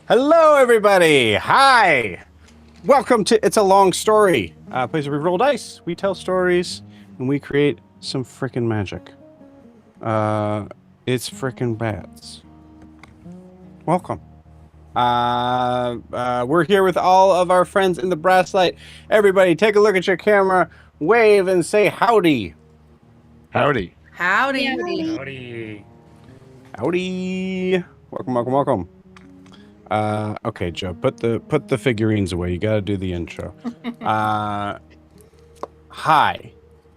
Hello, everybody. Hi. Welcome to It's a Long Story, a place where we roll dice, we tell stories, and we create some frickin' magic. It's frickin' bats. Welcome. We're here with all of our friends in the Brasslight. Everybody, take a look at your camera, wave, and say howdy. Howdy. Howdy. Howdy. Howdy. Welcome. Okay, Joe, put the figurines away. You got to do the intro. Hi.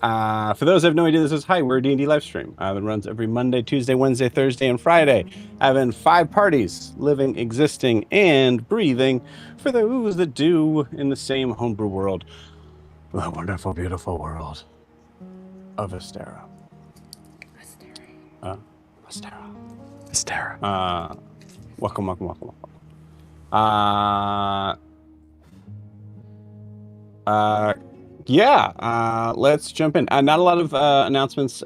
For those who have no idea, this is Hi. We're a D&D live stream that runs every Monday, Tuesday, Wednesday, Thursday, and Friday. Having 5 parties, living, existing, and breathing for those that do in the same homebrew world. The wonderful, beautiful world of Astera. Astera. Welcome. Let's jump in. Not a lot of announcements.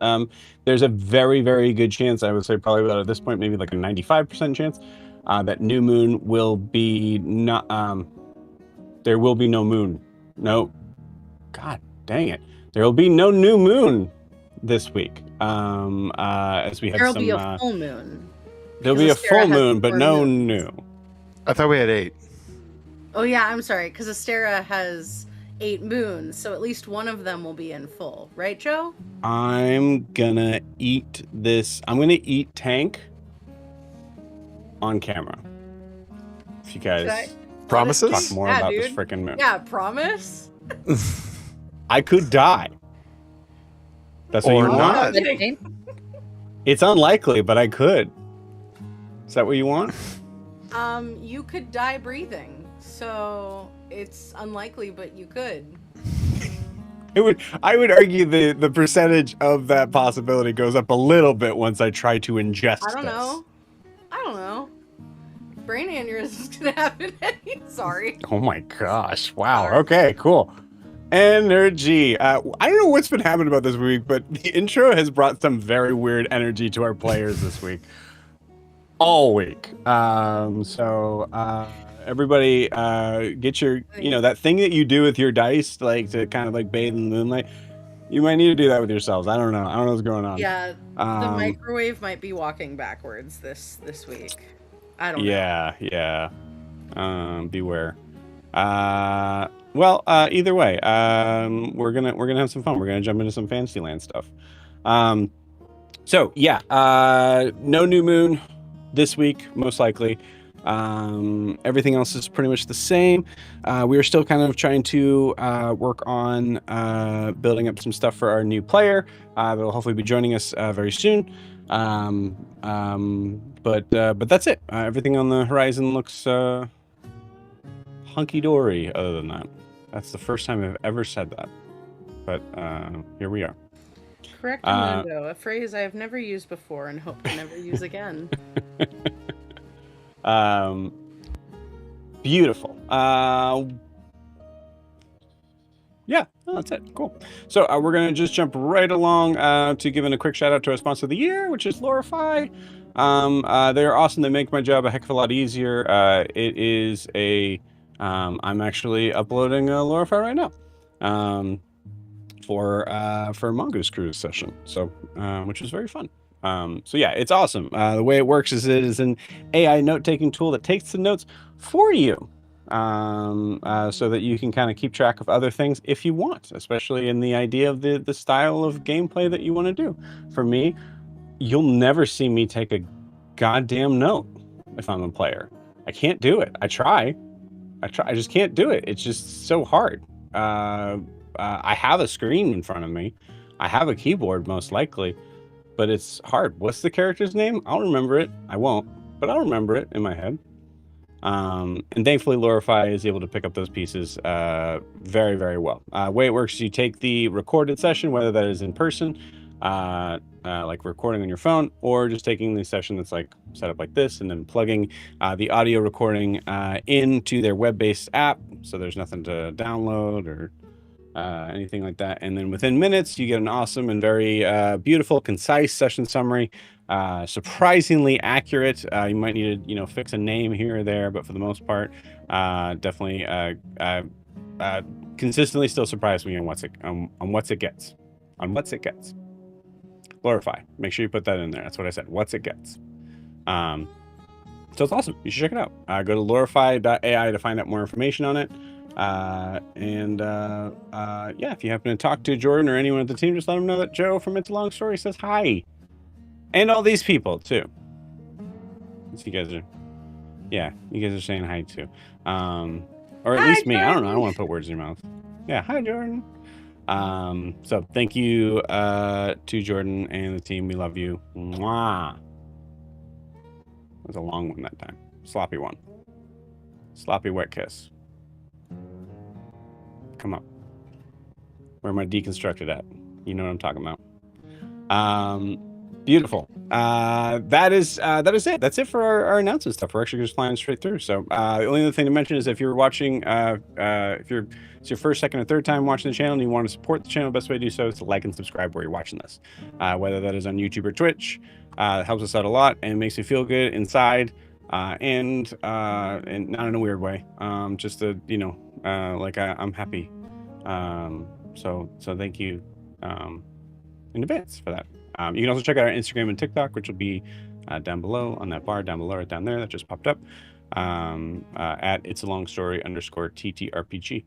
There's a very, very good chance, I would say probably about at this point, maybe like a 95% chance, that New Moon will be not, there will be no moon. No, God dang it. There will be no new moon this week. As we have There'll be a full moon. There'll be a full moon, but no new. I thought we had 8. Oh yeah, I'm sorry, because Astera has 8 moons, so at least one of them will be in full, right, Joe? I'm gonna eat this. I'm gonna eat Tank on camera. If you guys Promises? talk more about this freaking moon. Yeah, promise? I could die. That's what Or you want? not. It's unlikely, but I could. Is that what you want? You could die breathing, so it's unlikely, but you could. I would argue the percentage of that possibility goes up a little bit once I try to ingest I don't know. Brain aneurysm is gonna happen. Sorry. Oh my gosh. Wow. Okay, cool. Energy. I don't know what's been happening about this week, but the intro has brought some very weird energy to our players this week. All week. Everybody get your, that thing that you do with your dice, like to kind of like bathe in the moonlight. You might need to do that with yourselves. I don't know what's going on. Yeah, the microwave might be walking backwards this week. I don't know. Yeah. Beware. Either way, we're gonna have some fun. We're gonna jump into some Fantasyland stuff. No new moon this week, most likely. Everything else is pretty much the same. We are still kind of trying to work on building up some stuff for our new player that will hopefully be joining us very soon. But that's it. Everything on the horizon looks hunky-dory other than that. That's the first time I've ever said that. But here we are. Correct, Armando, a phrase I have never used before and hope to never use again. Beautiful. That's it. Cool. So we're going to just jump right along to giving a quick shout out to our sponsor of the year, which is Lorify. They're awesome. They make my job a heck of a lot easier. It is I'm actually uploading Lorify right now for Mongoose Cruise session. So, which was very fun. It's awesome. The way it works is it is an AI note-taking tool that takes the notes for you, so that you can kind of keep track of other things if you want, especially in the idea of the style of gameplay that you want to do. For me, you'll never see me take a goddamn note if I'm a player. I can't do it. I try. I just can't do it. It's just so hard. I have a screen in front of me. I have a keyboard, most likely. But it's hard. What's the character's name? I'll remember it. I won't, but I'll remember it in my head. And thankfully, Lorify is able to pick up those pieces very, very well. Way it works is you take the recorded session, whether that is in person, like recording on your phone, or just taking the session that's like set up like this, and then plugging the audio recording into their web-based app, so there's nothing to download or anything like that. And then within minutes, you get an awesome and very beautiful, concise session summary. Surprisingly accurate. You might need to, fix a name here or there, but for the most part, definitely consistently still surprised me on what's it gets. Glorify. Make sure you put that in there. That's what I said. What's it gets. So it's awesome. You should check it out. Go to lorify.ai to find out more information on it. Yeah, if you happen to talk to Jordan or anyone at the team, just let them know that Joe from It's a Long Story says hi. And all these people, too. So you guys are saying hi, too. Or at Hi, least me. I don't know. I Jordan. don't want to put words in your mouth. Yeah, hi, Jordan. So thank you to Jordan and the team. We love you. Mwah. It was a long one that time. Sloppy one. Sloppy wet kiss. Come up. Where am I deconstructed at? You know what I'm talking about. Beautiful. That is it. That's it for our announcement stuff. We're actually just flying straight through. So the only other thing to mention is if you're watching, if it's your first, second, or third time watching the channel and you want to support the channel, the best way to do so is to like and subscribe where you're watching this. Whether that is on YouTube or Twitch, it helps us out a lot and makes me feel good inside. And not in a weird way. Just to, I'm happy. So thank you in advance for that. You can also check out our Instagram and TikTok, which will be down below on that bar down below, right down there that just popped up, at It's a Long Story _TTRPG.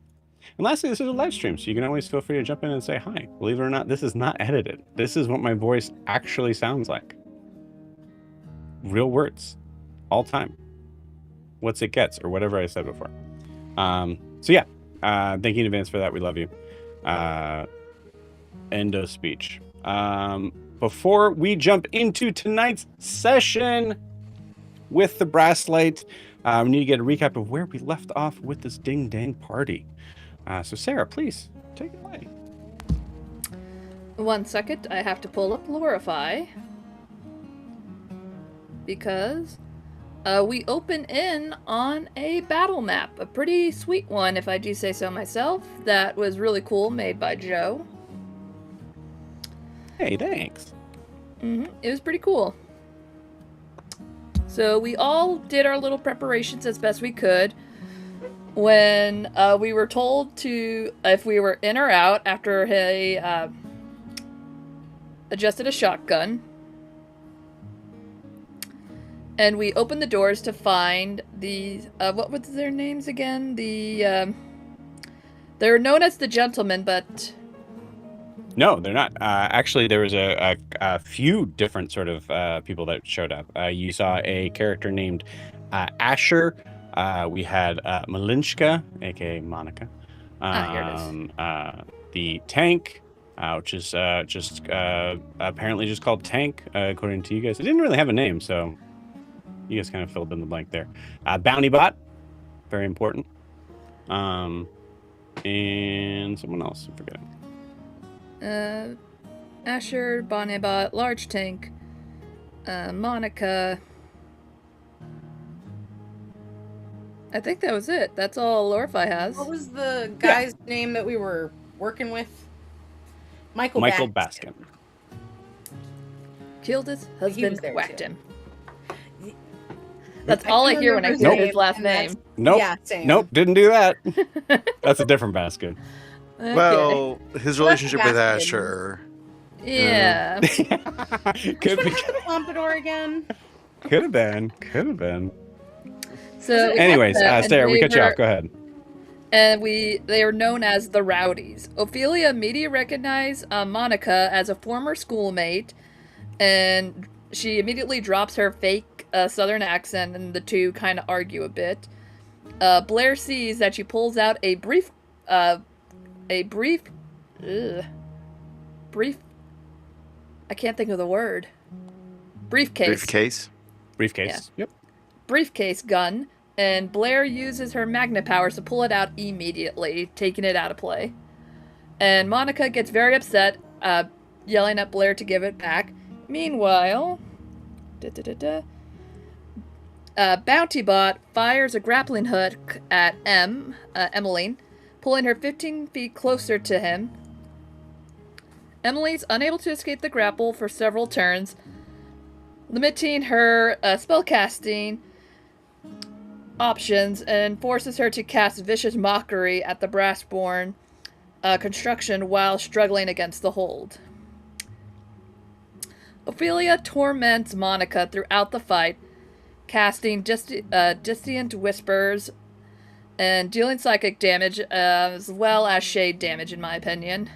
And lastly, this is a live stream, so you can always feel free to jump in and say hi. Believe it or not, this is not edited. This is what my voice actually sounds like. Real words, all time. What's it gets, or whatever I said before. So yeah, thank you in advance for that. We love you. End of speech. Before we jump into tonight's session with the Brasslight, we need to get a recap of where we left off with this ding dang party. So Sarah, please take it away. 1 second, I have to pull up Glorify. Because we open in on a battle map. A pretty sweet one, if I do say so myself. That was really cool, made by Joe. Hey, thanks. It was pretty cool. So we all did our little preparations as best we could. When we were told to, if we were in or out after he adjusted a shotgun. And we opened the doors to find the, what was their names again? They're known as the Gentlemen, but... No, they're not. Actually, there was a few different sort of people that showed up. You saw a character named Asher. We had Malinchka, aka Monica. Here it is. The Tank, which is just apparently just called Tank, according to you guys. It didn't really have a name, so you guys kind of filled in the blank there. Bounty Bot, very important. And someone else, I'm forgetting. Asher, Bonnebot, Large Tank, Monica. I think that was it. That's all Lorify has. What was the guy's name that we were working with? Michael Baskin. Killed his was husband, there whacked too. him. That's all I hear when I hear his last name. Nope. Yeah, same. Nope, didn't do that. That's a different Baskin. Okay. Well, his relationship with Baskin. Asher. Yeah. Could be. The Pompadour again. Could have been. So Anyways, and Sarah, we they cut you were- off. Go ahead. And they are known as the Rowdies. Ophelia immediately recognized Monica as a former schoolmate, and she immediately drops her fake southern accent, and the two kind of argue a bit. Blair sees that she pulls out a brief, I can't think of the word. Briefcase. Briefcase. Yep. Briefcase gun, and Blair uses her magna powers to pull it out immediately, taking it out of play. And Monica gets very upset, yelling at Blair to give it back. Meanwhile, Bounty Bot fires a grappling hook at Emmeline, pulling her 15 feet closer to him. Emily's unable to escape the grapple for several turns, limiting her spellcasting options and forces her to cast Vicious Mockery at the Brassborn construction while struggling against the hold. Ophelia torments Monica throughout the fight, casting dissonant whispers and dealing psychic damage as well as shade damage, in my opinion,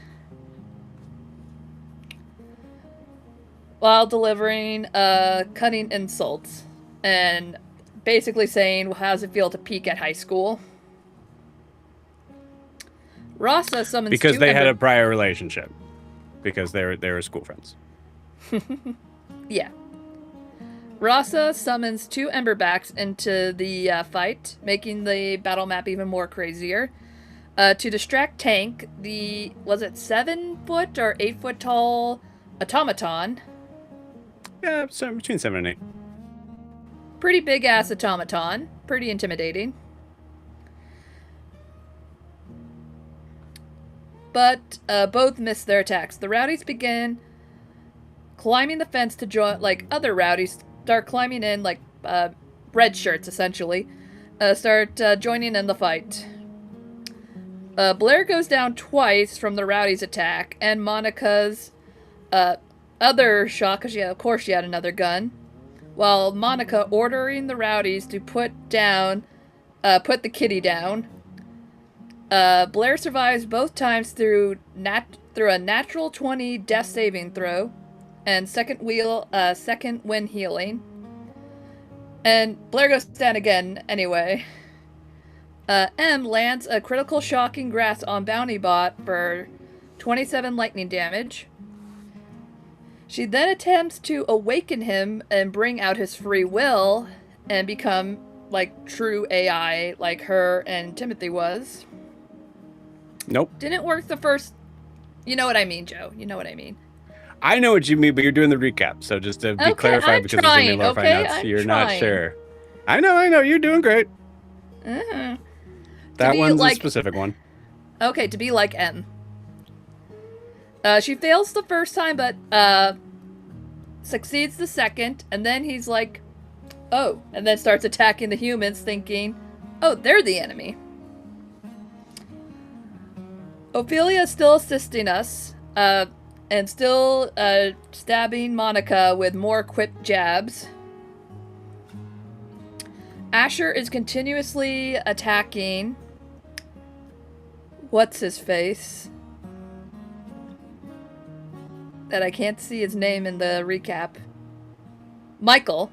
while delivering cutting insults and basically saying, how does it feel to peak at high school? Rasa summons because two they had a prior relationship, because they were school friends. Yeah. Rasa summons two Emberbacks into the fight, making the battle map even more crazier. To distract Tank, was it 7-foot or 8-foot tall automaton? Yeah, so between 7 and 8. Pretty big ass automaton. Pretty intimidating. But both miss their attacks. The rowdies begin climbing the fence to join, like other rowdies start climbing in, like red shirts essentially, start joining in the fight. Blair goes down twice from the rowdies' attack, and Monica's other shot, because of course she had another gun, while Monica ordering the rowdies to put the kitty down. Blair survives both times through a natural 20 death saving throw and second win healing. And Blair goes down again anyway. M lands a critical shocking grasp on Bounty Bot for 27 lightning damage. She then attempts to awaken him and bring out his free will and become like true AI like her and Timothy was. Nope. Didn't work the first... You know what I mean, Joe. You know what I mean. I know what you mean, but you're doing the recap. So just to be clarified, because it's in the Lo-Fi notes, you're not sure. I know. You're doing great. Uh-huh. That one's a specific one. Okay, to be like M. She fails the first time, but succeeds the second, and then he's like, oh, and then starts attacking the humans, thinking, oh, they're the enemy. Ophelia is still assisting us, and still stabbing Monica with more quick jabs. Asher is continuously attacking... What's his face? That I can't see his name in the recap. Michael.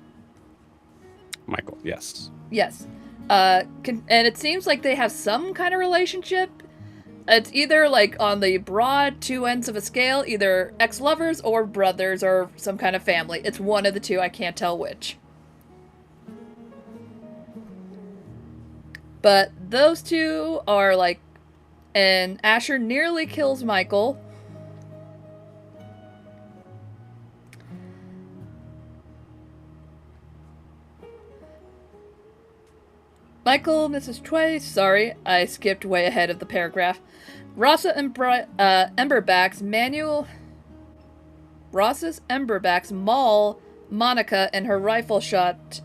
Michael, yes. Yes. And it seems like they have some kind of relationship. It's either like on the broad two ends of a scale, either ex-lovers or brothers or some kind of family. It's one of the two, I can't tell which. But those two are like... And Asher nearly kills Michael. Michael misses twice. Sorry, I skipped way ahead of the paragraph. Rasa's Emberbacks maul Monica and her rifle shot,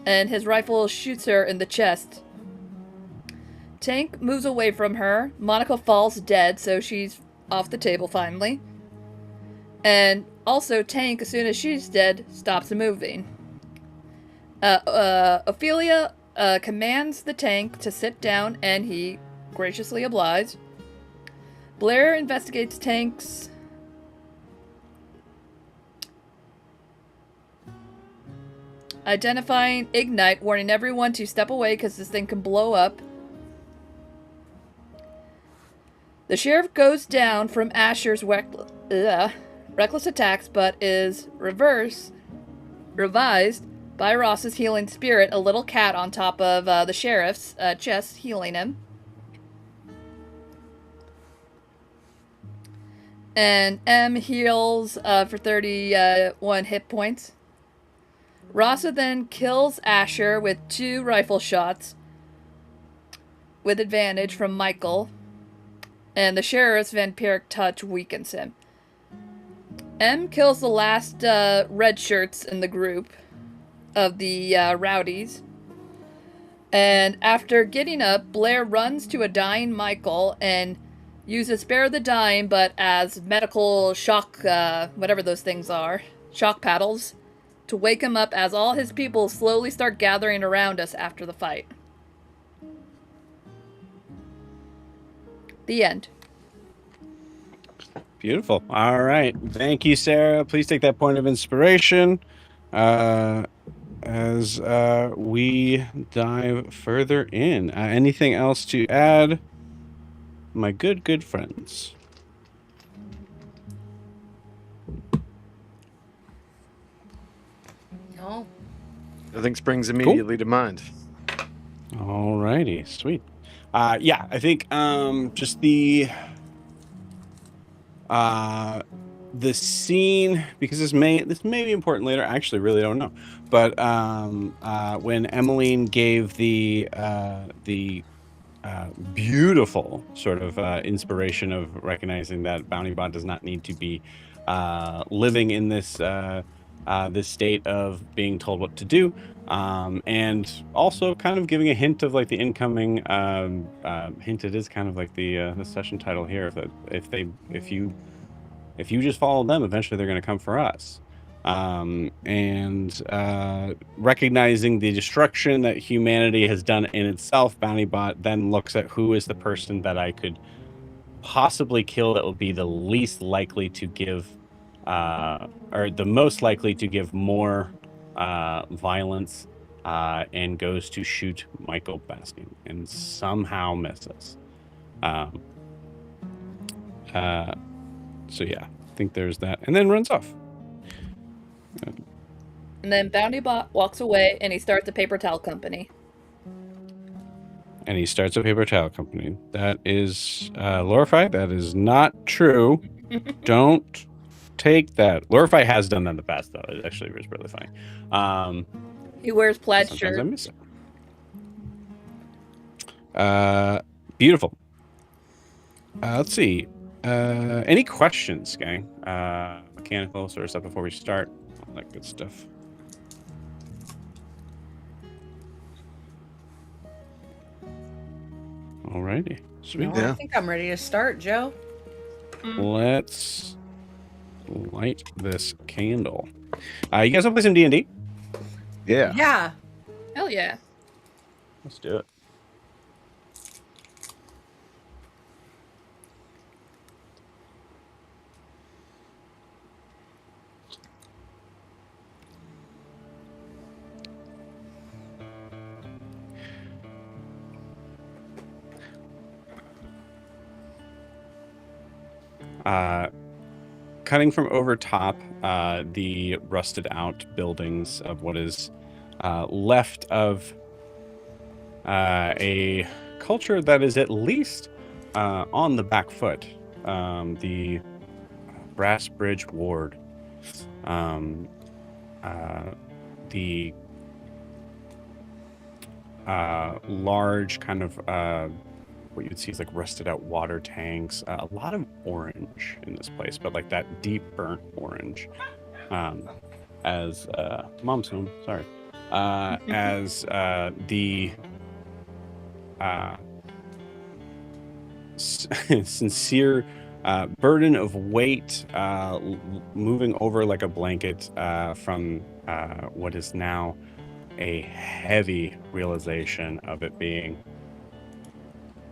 and his rifle shoots her in the chest. Tank moves away from her. Monica falls dead, so she's off the table finally. And also Tank, as soon as she's dead, stops moving. Ophelia commands the Tank to sit down, and he graciously obliges. Blair investigates Tank's identifying Ignite, warning everyone to step away because this thing can blow up. The sheriff goes down from Asher's reckless attacks, but is revised by Ross's healing spirit, a little cat on top of the sheriff's chest, healing him. And M heals for 31 hit points. Rasa then kills Asher with 2 rifle shots. with advantage from Michael, and the sheriff's vampiric touch weakens him. M kills the last red shirts in the group of the rowdies. And after getting up, Blair runs to a dying Michael and uses Spare the Dying, but as medical shock, whatever those things are, shock paddles, to wake him up as all his people slowly start gathering around us after the fight. The end. Beautiful. All right. Thank you, Sarah. Please take that point of inspiration as we dive further in. Anything else to add, my good friends? No. Nothing springs immediately to mind. All righty. Sweet. Yeah, I think just the scene, because this may be important later. I actually really don't know, but when Emmeline gave the beautiful sort of inspiration of recognizing that BountyBot does not need to be living in this this state of being told what to do, and also kind of giving a hint of like the incoming hint. It is kind of like the session title here, that if you just follow them, eventually they're going to come for us. And recognizing the destruction that humanity has done in itself, BountyBot then looks at who is the person that I could possibly kill that will be the least likely to give, or the most likely to give more violence, and goes to shoot Michael Baskin and somehow misses. So yeah, I think there's that, and then runs off. And then BountyBot walks away and he starts a paper towel company. And he starts a paper towel company. That is Lorify. That is not true. Don't take that. Lorify has done that in the past, though. It actually was really funny. He wears plaid Sometimes I shirt. miss it. Beautiful. Let's see. Any questions, gang? Mechanical sort of stuff before we start. All that good stuff. Alrighty. Sweet. No, I think I'm ready to start, Joe. Let's light this candle. You guys want to play some D&D? Yeah. Yeah. Hell yeah. Let's do it. Cutting from over top the rusted out buildings of what is left of a culture that is at least on the back foot, the Brass Bridge Ward, the large kind of what you would see is like rusted out water tanks, a lot of orange in this place, but like that deep burnt orange, as mom's home, sorry, as the sincere burden of weight moving over like a blanket from what is now a heavy realization of it being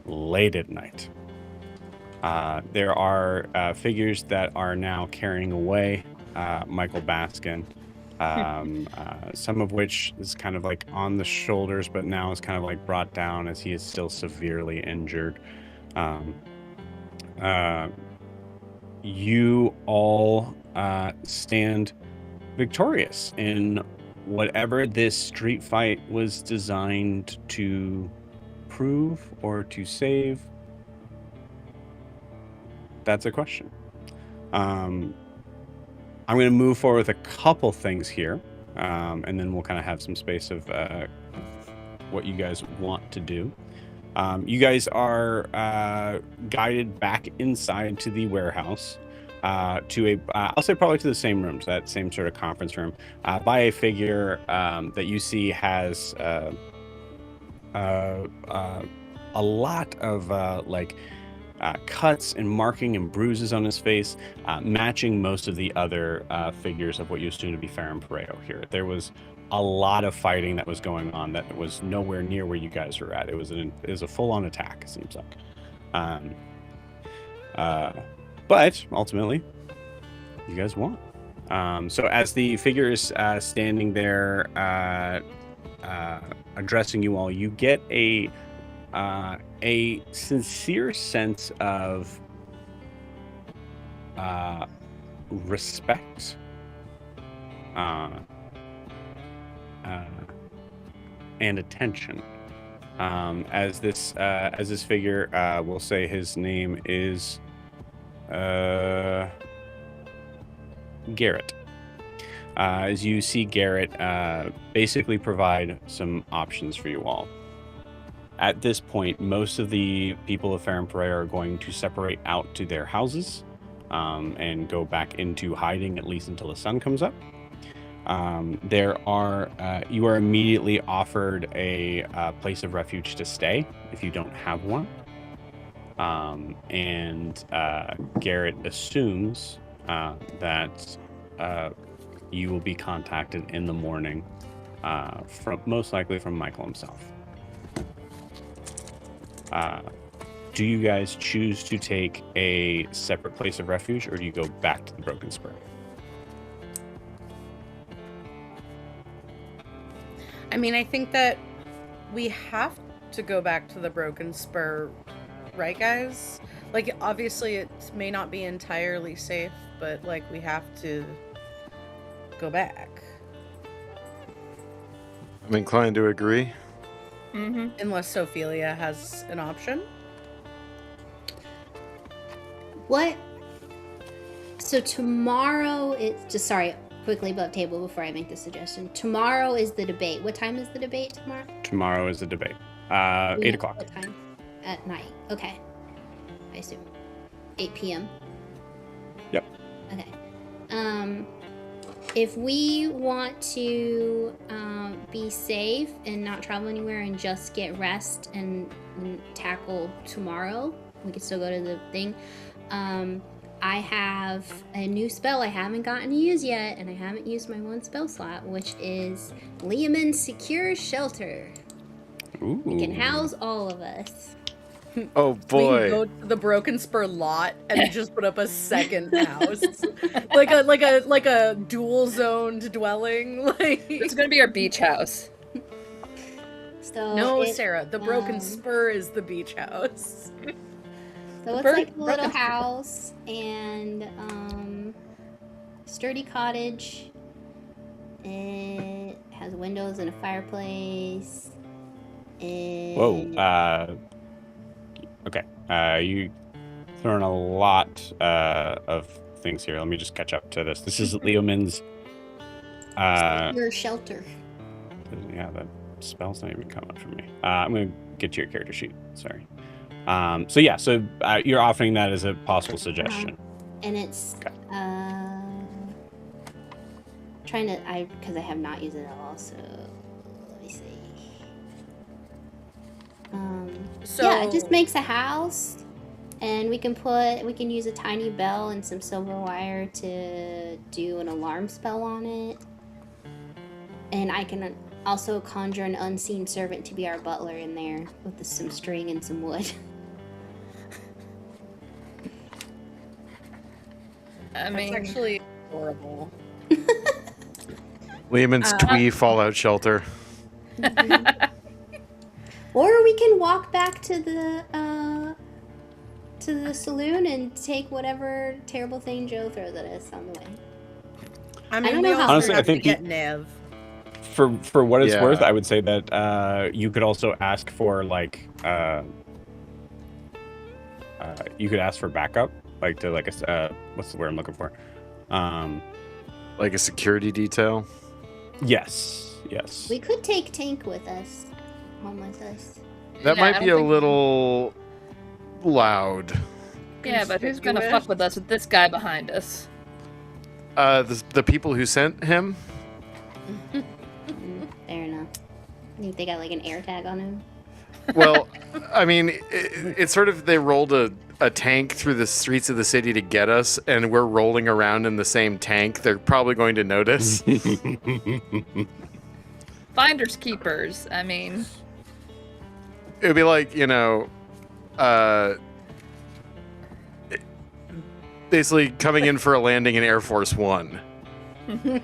late at night. There are figures that are now carrying away Michael Baskin, some of which is kind of like on the shoulders, but now is kind of like brought down as he is still severely injured. You all stand victorious in whatever this street fight was designed to prove or to save. That's a question. I'm going to move forward with a couple things here, and then we'll kind of have some space of what you guys want to do. You guys are guided back inside to the warehouse, to I'll say probably to the same room, to that same sort of conference room, by a figure that you see has a lot of cuts and marking and bruises on his face, matching most of the other figures of what you assume to be Ferrum Pereo here. There was a lot of fighting that was going on that was nowhere near where you guys were at. It was a full-on attack, it seems like. But ultimately, you guys won. So as the figure is standing there addressing you all, you get a sincere sense of respect and attention, as this figure, we'll say his name is Garrett. As you see Garrett basically provide some options for you all. At this point, most of the people of Ferrum Pereo are going to separate out to their houses and go back into hiding, at least until the sun comes up. You are immediately offered a place of refuge to stay if you don't have one. And Garrett assumes that you will be contacted in the morning, most likely from Michael himself. Do you guys choose to take a separate place of refuge, or do you go back to the Broken Spur? I mean, I think that we have to go back to the Broken Spur, right, guys? Like, obviously, it may not be entirely safe, but, like, we have to go back. I'm inclined to agree. Mm-hmm. Unless Ophelia has an option. What? So tomorrow quickly above table before I make the suggestion. Tomorrow is the debate. What time is the debate tomorrow? Tomorrow is the debate. 8 o'clock. What time? At night. Okay. I assume. 8 p.m. Yep. Okay. If we want to be safe and not travel anywhere and just get rest and tackle tomorrow, we can still go to the thing. I have a new spell I haven't gotten to use yet, and I haven't used my one spell slot, which is Leoman's Secure Shelter. Ooh. It can house all of us. Oh We boy. can go to the Broken Spur lot and just put up a second house, like a dual zoned dwelling. Like It's gonna be our beach house. So no, it, Sarah, the Broken Spur is the beach house. So it's Bird- like a little Broken- house and sturdy cottage. It has windows and a fireplace. Whoa. Okay. You throwing a lot of things here. Let me just catch up to this. This is Leoman's. Your shelter. Yeah, that spell's not even coming from me. I'm gonna get to your character sheet. Sorry. So you're offering that as a possible suggestion. And it's Okay. because I have not used it at all, so let me see. So Yeah, it just makes a house, and we can use a tiny bell and some silver wire to do an alarm spell on it. And I can also conjure an unseen servant to be our butler in there with some string and some wood. I that's mean, actually horrible. Lehman's Twee Fallout Shelter. Or we can walk back to the saloon and take whatever terrible thing Joe throws at us on the way. I mean, don't we know how- also Honestly, I have think to get Nev. For what it's Yeah. worth, I would say that you could also ask for you could ask for backup, what's the word I'm looking for? Like a security detail. Yes. We could take Tank with us, home with us. That Yeah, I might be don't a think- little loud. Yeah, but who's gonna Conspicuous. fuck with us with this guy behind us? The people who sent him. Fair enough. I think they got like an air tag on him. Well, I mean, it's sort of they rolled a tank through the streets of the city to get us, and we're rolling around in the same tank. They're probably going to notice. Finders keepers. I mean, It would be like, basically coming in for a landing in Air Force One.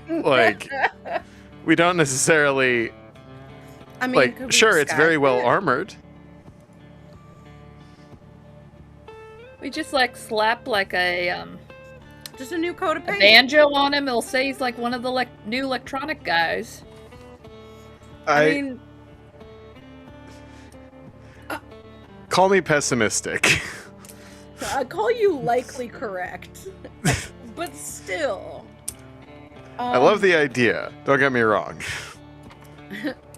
Like, we don't necessarily, I mean, could like, we sure, it's very disguise well it? armored. we just like slap like a Just a new coat of paint. banjo on him. It'll say he's like one of the new electronic guys. I mean, Call me pessimistic. I call you likely correct, but still. I love the idea. Don't get me wrong.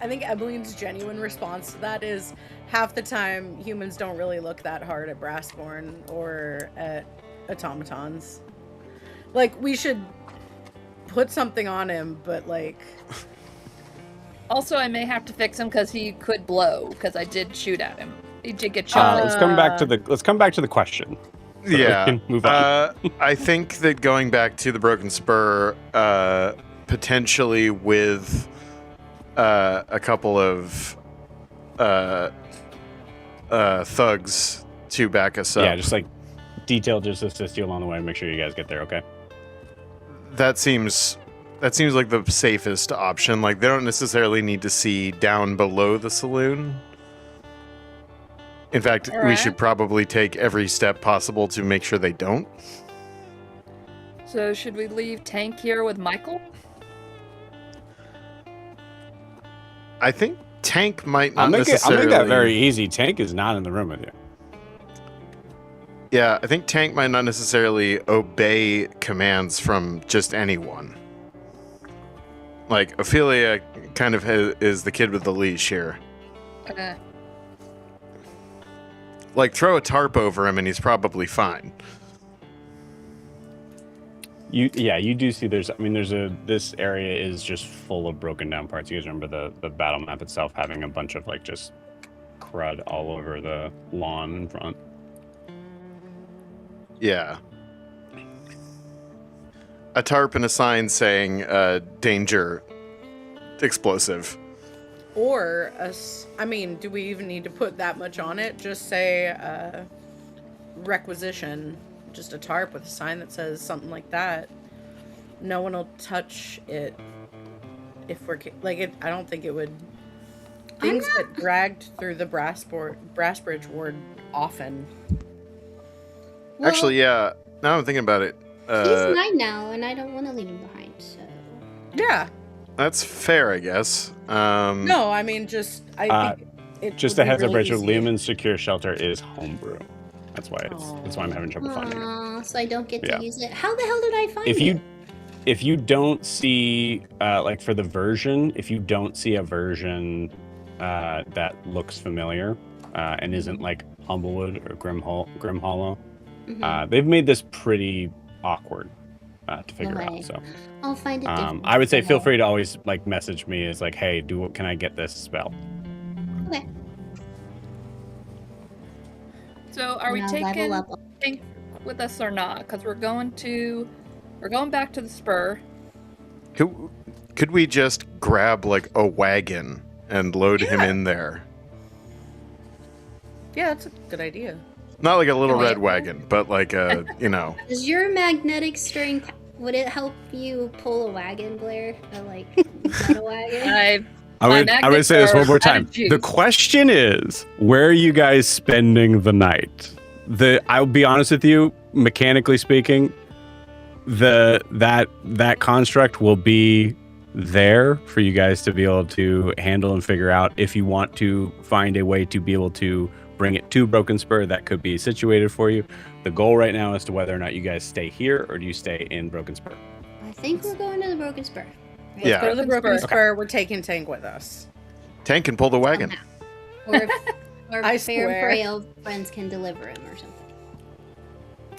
I think Emmeline's genuine response to that is half the time humans don't really look that hard at Brassborn or at automatons. Like, we should put something on him, but like, Also, I may have to fix him because he could blow. Because I did shoot at him. He did get shot. Let's come back to the question. So we Yeah. can move on. I think that going back to the Broken Spur, potentially with a couple of thugs to back us up. Yeah, just like detail, just assist you along the way. Make sure you guys get there. Okay. That seems like the safest option. Like, they don't necessarily need to see down below the saloon. In fact, we Alright. should probably take every step possible to make sure they don't. So should we leave Tank here with Michael? I think Tank might I'll not make necessarily. that very easy. Tank is not in the room with you. Yeah, I think Tank might not necessarily obey commands from just anyone. Like, Ophelia kind of is the kid with the leash here. Okay. Like, throw a tarp over him and he's probably fine. You do see this area is just full of broken down parts. You guys remember the battle map itself having a bunch of like just crud all over the lawn in front. Yeah. A tarp and a sign saying, danger, explosive. or I mean, do we even need to put that much on it? Just say requisition, just a tarp with a sign that says something like that. No one will touch it if we're like it. I don't think it would. Things get dragged through the Brassbridge ward often. Well, Actually, yeah, now I'm thinking about it. he's mine now, and I don't want to leave him behind. So Yeah. That's fair, I guess. No, I mean, I think it Just would a be heads up, really Rachel. easy. Lehman's secure shelter is homebrew. That's why I'm having trouble finding it. so I don't get to Yeah. use it. How the hell did I find If you don't see like for the version, if you don't see a version that looks familiar and isn't like Humblewood or Grim Hollow, Mhm. they've made this pretty awkward to figure Okay. out. So I'll find it. different I would say feel somehow. free to always like message me as like, hey, can I get this spell? Okay. So are we And I'll level taking up. Tank with us or not? Because we're going back to the spur. Could we just grab, like, a wagon and load him in there? Yeah, that's a good idea. Not like a little Can we- red wagon, but like a, Does your magnetic strength, would it help you pull a wagon, Blair? Like metal wagon? I My would magnets say this are one more out of time. juice. The question is, where are you guys spending the night? I'll be honest with you, mechanically speaking, that construct will be there for you guys to be able to handle and figure out. If you want to find a way to be able to bring it to Broken Spur, that could be situated for you. The goal right now is to whether or not you guys stay here or do you stay in Broken Spur. I think we're going to the Broken Spur. Let's Yeah. go to the Broken Spur. Spur. We're taking Tank with us. Tank can pull the wagon. Or if Or I Ferrum swear. Pereo friends can deliver him or something.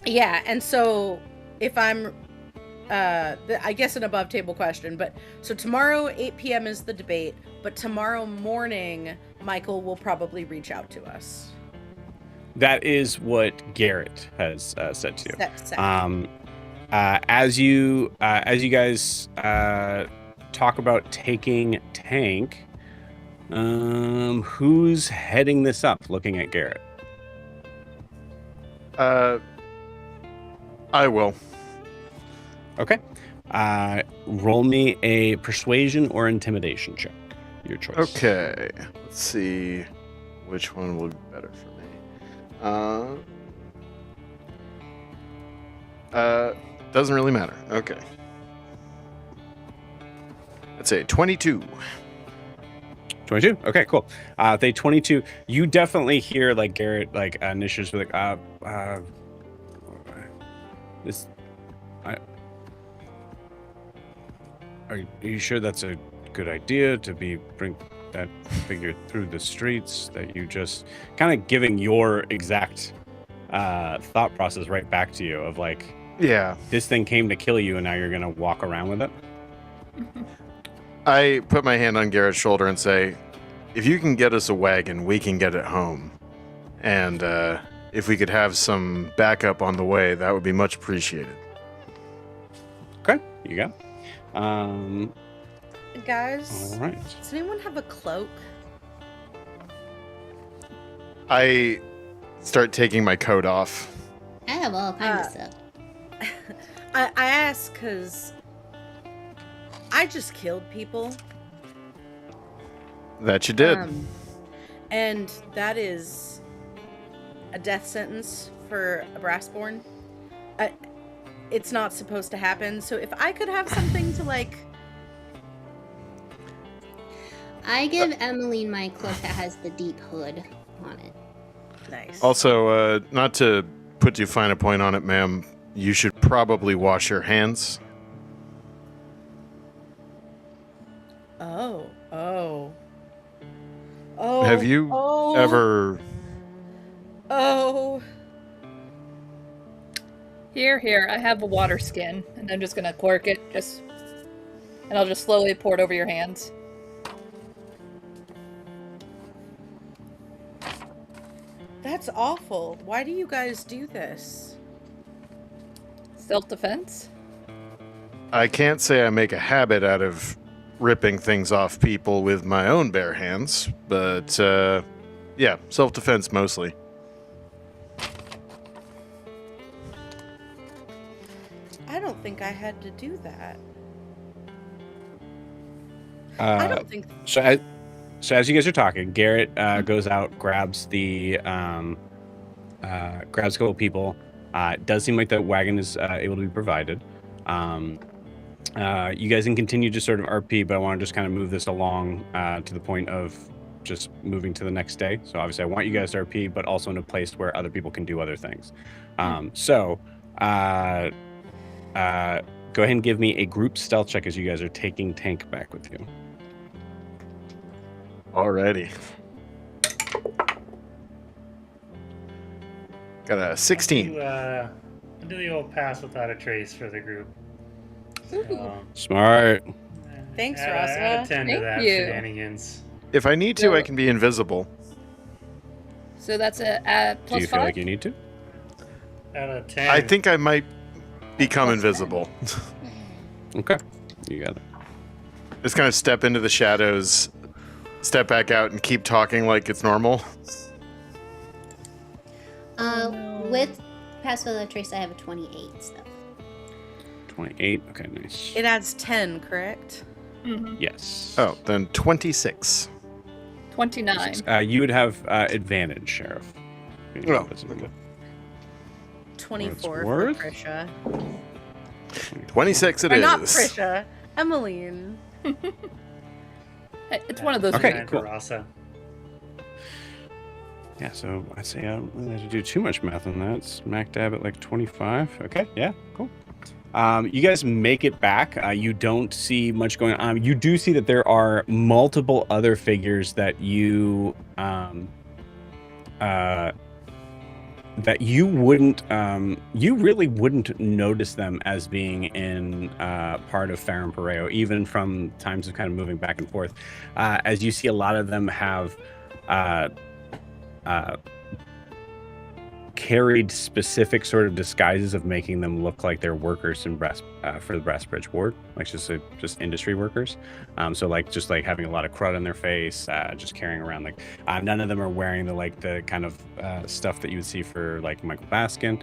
Yeah, and so if I'm, I guess an above table question, but so tomorrow 8 p.m. is the debate, but tomorrow morning Michael will probably reach out to us. That is what Garrett has said to you. That's As you guys talk about taking tank, who's heading this up? Looking at Garrett. I will. Okay. Roll me a persuasion or intimidation check. Your choice. Okay. Let's see which one will be better for me. Doesn't really matter. Okay. Let's say 22. 22. Okay, cool. They 22. You definitely hear like Garrett like initiatives like this. Are you sure that's a good idea to bring that figure through the streets? That you just kind of giving your exact thought process right back to you of like, Yeah. this thing came to kill you and now you're gonna walk around with it. I put my hand on Garrett's shoulder and say, if you can get us a wagon, we can get it home. And if we could have some backup on the way, that would be much appreciated. Okay, you go. Guys, All right. does anyone have a cloak? I start taking my coat off. I have all kinds of stuff. I ask because I just killed people. That you did. And that is a death sentence for a Brassborn. It's not supposed to happen. So if I could have something to like... I give Emmeline my cloak that has the deep hood on it. Nice. Also, not to put too fine a point on it, ma'am, you should probably wash your hands. Oh. Have you ever... Oh. Here, I have a water skin, and I'm just gonna cork it, and I'll just slowly pour it over your hands. That's awful. Why do you guys do this? Self-defense? I can't say I make a habit out of ripping things off people with my own bare hands, but yeah, self-defense mostly. I don't think I had to do that. I don't think... So as you guys are talking, Garrett goes out, grabs grabs a couple people. It does seem like the wagon is able to be provided. You guys can continue to sort of RP, but I want to just kind of move this along to the point of just moving to the next day. So obviously I want you guys to RP, but also in a place where other people can do other things. Go ahead and give me a group stealth check as you guys are taking tank back with you. Alrighty. Got a 16. I'll do the old pass without a trace for the group. So, Smart. Thanks, add Roswa. a 10 to Thank that you. shenanigans. If I need to, I can be invisible. So that's a Do plus you feel 5? like you need to? Out of 10. I think I might become invisible. Okay. You got it. Just kind of step into the shadows, step back out, and keep talking like it's normal. With Pass Without Trace, I have a 28 stuff. 28. Okay, nice. It adds 10, correct? Mm-hmm. Yes. Oh, then 26. 29. You would have advantage, Sheriff. Oh, That's really good. 24 for worth? Prisha. 26 it Or is. not Prisha. Emmeline. Hey, it's one of those. Okay, Nine cool. for Rasa. Yeah, so I'd say I don't really have to do too much math on that. Smack dab at like 25. Okay, yeah, cool. You guys make it back. You don't see much going on. You do see that there are multiple other figures that you that you wouldn't, you really wouldn't notice them as being in part of Ferrum Pereo, even from times of kind of moving back and forth. As you see, a lot of them have carried specific sort of disguises of making them look like they're workers in for the Breastbridge Ward, like just industry workers. So like just like having a lot of crud on their face, just carrying around like none of them are wearing the kind of stuff that you would see for like Michael Baskin.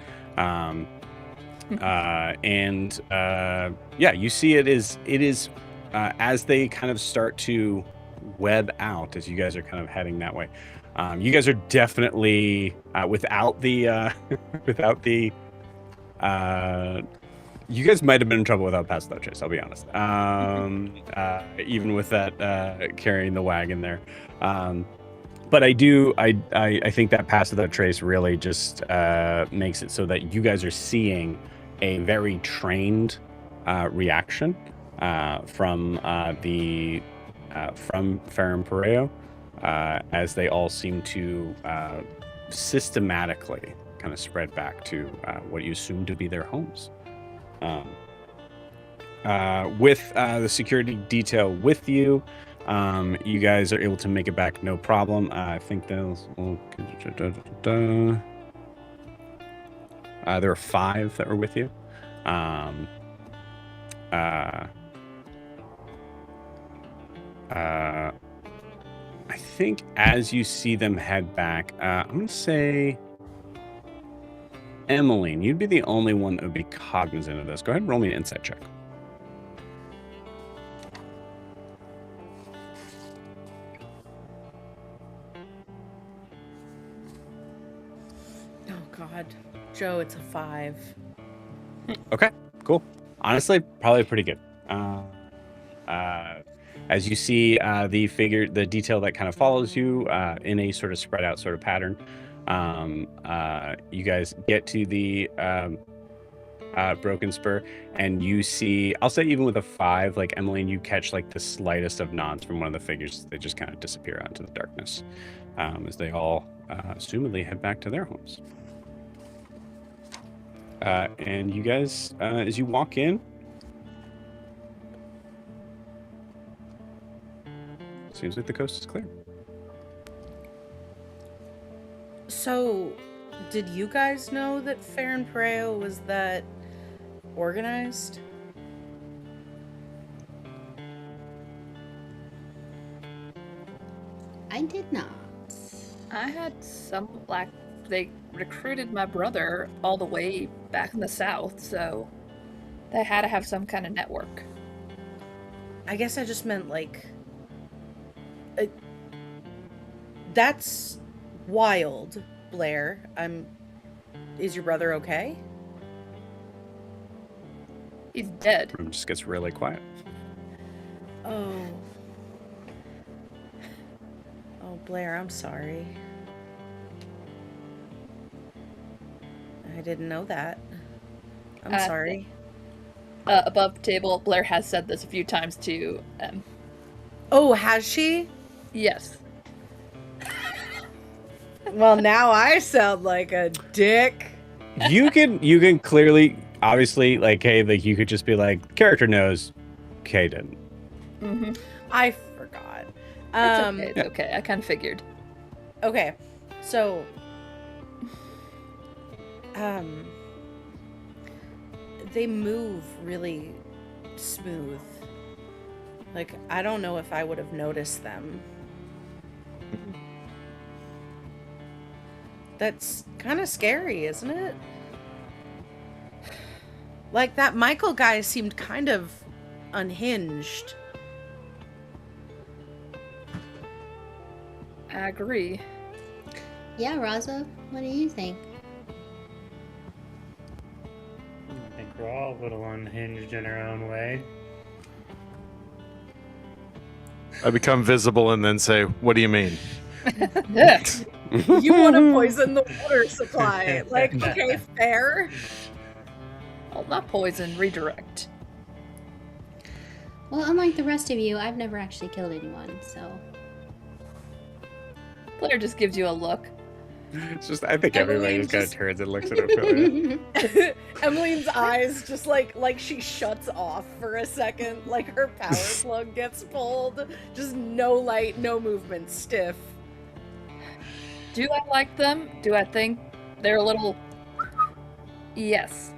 Yeah, you see it is as they kind of start to web out as you guys are kind of heading that way. You guys are definitely without the you guys might have been in trouble without Pass Without Trace, I'll be honest. Even with that carrying the wagon there. But I think that Pass Without Trace really just makes it so that you guys are seeing a very trained reaction from Ferrum Pereo. As they all seem to systematically kind of spread back to what you assume to be their homes. With the security detail with you, you guys are able to make it back no problem. I think there were 5 that were with you. I think as you see them head back, I'm going to say, Emmeline, you'd be the only one that would be cognizant of this. Go ahead and roll me an insight check. Oh, God. Joe, it's a 5. Okay, cool. Honestly, probably pretty good. As you see the detail that kind of follows you in a sort of spread out sort of pattern, you guys get to the Broken Spur, and you see, I'll say even with a 5, like Emmeline, you catch like the slightest of nods from one of the figures. They just kind of disappear out into the darkness as they all assumedly head back to their homes. And you guys, as you walk in, seems like the coast is clear. So, did you guys know that Ferrum Pereo was that organized? I did not. I had some, like, they recruited my brother all the way back in the south, so they had to have some kind of network. I guess I just meant like... that's wild, Blair. Is your brother okay? He's dead. The room just gets really quiet. Oh. Oh, Blair, I'm sorry. I didn't know that. I'm sorry. Above table, Blair has said this a few times to Oh, has she? Yes. Well, now I sound like a dick. You can clearly, obviously, like, hey, like you could just be like, character knows, Kay didn't. Mm-hmm. I forgot. It's okay. I kind of figured. Okay, so, they move really smooth. Like, I don't know if I would have noticed them. That's kind of scary, isn't it? Like, that Michael guy seemed kind of unhinged. I agree. Yeah, Raza, what do you think? I think we're all a little unhinged in our own way. I become visible and then say, "What do you mean?" You want to poison the water supply. Like, okay, fair. Well, not poison, redirect. Well, unlike the rest of you, I've never actually killed anyone, so... Blair just gives you a look. It's just, I think everybody Emmeline just kind of just- turns and looks at Ophelia. Emmeline's eyes just like she shuts off for a second, like her power plug gets pulled. Just no light, no movement, stiff. Do I like them? Do I think they're a little... Yes.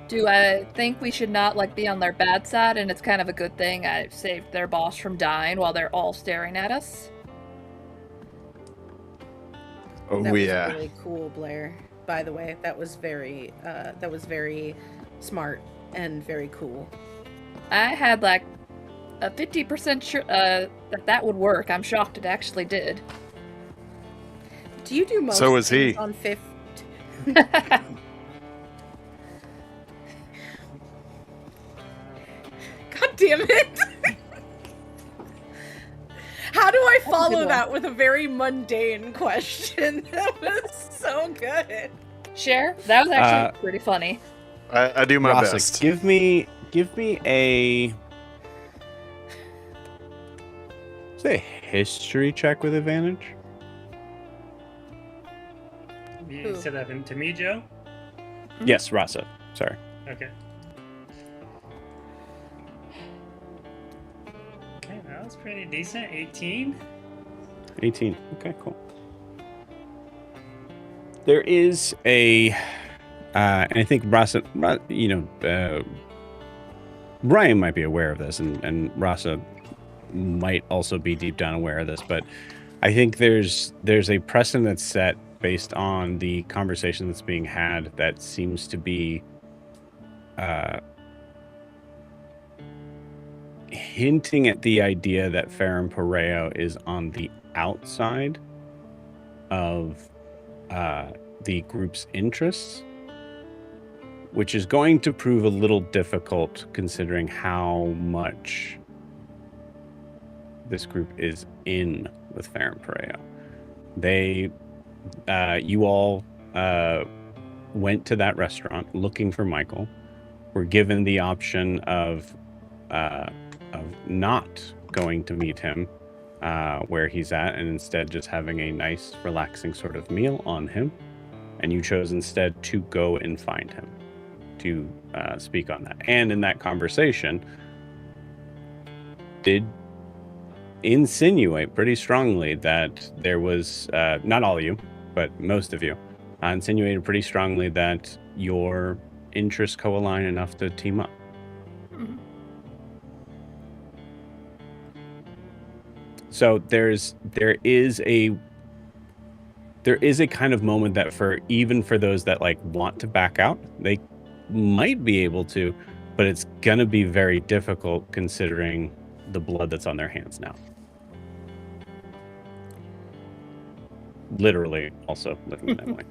Do I think we should not like be on their bad side and it's kind of a good thing I saved their boss from dying while they're all staring at us? Oh That was yeah. really cool, Blair. By the way, that was very smart and very cool. I had like a 50% sure that would work. I'm shocked it actually did. Do you do most So was he. things on fifth? God damn it! How do I a good follow one. that with a very mundane question? That was so good. Share? That was actually pretty funny. I do my Rasa, best. give me a say a history check with advantage. You Who? said that to me, Joe? Yes, Rasa. Sorry. Okay. Okay, that was pretty decent. 18. 18. Okay, cool. There is a, and I think Rasa, Brian might be aware of this, and Rasa might also be deep down aware of this, but I think there's a precedent that's set based on the conversation that's being had that seems to be hinting at the idea that Ferrum Pereo is on the outside of the group's interests, which is going to prove a little difficult considering how much this group is in with Ferrum Pereo. You all went to that restaurant looking for Michael, were given the option of not going to meet him where he's at, and instead just having a nice, relaxing sort of meal on him. And you chose instead to go and find him to speak on that. And in that conversation, did insinuate pretty strongly that there was, not all of you, but most of you, insinuated pretty strongly that your interests co-align enough to team up. Mhm. So there is a kind of moment that for those that like want to back out, they might be able to, but it's gonna be very difficult considering the blood that's on their hands now. Literally, also living that way.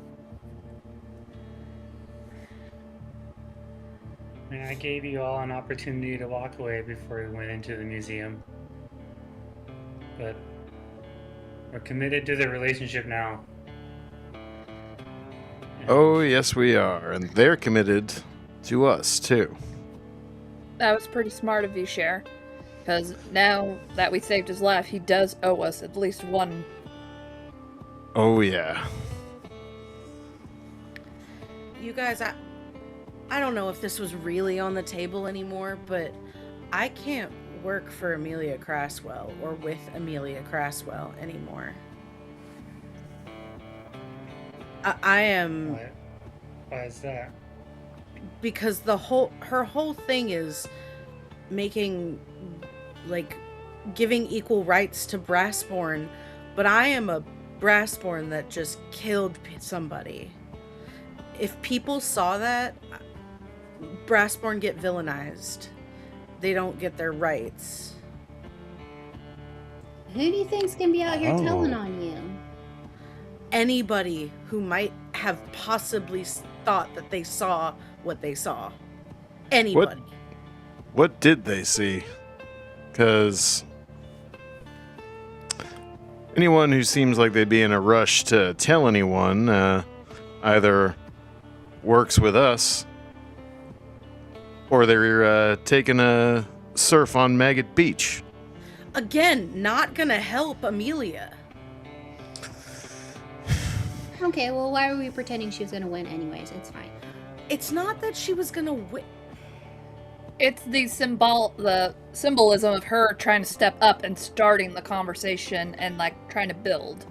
I mean, I gave you all an opportunity to walk away before we went into the museum. But we're committed to the relationship now. And Oh, yes, we are. And they're committed to us, too. That was pretty smart of you, Cher. Because now that we saved his life, he does owe us at least one. Oh, yeah. You guys, I don't know if this was really on the table anymore, but I can't work for Amelia Craswell or with Amelia Craswell anymore. I am, why is that? because her whole thing is making, like, giving equal rights to Brassborn, but I am a Brassborn that just killed somebody. If people saw that, Brassborn get villainized. They don't get their rights. Who do you think's gonna be out here Oh. telling on you? Anybody who might have possibly thought that they saw what they saw. Anybody. What did they see? Because anyone who seems like they'd be in a rush to tell anyone either works with us or they're taking a surf on Maggot Beach. Again, not gonna help Amelia. Okay, well, why were we pretending she was gonna win anyways? It's fine. It's not that she was gonna win. It's the symbolism of her trying to step up and starting the conversation and like trying to build.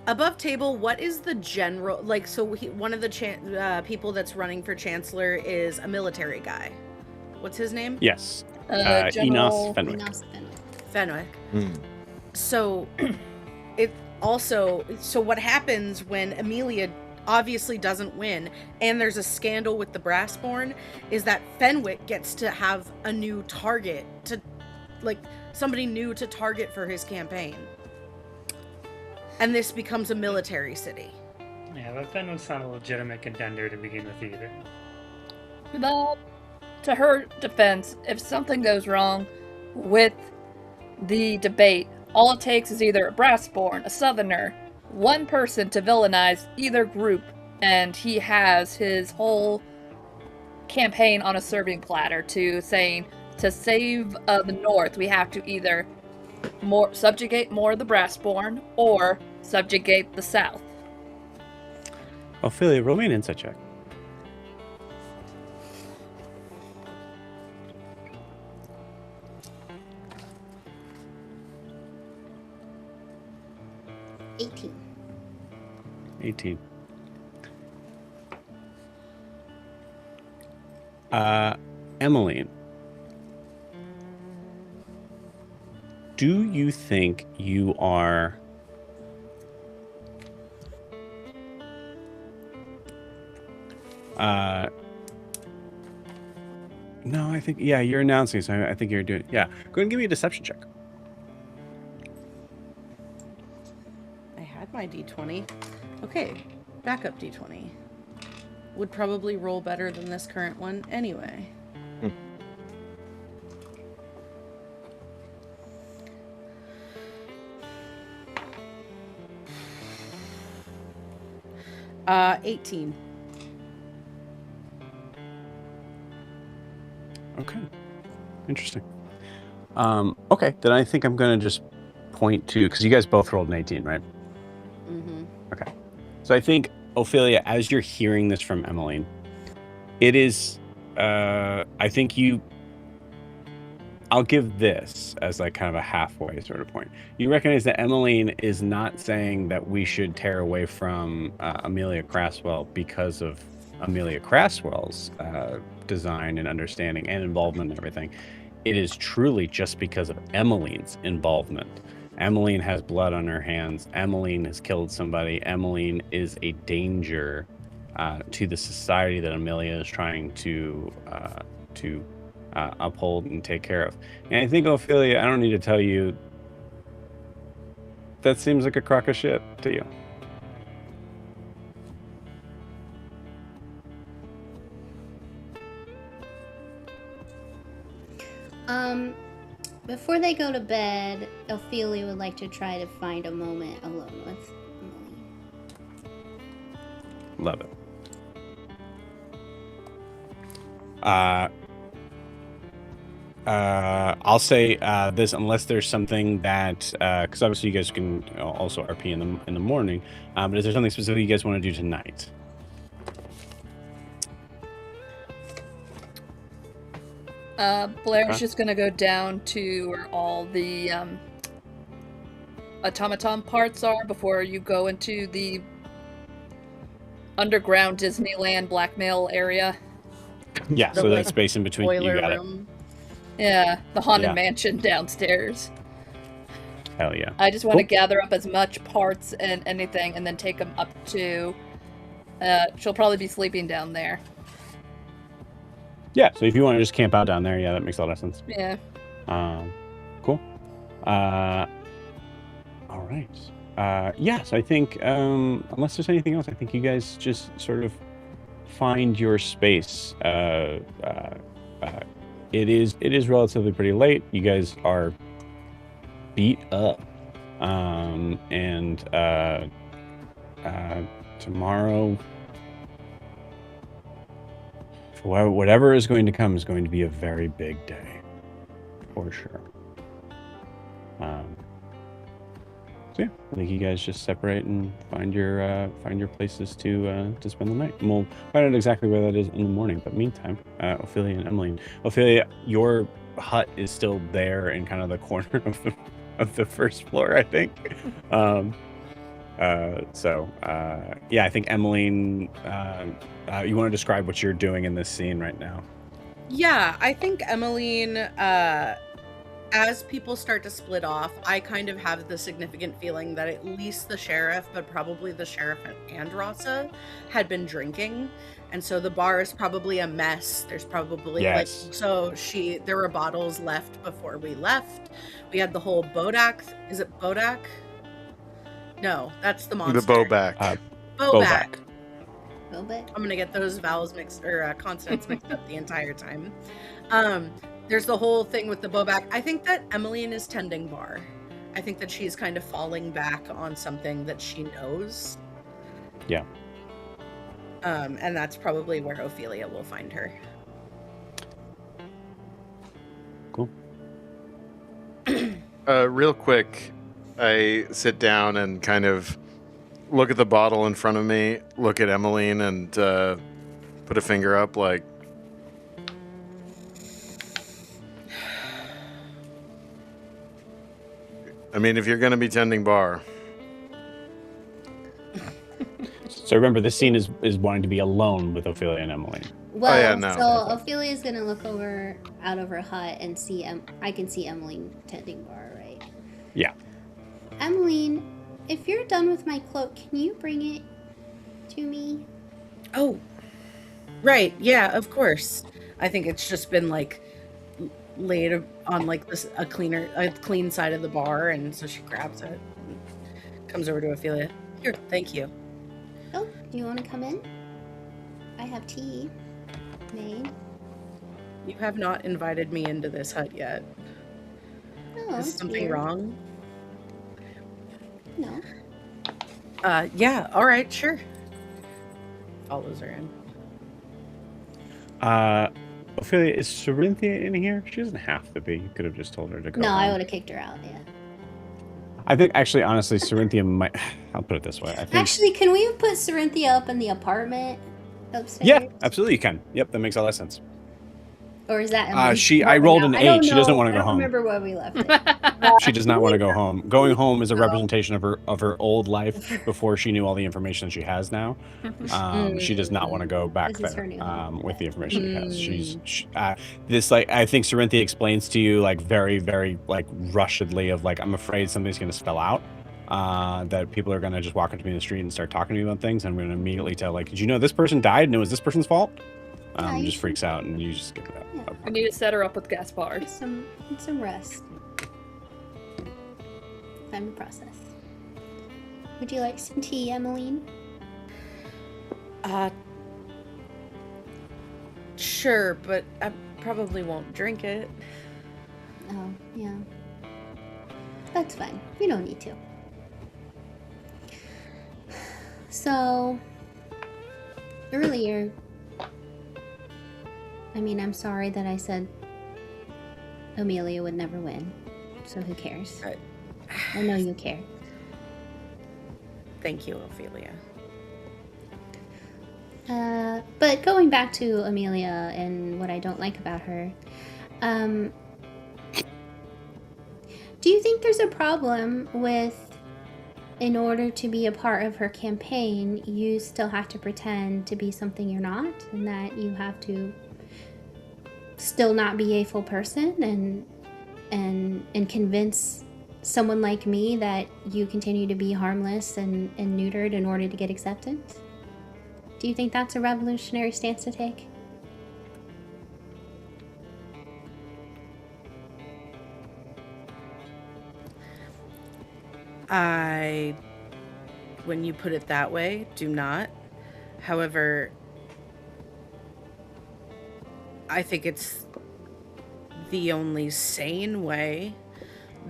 Above table, what is the general like? So one of the people that's running for chancellor is a military guy. What's his name? Yes. General Enos Fenwick. Enos Fenwick. Hmm. So it also, so what happens when Amelia obviously doesn't win and there's a scandal with the Brassborn is that Fenwick gets to have a new target, to like somebody new to target for his campaign, and this becomes a military city. Yeah, but Fenwick's not a legitimate contender to begin with either. Well, to her defense, if something goes wrong with the debate, all it takes is either a Brassborn, a Southerner, one person to villainize either group, and he has his whole campaign on a serving platter to saying, to save the North, we have to either subjugate more of the Brassborn or subjugate the South. Ophelia, roll me an insight check. $18. 18. Emmeline, do you think you are no, I think, yeah, you're announcing, so I think you're doing, yeah. Go ahead and give me a deception check. I had my d20. Okay, backup d20 would probably roll better than this current one anyway. 18. Okay. Interesting. Okay, then I think I'm going to just point to, because you guys both rolled an 18, right? Mm-hmm. Okay. So I think, Ophelia, as you're hearing this from Emmeline, it is, I think I'll give this as like kind of a halfway sort of point. You recognize that Emmeline is not saying that we should tear away from Amelia Craswell because of Amelia Craswell's design and understanding and involvement and everything. It is truly just because of Emmeline's involvement. Emmeline has blood on her hands. Emmeline has killed somebody. Emmeline is a danger to the society that Amelia is trying to uphold and take care of. And I think, Ophelia, I don't need to tell you, that seems like a crock of shit to you. Before they go to bed, Ophelia would like to try to find a moment alone with Emily. Love it. I'll say this, unless there's something that, because obviously you guys can also RP in the morning, but is there something specific you guys want to do tonight? Blair's just gonna go down to where all the automaton parts are before you go into the underground Disneyland blackmail area. Yeah, so that space in between, you Boiler got room. Yeah, the Haunted Yeah. Mansion downstairs. it. Hell yeah. I just want to Cool. gather up as much parts and anything and then take them up to... she'll probably be sleeping down there. Yeah, so if you want to just camp out down there, yeah, that makes a lot of sense. Yeah. Cool. All right. Yes, I think, unless there's anything else, I think you guys just sort of find your space. It is relatively pretty late. You guys are beat up. And tomorrow, whatever is going to come is going to be a very big day, for sure. So yeah, I think you guys just separate and find your places to spend the night. And we'll find out exactly where that is in the morning. But meantime, Ophelia and Emmeline. Ophelia, your hut is still there in kind of the corner of the first floor, I think. Yeah, I think Emmeline, you want to describe what you're doing in this scene right now? Yeah, I think Emmeline, as people start to split off, I kind of have the significant feeling that at least the sheriff, but probably the sheriff and Rasa, had been drinking. And so the bar is probably a mess. There's probably Yes. there were bottles left before we left. We had the whole Bodak. Is it Bodak? No, that's the monster. The Bowback. Boback. Boba. I'm gonna get those vowels mixed or consonants mixed up the entire time. There's the whole thing with the Boback. I think that Emmeline is tending bar. I think that she's kind of falling back on something that she knows. Yeah. And that's probably where Ophelia will find her. Cool. Real quick, I sit down and kind of look at the bottle in front of me, look at Emmeline, and put a finger up like, I mean, if you're going to be tending bar. So remember, this scene is wanting to be alone with Ophelia and Emmeline. Well, yeah, no. so Ophelia's gonna look over out of her hut and see. I can see Emmeline tending bar, right? Yeah. Emmeline, if you're done with my cloak, can you bring it to me? Oh, right. Yeah, of course. I think it's just been like laid on like a clean side of the bar, and so she grabs it and comes over to Ophelia. Here, thank you. Oh, you want to come in? I have tea made. You have not invited me into this hut yet. Oh, Is that's something weird. wrong? No. Yeah, all right, sure. Follows her in. Ophelia, is Cerinthia in here? She doesn't have to be. You could have just told her to go. No, home. I would have kicked her out. Yeah. I think actually, honestly, Cerinthia might. I'll put it this way. I think. Actually, can we put Cerinthia up in the apartment upstairs? Yeah, absolutely, you can. Yep, that makes a lot of sense. Or is that Emily's I walking rolled out? an I don't 8. She doesn't know. wanna go I don't home. remember where we left it. She does not want to go home. Going home is a representation of her old life before she knew all the information she has now. She does not want to go back This is her there new home. with the information she has. I think Cerinthia explains to you like very, very like rushedly of like, I'm afraid something's going to spell out. That people are going to just walk up to me in the street and start talking to me about things. And I'm going to immediately tell like, did you know this person died and it was this person's fault? Yeah, you Just freaks out and you just get that. Yeah. I need to set her up with Gaspard. Some rest. Time to process. Would you like some tea, Emmeline? Sure, but I probably won't drink it. Oh, yeah. That's fine. You don't need to. So, earlier, I mean, I'm sorry that I said Amelia would never win. So who cares? I know you care. Thank you, Ophelia. But going back to Amelia and what I don't like about her, do you think there's a problem with, in order to be a part of her campaign, you still have to pretend to be something you're not, and that you have to still not be a full person and convince someone like me that you continue to be harmless and neutered in order to get acceptance? Do you think that's a revolutionary stance to take? When you put it that way, do not. However, I think it's the only sane way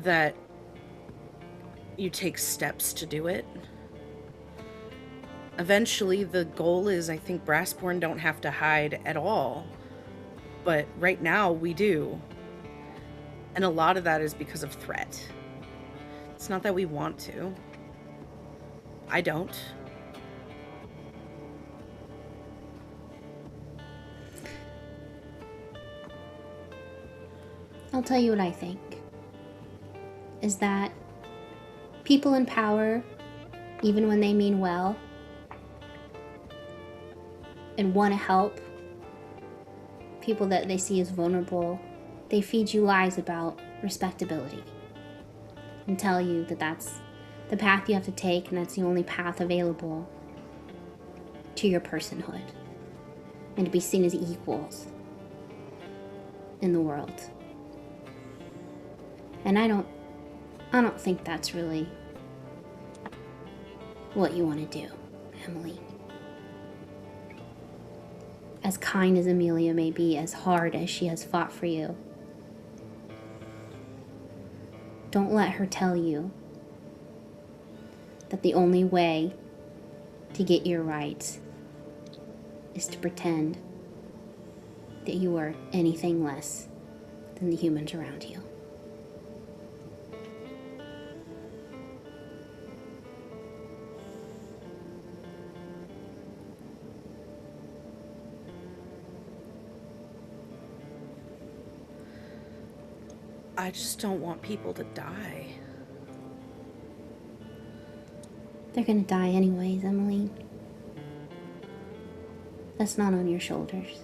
that you take steps to do it. Eventually, the goal is, I think, Brassborn don't have to hide at all. But right now, we do. And a lot of that is because of threat. It's not that we want to. I don't. I'll tell you what I think. Is that people in power, even when they mean well and want to help people that they see as vulnerable, they feed you lies about respectability and tell you that that's the path you have to take and that's the only path available to your personhood and to be seen as equals in the world. And I don't think that's really what you want to do, Emily. As kind as Amelia may be, as hard as she has fought for you, don't let her tell you that the only way to get your rights is to pretend that you are anything less than the humans around you. I just don't want people to die. They're gonna die anyways, Emily. That's not on your shoulders.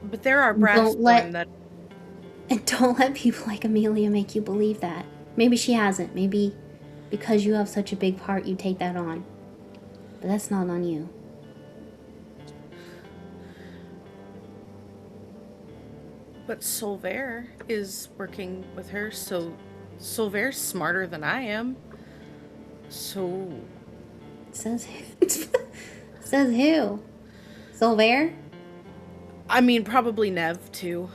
But there are Don't let- Brassborn that... And don't let people like Amelia make you believe that. Maybe she hasn't. Maybe because you have such a big part, you take that on. But that's not on you. But Solvaire is working with her, so Solvaire's smarter than I am. So... Says who? Says who? Solvaire? I mean, probably Nev, too.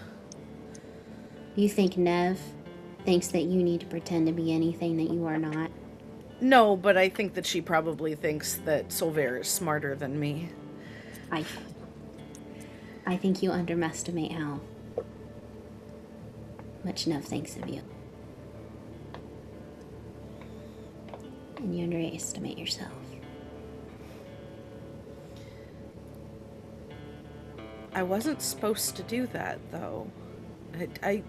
You think Nev thinks that you need to pretend to be anything that you are not? No, but I think that she probably thinks that Solvaire is smarter than me. I think you underestimate how much Nev thinks of you. And you underestimate yourself. I wasn't supposed to do that, though. I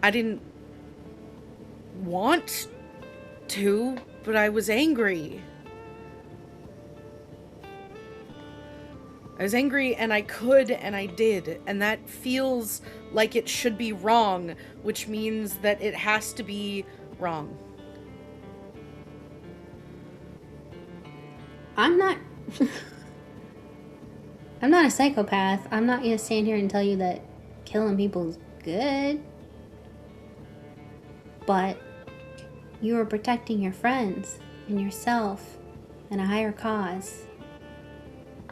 didn't want to, but I was angry. I was angry and I could and I did, and that feels like it should be wrong, which means that it has to be wrong. I'm not I'm not a psychopath. I'm not gonna stand here and tell you that killing people is good. But you are protecting your friends and yourself and a higher cause.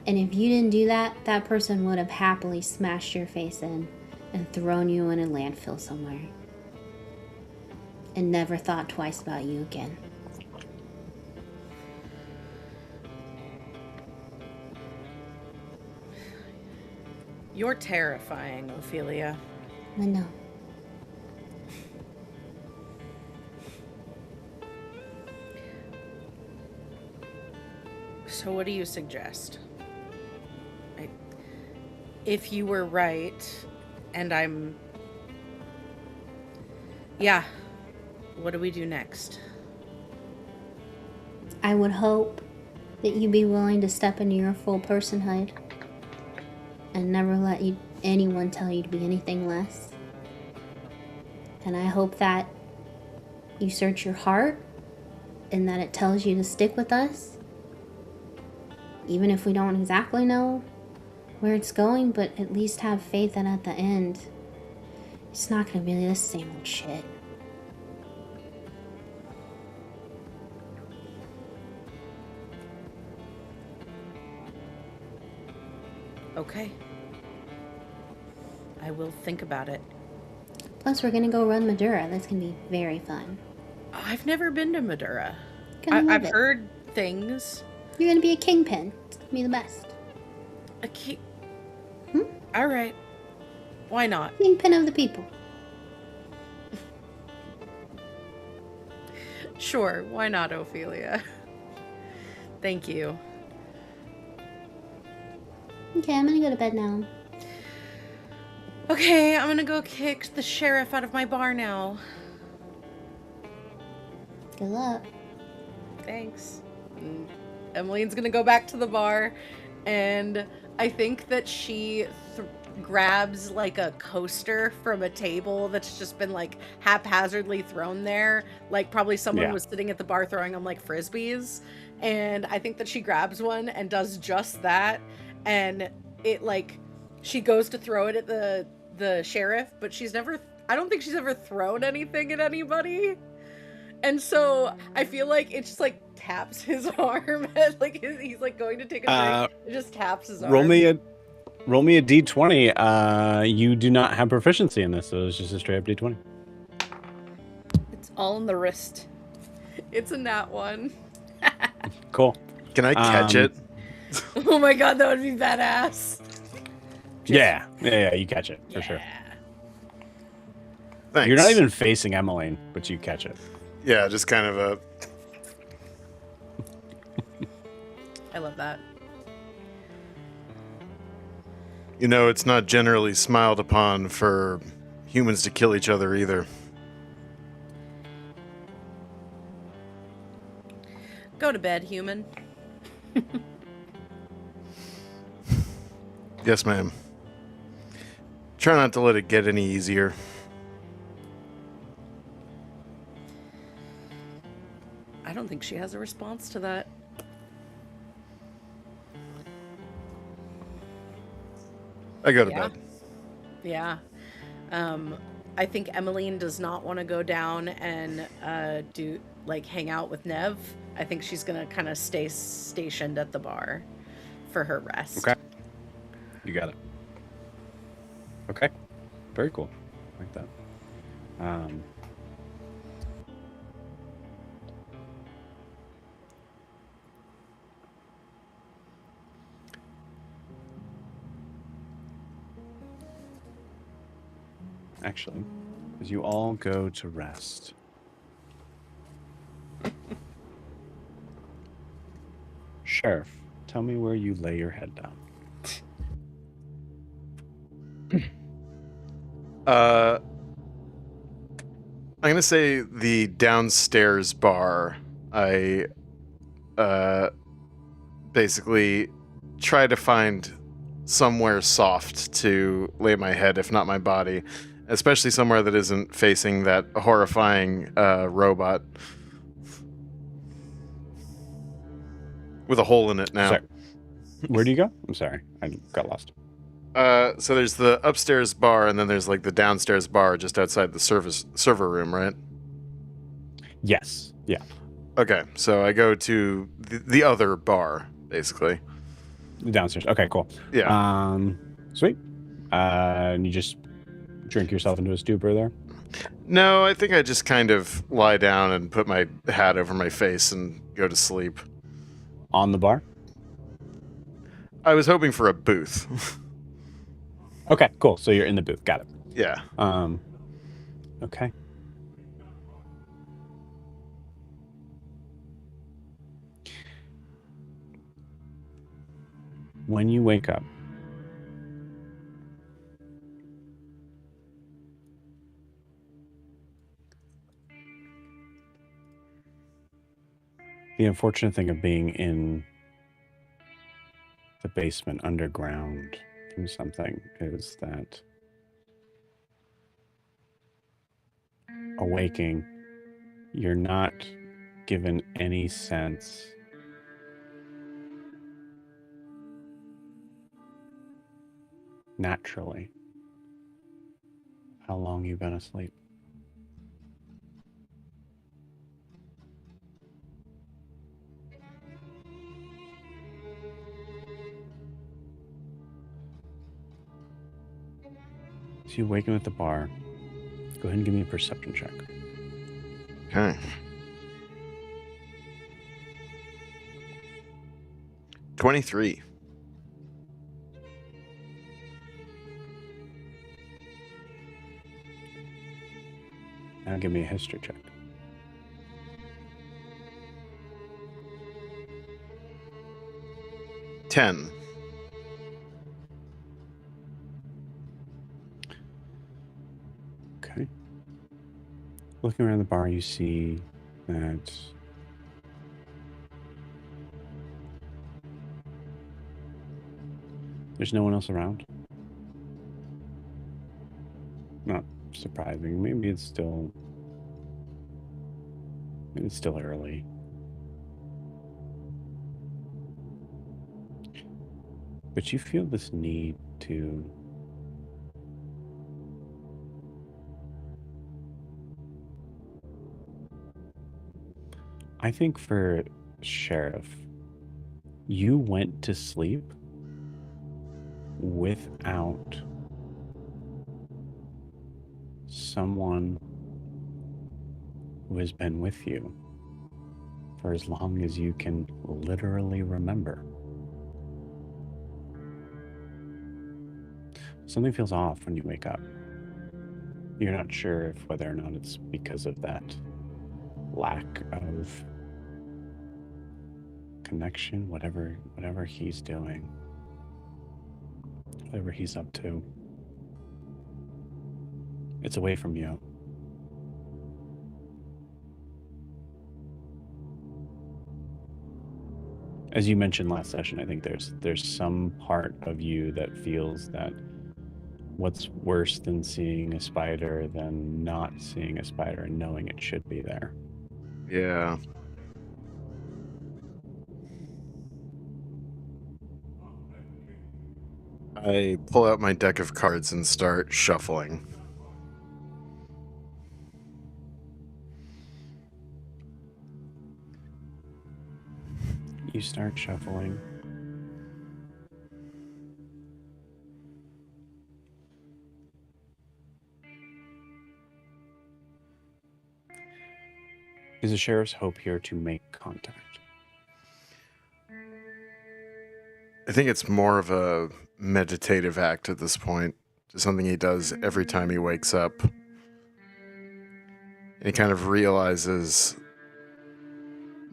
And if you didn't do that, that person would have happily smashed your face in and thrown you in a landfill somewhere. And never thought twice about you again. You're terrifying, Ophelia. I know. So what do you suggest? If you were right, and I'm... Yeah. What do we do next? I would hope that you be willing to step into your full personhood and never let anyone tell you to be anything less. And I hope that you search your heart and that it tells you to stick with us, even if we don't exactly know where it's going, but at least have faith that at the end it's not going to be the same old shit. Okay. I will think about it. Plus, we're gonna go run Madura. That's gonna be very fun. I've never been to Madura. Gonna love I've it. heard things. You're gonna be a kingpin. It's gonna be the best. A key. Hmm? All right. Why not? Kingpin of the people. Sure, why not, Ophelia? Thank you. Okay, I'm gonna go to bed now. Okay, I'm gonna go kick the sheriff out of my bar now. Good luck. Thanks. And Emmeline's gonna go back to the bar, and I think that she grabs like a coaster from a table that's just been like haphazardly thrown there. Like probably someone Yeah. was sitting at the bar throwing them like frisbees, and I think that she grabs one and does just that, and it like she goes to throw it at the sheriff, but I don't think she's ever thrown anything at anybody. And so I feel like it just like taps his arm as like he's like going to take a drink. It just taps his arm. Roll me a d20. You do not have proficiency in this, so it's just a straight up d20. It's all in the wrist. It's a nat 1. Cool. Can I catch it? Oh my god, that would be badass. Yeah, you catch it for sure. Thanks. You're not even facing Emmeline, but you catch it. Yeah, just kind of a. I love that. You know, it's not generally smiled upon for humans to kill each other either. Go to bed, human. Yes, ma'am. Try not to let it get any easier. I don't think she has a response to that. I go to Yeah. bed. Yeah. I think Emmeline does not want to go down and hang out with Nev. I think she's gonna kind of stay stationed at the bar for her rest. Okay. You got it. Okay. Very cool. I like that. Actually, as you all go to rest, Sheriff, tell me where you lay your head down. I'm gonna say the downstairs bar. I basically try to find somewhere soft to lay my head, if not my body, especially somewhere that isn't facing that horrifying robot with a hole in it now. Sorry. Where do you go? I'm sorry, I got lost. So there's the upstairs bar, and then there's like the downstairs bar just outside the server room, right? Yes. Yeah. Okay, so I go to the other bar, basically. Downstairs. Okay, cool. Yeah. Sweet. And you just drink yourself into a stupor there? No, I think I just kind of lie down and put my hat over my face and go to sleep. On the bar? I was hoping for a booth. Okay, cool. So you're in the booth. Got it. Yeah. Okay. When you wake up, the unfortunate thing of being in the basement underground from something is that awaking, you're not given any sense naturally how long you've been asleep. So you awaken at the bar. Go ahead and give me a perception check. Okay. 23. Now give me a history check. 10. Okay. Looking around the bar, you see that there's no one else around. Not surprising. Maybe it's still early. But you feel this need to I think for Sheriff, you went to sleep without someone who has been with you for as long as you can literally remember. Something feels off when you wake up. You're not sure if whether or not it's because of that lack of connection, whatever he's doing, whatever he's up to. It's away from you. As you mentioned last session, I think there's some part of you that feels that what's worse than seeing a spider than not seeing a spider and knowing it should be there. Yeah. I pull out my deck of cards and start shuffling. You start shuffling. Is the sheriff's hope here to make contact? I think it's more of a meditative act at this point. Just something he does every time he wakes up. And he kind of realizes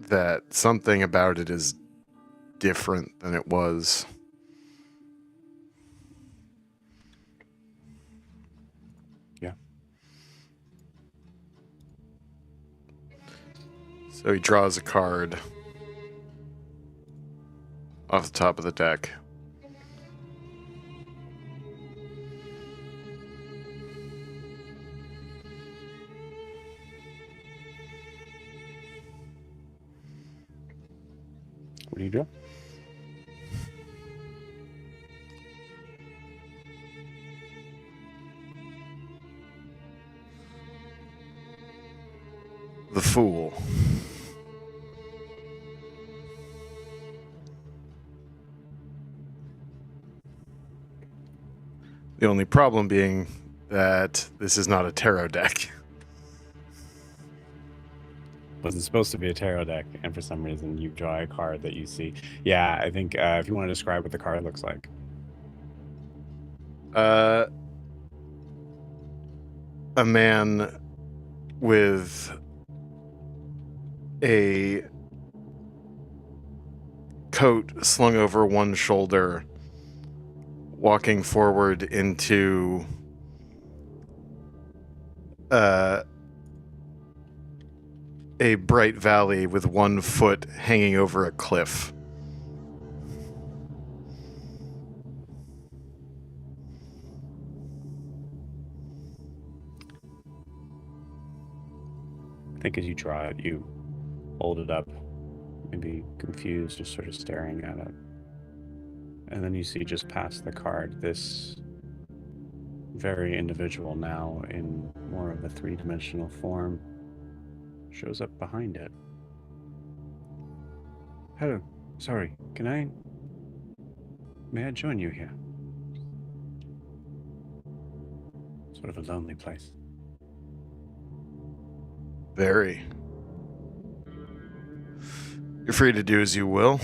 that something about it is different than it was. Yeah. So he draws a card off the top of the deck. What do you do? The Fool. The only problem being that this is not a tarot deck. Wasn't supposed to be a tarot deck, and for some reason you draw a card that you see. Yeah, I think if you want to describe what the card looks like. A man with a coat slung over one shoulder, walking forward into a bright valley with one foot hanging over a cliff. I think as you draw it, you hold it up, maybe confused, just sort of staring at it. And then you see just past the card this very individual, now in more of a three-dimensional form, shows up behind it. Hello, sorry, may I join you here? Sort of a lonely place. Very. You're free to do as you will.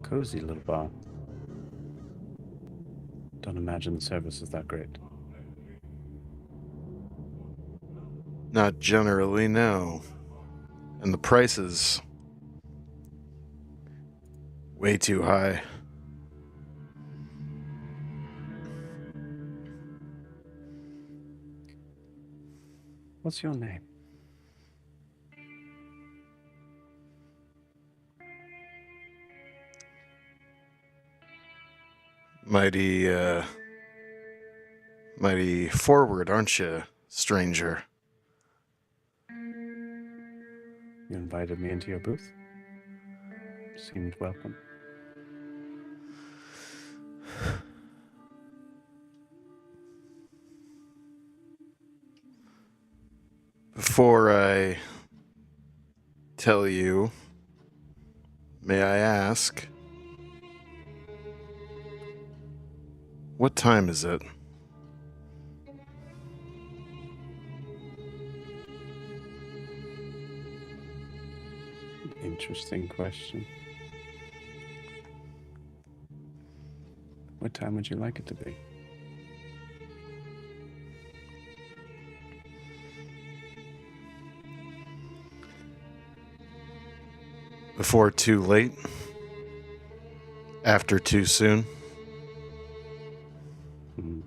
Cozy little bar. Don't imagine the service is that great. Not generally, no. And the price is way too high. What's your name? Mighty forward, aren't you, stranger? You invited me into your booth. Seemed welcome. Before I tell you, may I ask, what time is it? Interesting question. What time would you like it to be? Before too late? After too soon? Hmm.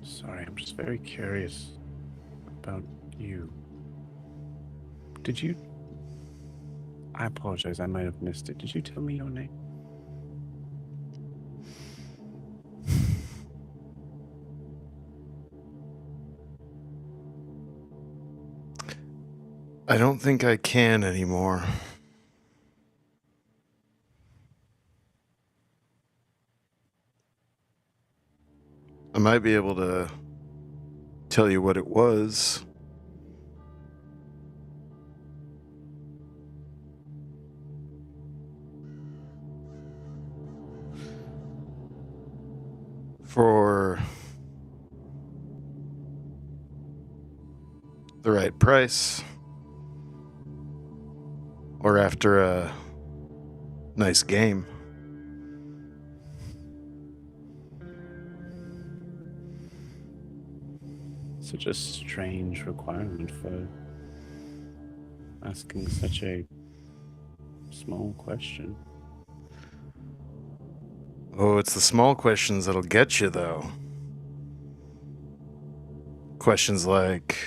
Sorry, I'm just very curious about you. Did you... I apologize, I might have missed it. Did you tell me your name? I don't think I can anymore. I might be able to tell you what it was. For the right price, or after a nice game. Such a strange requirement for asking such a small question. Oh, it's the small questions that'll get you, though. Questions like,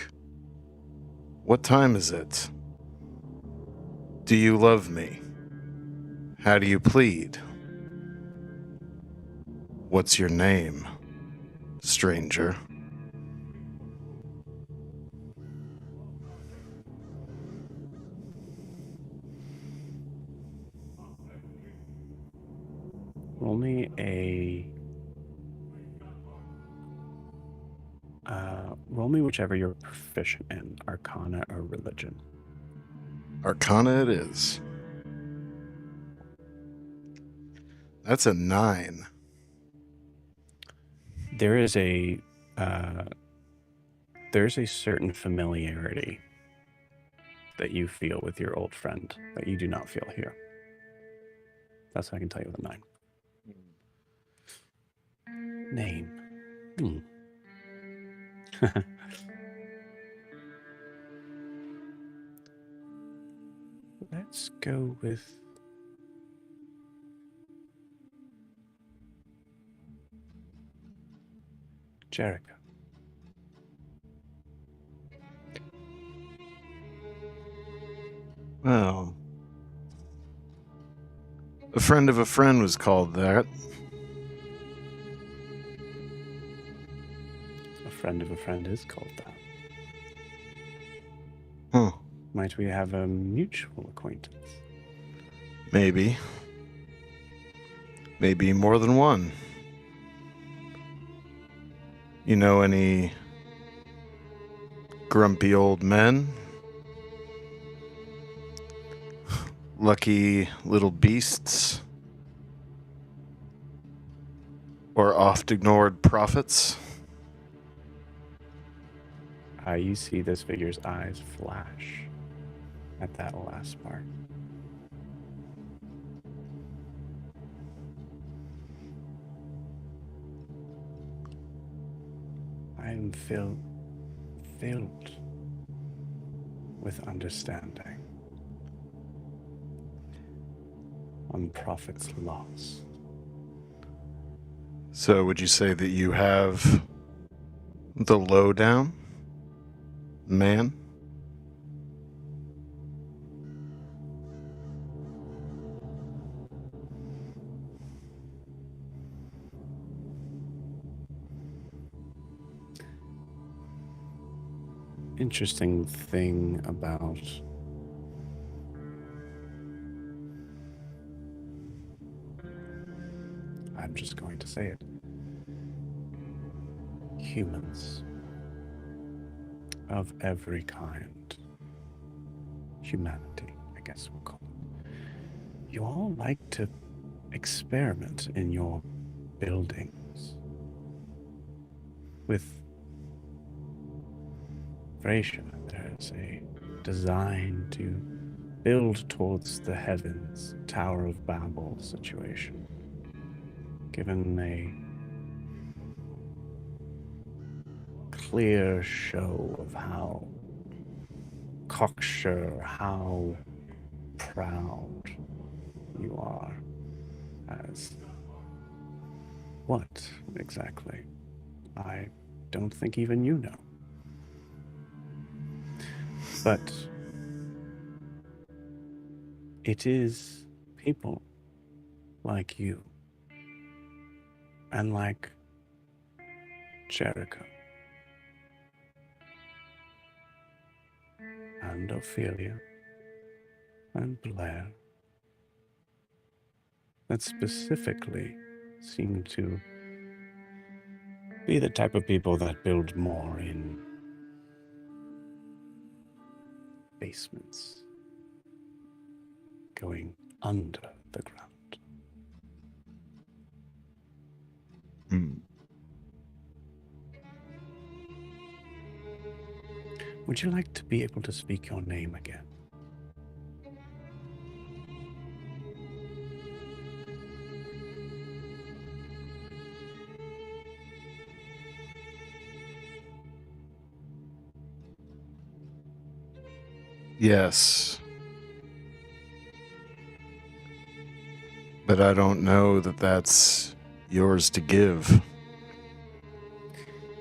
what time is it? Do you love me? How do you plead? What's your name, stranger? Roll me a... roll me whichever you're proficient in, Arcana or Religion. Arcana it is. That's a 9. There's a certain familiarity that you feel with your old friend that you do not feel here. That's what I can tell you with a 9. Name. Let's go with... Jericho. Well, a friend of a friend was called that. A friend of a friend is called that. Huh. Might we have a mutual acquaintance? Maybe. Maybe more than one. You know any grumpy old men? Lucky little beasts? Or oft ignored prophets? You see this figure's eyes flash at that last part. I am filled with understanding on Prophet's loss. So would you say that you have the lowdown, man? Interesting thing about I'm just going to say it. Humans of every kind. Humanity, I guess we'll call it. You all like to experiment in your buildings with Fraser. There's a design to build towards the heavens, Tower of Babel situation. Given a clear show of how cocksure, how proud you are as what exactly? I don't think even you know. But it is people like you and like Jericho and Ophelia and Blair that specifically seem to be the type of people that build more in basements, going under the ground. Would you like to be able to speak your name again? Yes. But I don't know that that's yours to give.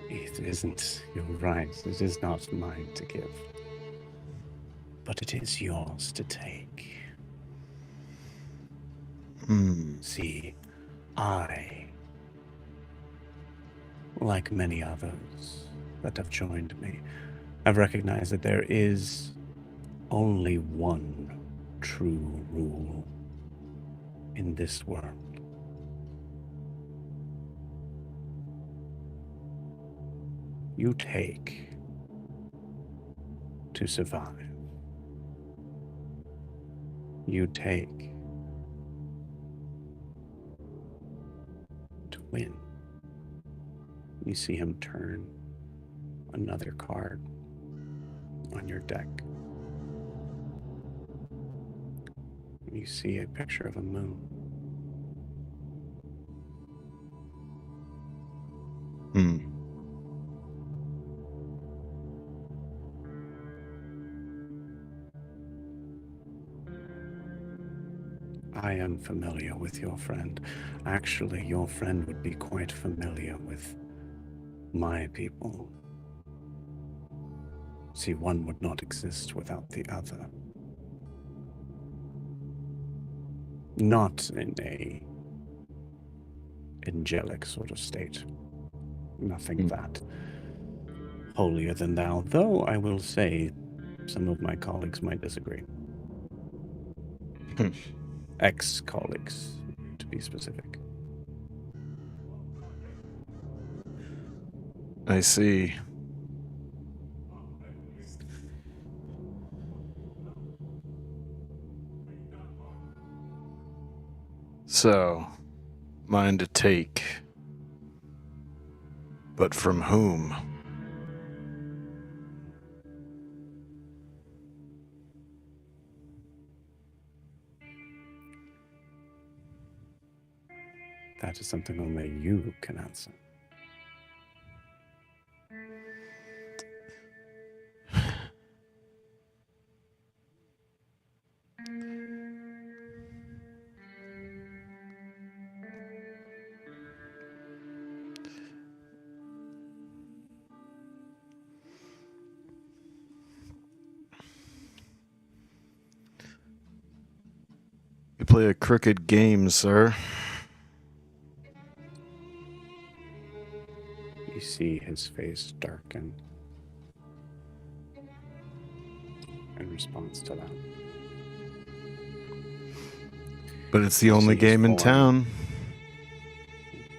It isn't. You're right. It is not mine to give. But it is yours to take. See, I, like many others that have joined me, have recognized that there is only one true rule in this world. You take to survive. You take to win. You see him turn another card on your deck. You see a picture of a moon. I am familiar with your friend. Actually, your friend would be quite familiar with my people. See, one would not exist without the other. Not in a angelic sort of state. Nothing that holier than thou, though I will say some of my colleagues might disagree. Ex-colleagues, to be specific. I see. So, mine to take. But from whom? That is something only you can answer. You play a crooked game, sir. You see his face darken in response to that. But it's the only See his game in form. town.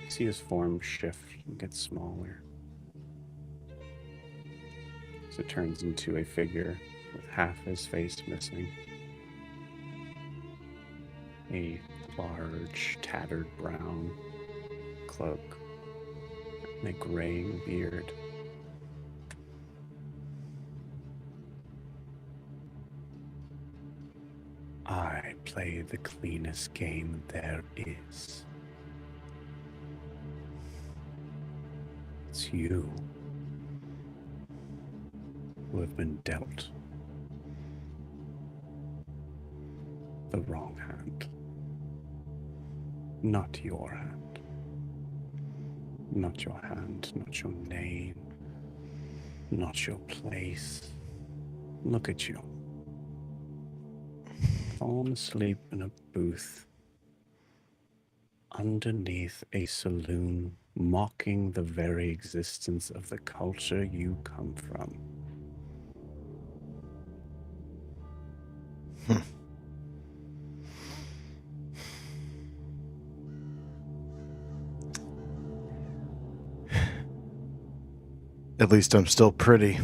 You see his form shift and get smaller as it turns into a figure with half his face missing. A large, tattered brown cloak and a graying beard. I play the cleanest game there is. It's you who have been dealt the wrong hand. Not your hand. Not your hand, not your name, not your place. Look at you. Fallen asleep in a booth underneath a saloon, mocking the very existence of the culture you come from. At least I'm still pretty.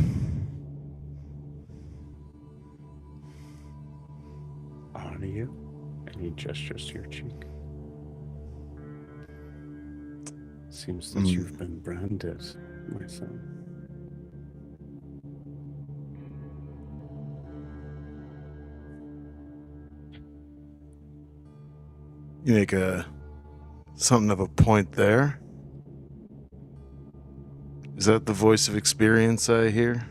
Are you? And he gestures to your cheek. Seems that you've been branded, my son. You make something of a point there. Is that the voice of experience I hear?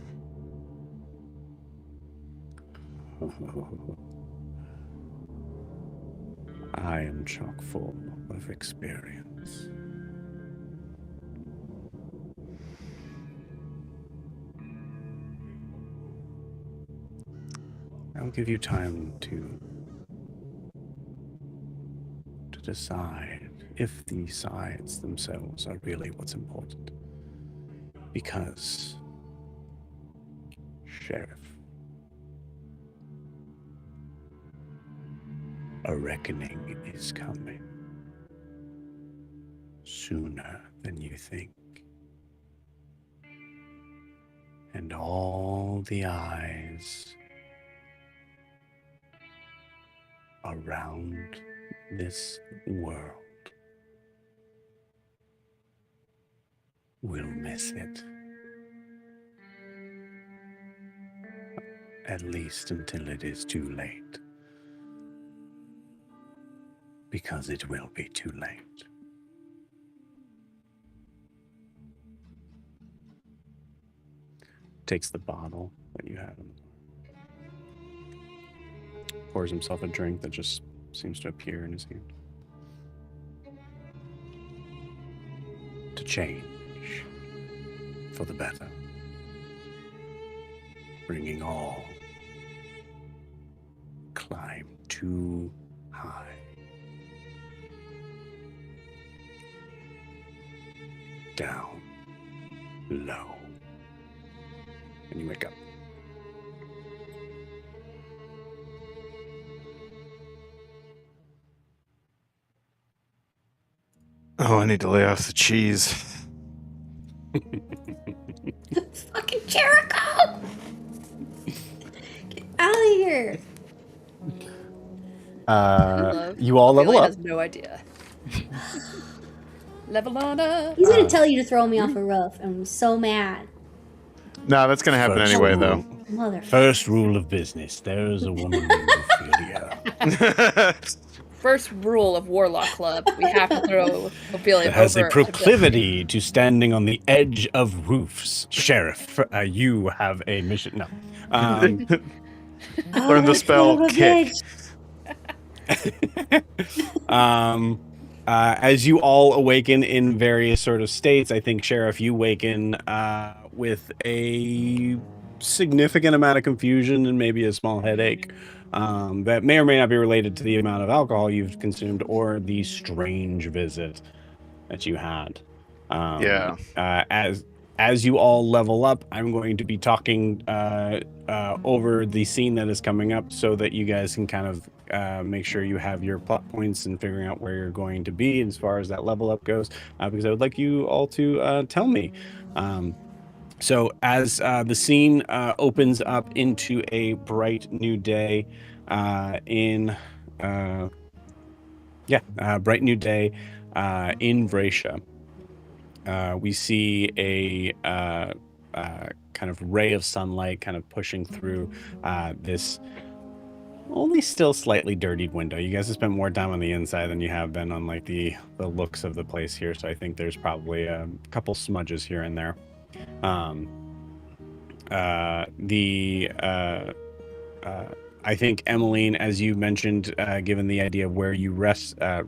I am chock full of experience. I'll give you time to decide if the sides themselves are really what's important. Because, Sheriff, a reckoning is coming sooner than you think. And all the eyes around this world will miss it. At least until it is too late. Because it will be too late. Takes the bottle that you had. Pours himself a drink that just seems to appear in his hand. To change for the better. Bringing all climb too high. Down low. And you wake up. Oh, I need to lay off the cheese. Fucking Jericho! Get out of here! You all level Really up. has no idea. Level on up. He's gonna tell you to throw me off a roof. I'm so mad. No, that's gonna happen First anyway, rule- though. Mother. First rule of business: there is a woman named Ophelia. first rule of Warlock Club. We have to throw Ophelia It has over a proclivity to standing on the edge of roofs. Sheriff, you have a mission. No. Learn the that spell son of a kick. bitch. As you all awaken in various sort of states, I think, Sheriff, you awaken with a significant amount of confusion and maybe a small headache that may or may not be related to the amount of alcohol you've consumed or the strange visit that you had. Yeah. As you all level up, I'm going to be talking over the scene that is coming up so that you guys can kind of make sure you have your plot points and figuring out where you're going to be as far as that level up goes, because I would like you all to tell me. So as the scene opens up into a bright new day bright new day in Vracia. We see a kind of ray of sunlight kind of pushing through this only still slightly dirtied window. You guys have spent more time on the inside than you have been on like the looks of the place here, so I think there's probably a couple smudges here and there. I think, Emmeline, as you mentioned, given the idea of where you rested, I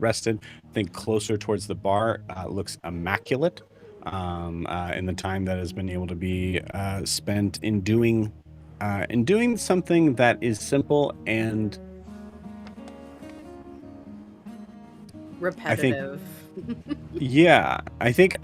think closer towards the bar looks immaculate in the time that has been able to be spent in doing something that is simple and Repetitive. yeah. I think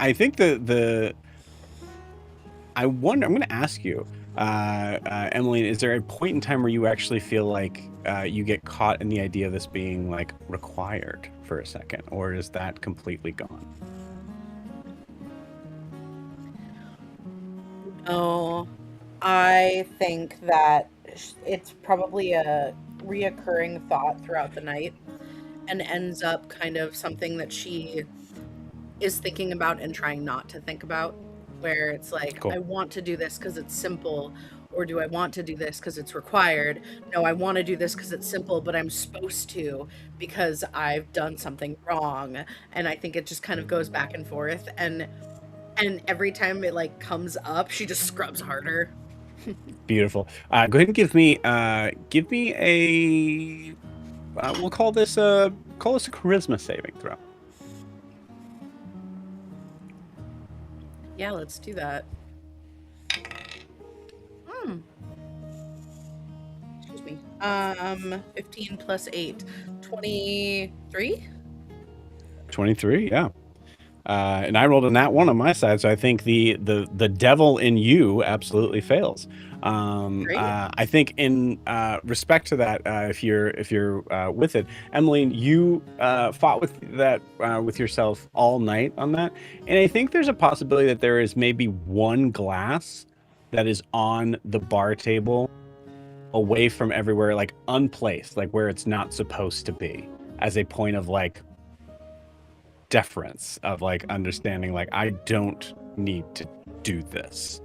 I wonder, I'm going to ask you, Emmeline, is there a point in time where you actually feel like you get caught in the idea of this being like required for a second, or is that completely gone? Oh, I think that it's probably a reoccurring thought throughout the night and ends up kind of something that she is thinking about and trying not to think about, where it's like, Cool. I want to do this because it's simple, or do I want to do this because it's required? No, I want to do this because it's simple, but I'm supposed to because I've done something wrong. And I think it just kind of goes back and forth, and every time it like comes up, she just scrubs harder. Beautiful. Go ahead and give me a we'll call this a charisma saving throw. Yeah, let's do that. Excuse me. 15 plus 8. 23? 23, yeah. And I rolled a nat 1 on my side, so I think the devil in you absolutely fails. Great. I think in respect to that, if you're with it, Emmeline, you fought with that with yourself all night on that, and I think there's a possibility that there is maybe one glass that is on the bar table, away from everywhere, like unplaced, like where it's not supposed to be, as a point of like deference, of like understanding, like I don't need to do this.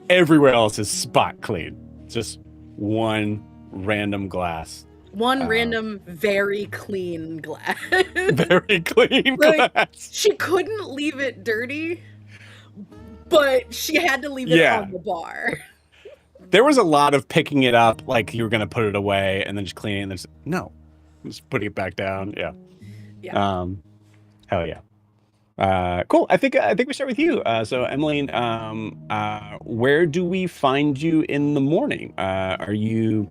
Everywhere else is spot clean. Just one random glass. One random, very clean glass. Very clean Like, glass. she couldn't leave it dirty, but she had to leave it Yeah. on the bar. There was a lot of picking it up, like you were gonna put it away and then just cleaning it, and then just putting it back down. Yeah. Yeah. Hell yeah. Cool. I think we start with you. So Emmeline, where do we find you in the morning? Are you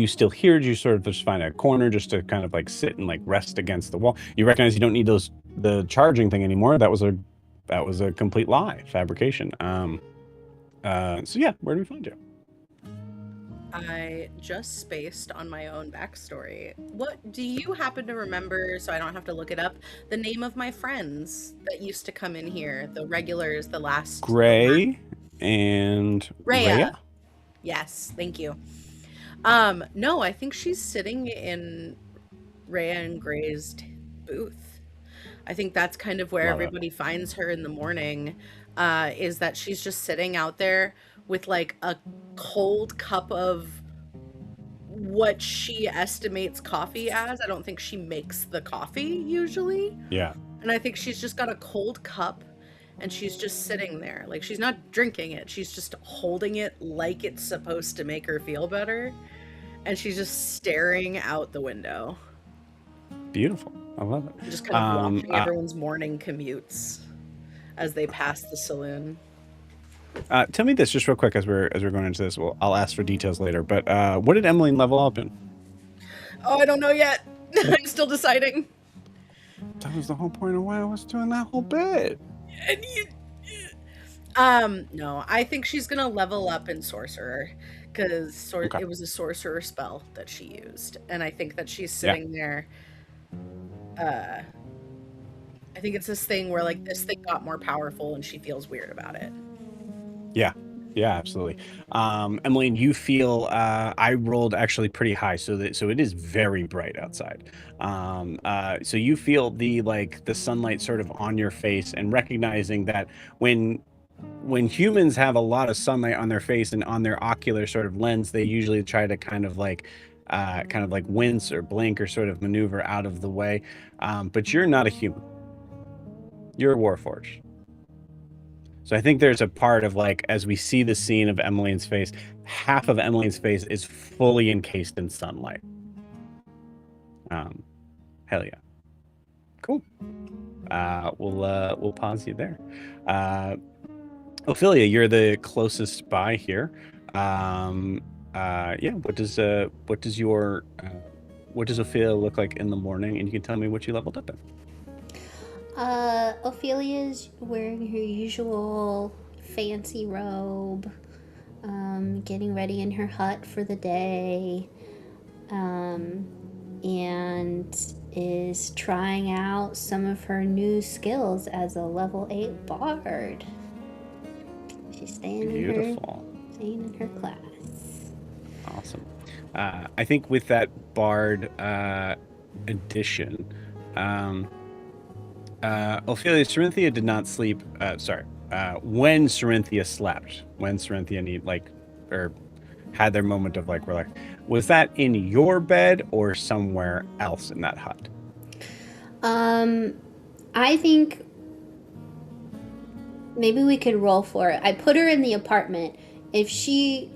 still here? Do you sort of just find a corner just to kind of like sit and like rest against the wall? You recognize you don't need the charging thing anymore. That was a complete lie, fabrication. So yeah, where do we find you? I just spaced on my own backstory. What do you happen to remember, so I don't have to look it up, the name of my friends that used to come in here, the regulars, the last... Gray and Rhea. Yes, thank you. No, I think she's sitting in Rhea and Gray's booth. I think that's kind of where Love it. everybody finds her in the morning, is that she's just sitting out there with like a cold cup of what she estimates coffee as. I don't think she makes the coffee usually. Yeah. And I think she's just got a cold cup and she's just sitting there. Like, she's not drinking it. She's just holding it like it's supposed to make her feel better. And she's just staring out the window. Beautiful. I love it. Just kind of watching everyone's morning commutes as they pass the saloon. Tell me this just real quick as we're going into this. Well, I'll ask for details later. But what did Emmeline level up in? Oh, I don't know yet. I'm still deciding. That was the whole point of why I was doing that whole bit. And no, I think she's gonna level up in sorcerer because it was a sorcerer spell that she used, and I think that she's sitting there. I think it's this thing where like this thing got more powerful and she feels weird about it. Yeah, absolutely. Emmeline, you feel I rolled actually pretty high, so it is very bright outside. So you feel the sunlight sort of on your face, and recognizing that when humans have a lot of sunlight on their face and on their ocular sort of lens, they usually try to kind of like wince or blink or sort of maneuver out of the way. But you're not a human. You're a Warforged. So I think there's a part of like, as we see the scene of Emmeline's face, half of Emmeline's face is fully encased in sunlight. Hell yeah. Cool. We'll pause you there. Ophelia, you're the closest by here. What does Ophelia look like in the morning? And you can tell me what you leveled up in. Ophelia's wearing her usual fancy robe, getting ready in her hut for the day, and is trying out some of her new skills as a level 8 bard. She's staying in her class. Awesome. I think with that bard addition, Ophelia, Cerinthia did not sleep. When Cerinthia slept, when Cerinthia had their moment of relax, was that in your bed or somewhere else in that hut? I think maybe we could roll for it. I put her in the apartment. If you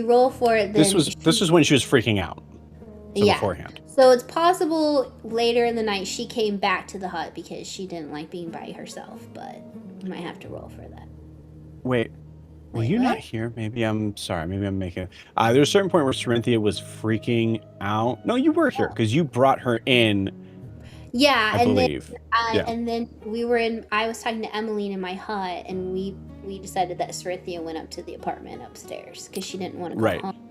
roll for it, then this was when she was freaking out. So beforehand. So it's possible later in the night she came back to the hut because she didn't like being by herself, but you might have to roll for that. Wait, were you not here? Maybe I'm sorry. Maybe I'm making... there's a certain point where Cerinthia was freaking out. No, you were here because you brought her in. Yeah, I believe. And then we were in... I was talking to Emmeline in my hut, and we decided that Cerinthia went up to the apartment upstairs because she didn't want to go home.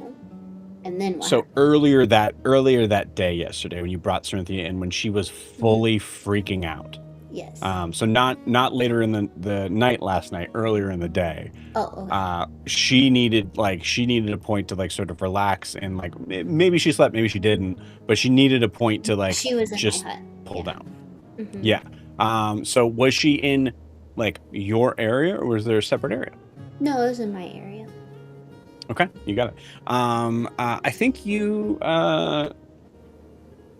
And then what happened? earlier that day yesterday when you brought Cerinthia in, when she was fully freaking out. Yes. So not later in the night last night, earlier in the day. Oh. Okay. She needed a point to sort of relax, and maybe she slept, maybe she didn't, but she needed a point to she was in just my hut. pull down. Mm-hmm. Yeah. So was she in your area, or was there a separate area? No, it was in my area. Okay, you got it. I think you...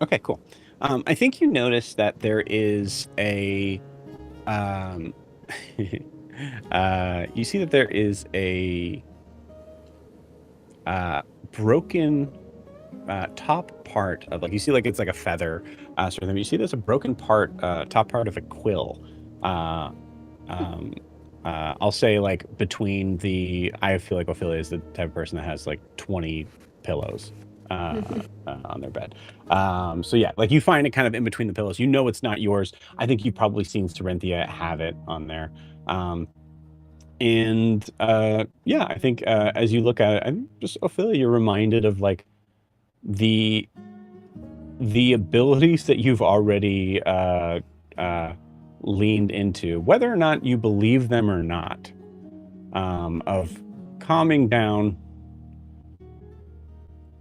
Okay, cool. I think you noticed that there is a... you see that there is a broken top part of... you see it's like a feather sort of thing. You see there's a broken part, top part of a quill. I'll say between I feel like Ophelia is the type of person that has 20 pillows on their bed. So yeah, you find it kind of in between the pillows. You know it's not yours. I think you've probably seen Cerinthia have it on there. I think as you look at it, I'm just Ophelia, you're reminded of the abilities that you've already leaned into, whether or not you believe them or not, of calming down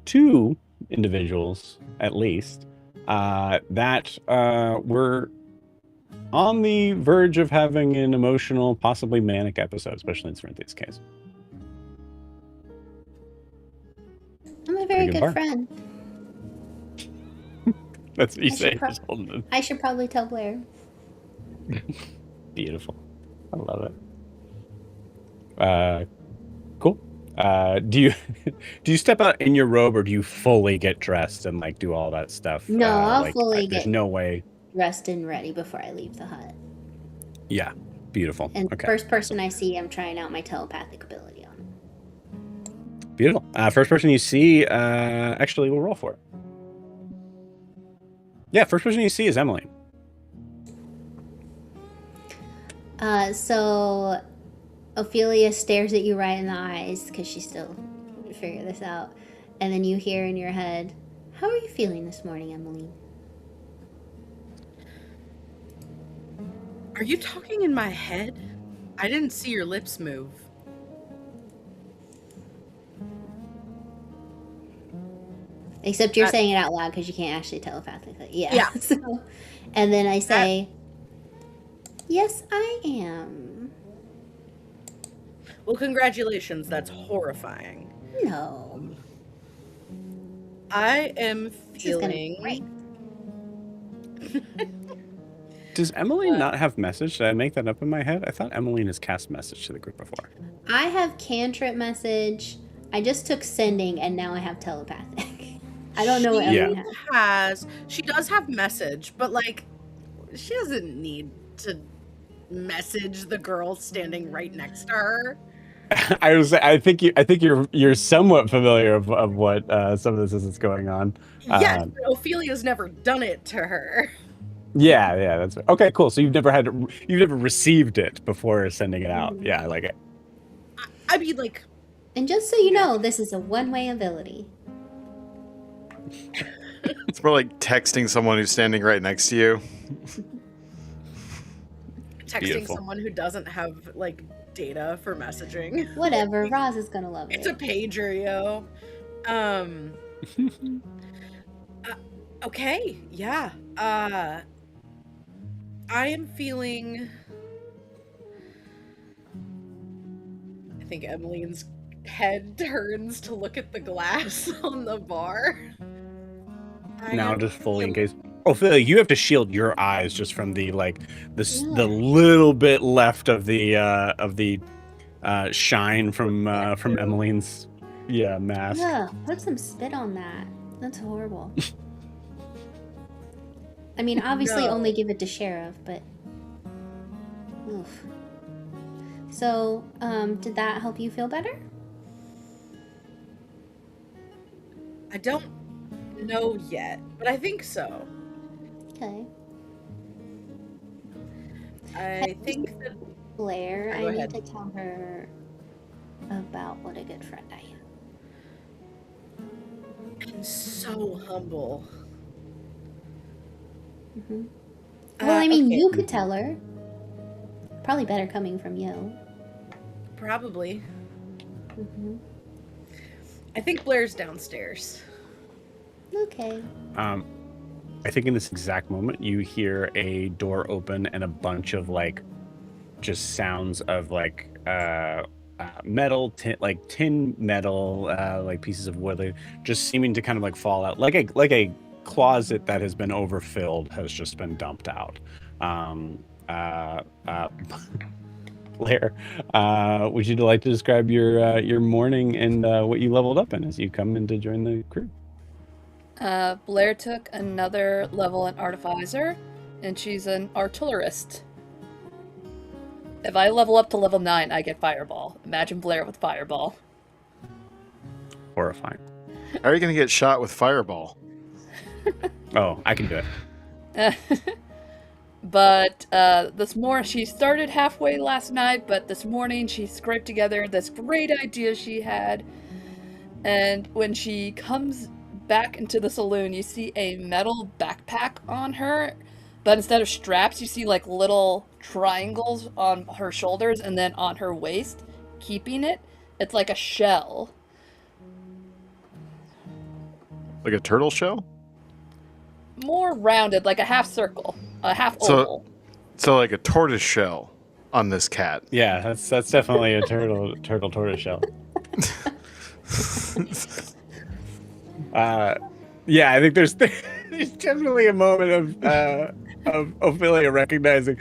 two individuals, at least, that were on the verge of having an emotional, possibly manic episode, especially in Cerinthia's case. I'm a very Pretty good bar. friend. That's what you I say. should prob- Just holding it. I should probably tell Blair. Beautiful. I love it. Cool. Do you do you step out in your robe, or do you fully get dressed and like do all that stuff? No, I'll like, fully there's get no way. dressed and ready before I leave the hut. Yeah. Beautiful. And Okay. first person I see, I'm trying out my telepathic ability on. Beautiful. First person you see, actually, we'll roll for it. Yeah, first person you see is Emily. So Ophelia stares at you right in the eyes because she's still figuring this out. And then you hear in your head, "How are you feeling this morning, Emily?" Are you talking in my head? I didn't see your lips move. Except you're saying it out loud because you can't actually telepathically. Yeah. Yeah. So, and then I say, "Yes, I am." Well, congratulations. That's horrifying. No. I am This is gonna feeling. be great. Does Emily not have message? Did I make that up in my head? I thought Emily has cast message to the group before. I have cantrip message. I just took sending, and now I have telepathic. I don't know what She Emily has. She does have message, but like, she doesn't need to message the girl standing right next to her. I think you're somewhat familiar of what some of this is that's going on. Yes, but Ophelia's never done it to her. Yeah, that's okay. Cool. So you've never received it before sending it out. Yeah, I like it. I mean, like, And just so you know, this is a one-way ability. It's more like texting someone who's standing right next to you. texting Beautiful. someone who doesn't have like data for messaging. Whatever, Roz is gonna love It's it. a pager, yo. Okay, yeah. I am feeling. I think Emmeline's head turns to look at the glass on the bar. I Now am just fully feeling- engaged. Ophelia, you have to shield your eyes just from the the little bit left of the shine from Emmeline's mask. Yeah, put some spit on that. That's horrible. I mean, obviously No. only give it to Sheriff, but... Oof. So, did that help you feel better? I don't know yet, but I think so. Okay. I think that Blair, Go I need ahead. to tell her about what a good friend I am. I'm so humble. Hmm. Well, I mean, okay. you could tell her. Probably better coming from you. Probably. Hmm. I think Blair's downstairs. Okay. I think in this exact moment you hear a door open and a bunch of just sounds of metal, tin metal, like pieces of wood, just seeming to kind of fall out, like a closet that has been overfilled has just been dumped out. Blair, would you like to describe your morning and what you leveled up in as you come in to join the crew? Blair took another level in Artificer, and she's an artillerist. If I level up to level 9, I get Fireball. Imagine Blair with Fireball. Horrifying. How are you going to get shot with fireball? Oh, I can do it. But this morning, she started halfway last night, but this morning she scraped together this great idea she had. And when she comes back into the saloon, you see a metal backpack on her, but instead of straps, you see little triangles on her shoulders and then on her waist, keeping it. It's like a shell. Like a turtle shell? More rounded, like a half circle, a half So- oval. So like a tortoise shell on this cat. Yeah, that's definitely a turtle tortoise shell. Yeah, I think there's definitely a moment of Ophelia recognizing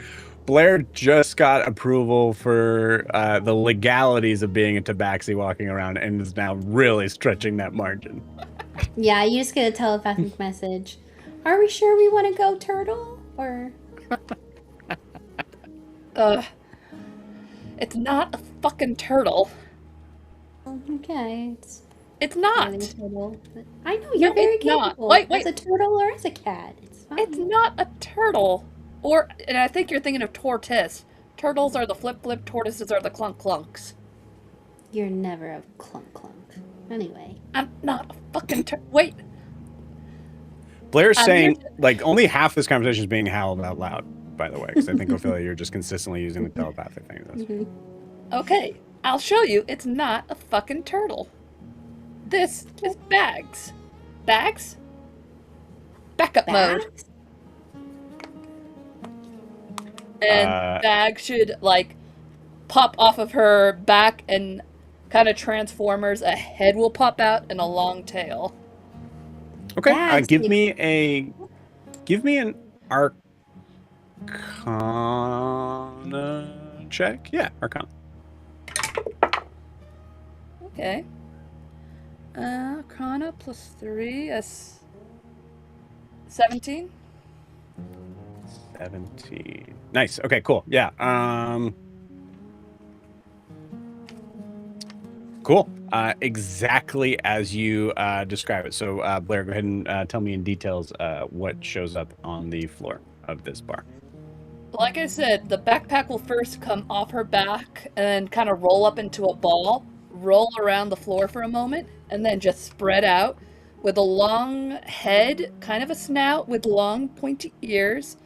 Blair just got approval for the legalities of being a tabaxi walking around and is now really stretching that margin. Yeah, you just get a telepathic message. Are we sure we want to go, Turtle? Or It's not a fucking turtle. okay, It's not. really a turtle. But I know you're No, very it's not. capable. Wait. As a turtle or as a cat, it's fine. It's not a turtle. And I think you're thinking of tortoise. Turtles are the flip, tortoises are the clunk clunks. You're never a clunk clunk. Anyway. I'm not a fucking wait. Blair's I'm saying, here like, only half this conversation is being howled out loud, by the way, because I think, Ophelia, you're just consistently using the telepathic thing. Mhm. Okay, I'll show you. It's not a fucking turtle. This is Bags. Bags? Backup mode. Bags? And Bag should, like, pop off of her back and kind of Transformers. A head will pop out and a long tail. Okay, Bags give need- me an Arcana check. Yeah, Arcana. Okay. Arcana plus 3 is 17. 17. Nice. Okay, cool. Yeah. Cool. Exactly as you describe it. So, Blair, go ahead and tell me in details what shows up on the floor of this bar. Like I said, the backpack will first come off her back and kind of roll up into a ball, roll around the floor for a moment, and then just spread out with a long head, kind of a snout with long pointy ears.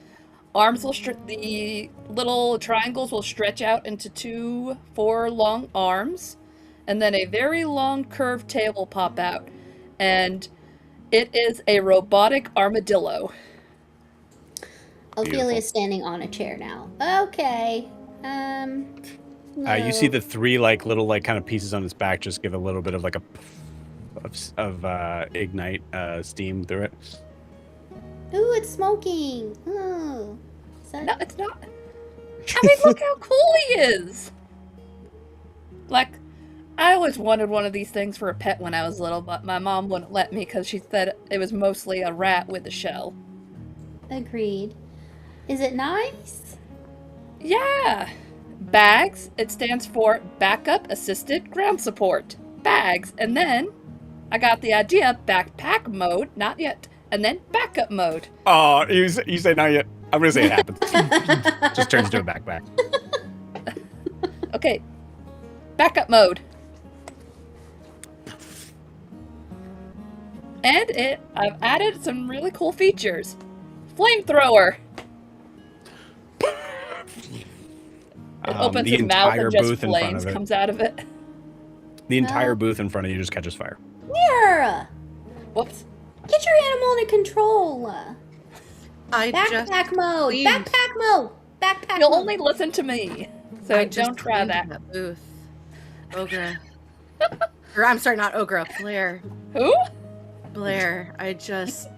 Arms will the little triangles will stretch out into 4 long arms, and then a very long curved tail will pop out, and it is a robotic armadillo. Ophelia's standing on a chair now. Okay. You see the 3 little kind of pieces on its back just give a little bit of like a of ignite steam through it. Ooh, it's smoking. Oh. No, it's not. I mean, look how cool he is. Like, I always wanted one of these things for a pet when I was little, but my mom wouldn't let me because she said it was mostly a rat with a shell. Agreed. Is it nice? Yeah. Bags, it stands for Backup Assisted Ground Support. Bags, and then I got the idea, backpack mode, not yet, and then backup mode. Oh, you say not yet. I'm gonna say it happens. Just turns into a backpack. Okay. Backup mode. And I've added some really cool features. Flamethrower. It opens the its mouth entire and just booth in front flames of it. comes out of it. The entire booth in front of you just catches fire. Here! Whoops. Get your animal under control. Backpack mode. please. Backpack mode. Backpack You'll mode. only listen to me. So I just don't try cleaned that. booth. Ogre. Or I'm sorry, not Ogre. Blair. Who? Blair. I just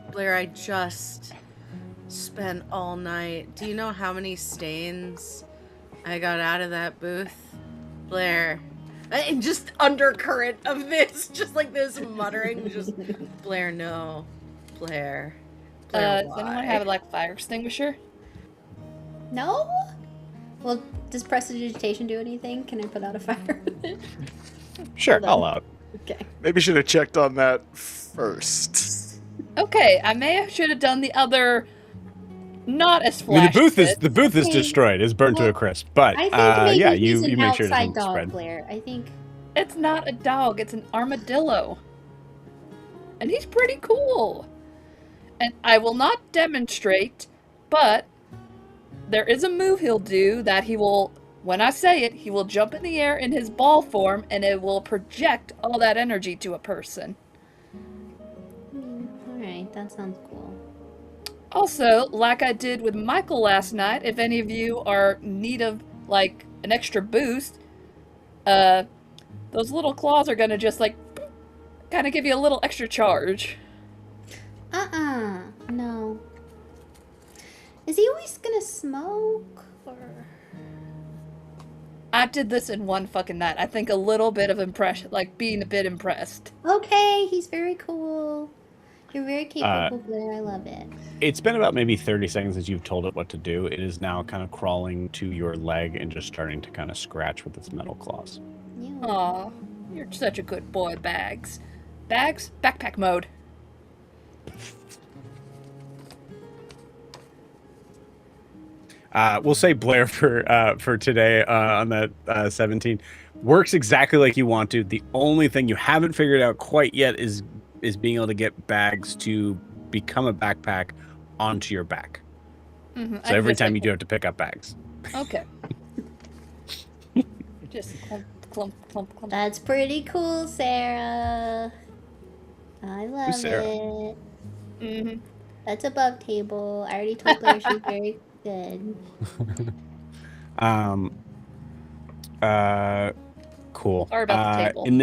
spent all night. Do you know how many stains I got out of that booth? Blair. And just undercurrent of this, just like this muttering, just Blair, no. Blair. Blair, Does anyone why? have like a fire extinguisher? No? Well, does prestidigitation do anything? Can I put out a fire? Sure, Hold on. I'll out. Okay. Maybe should have checked on that first. Okay, I should have done the other, not as I mean, flashy. the booth is Okay. destroyed. It's burnt to a Well, crisp. But I think maybe yeah, he's you an make sure it outside doesn't dog, spread. Blair. I think. It's not a dog, it's an armadillo. And he's pretty cool. And I will not demonstrate, but there is a move he'll do that he will, when I say it, he will jump in the air in his ball form and it will project all that energy to a person. Alright, that sounds cool. Also, like I did with Michael last night, if any of you are in need of like an extra boost, those little claws are gonna just like kind of give you a little extra charge. No. Is he always gonna smoke? Or... I did this in one fucking night. I think a little bit of impression, like being a bit impressed. Okay, he's very cool. You're very capable, Blair. I love it. It's been about maybe 30 seconds since you've told it what to do. It is now kind of crawling to your leg and just starting to kind of scratch with its metal claws. Yeah. Aw, you're such a good boy, Bags. Bags, backpack mode. We'll say Blair for today on that 17 works exactly like you want to. The only thing you haven't figured out quite yet is being able to get Bags to become a backpack onto your back. Mm-hmm. So every time you do have to pick up Bags. Okay. Just clump. That's pretty cool, Sarah. I love Sarah? it. Mm-hmm. That's above table. I already told Blair she's very good. Cool. Sorry about the table. In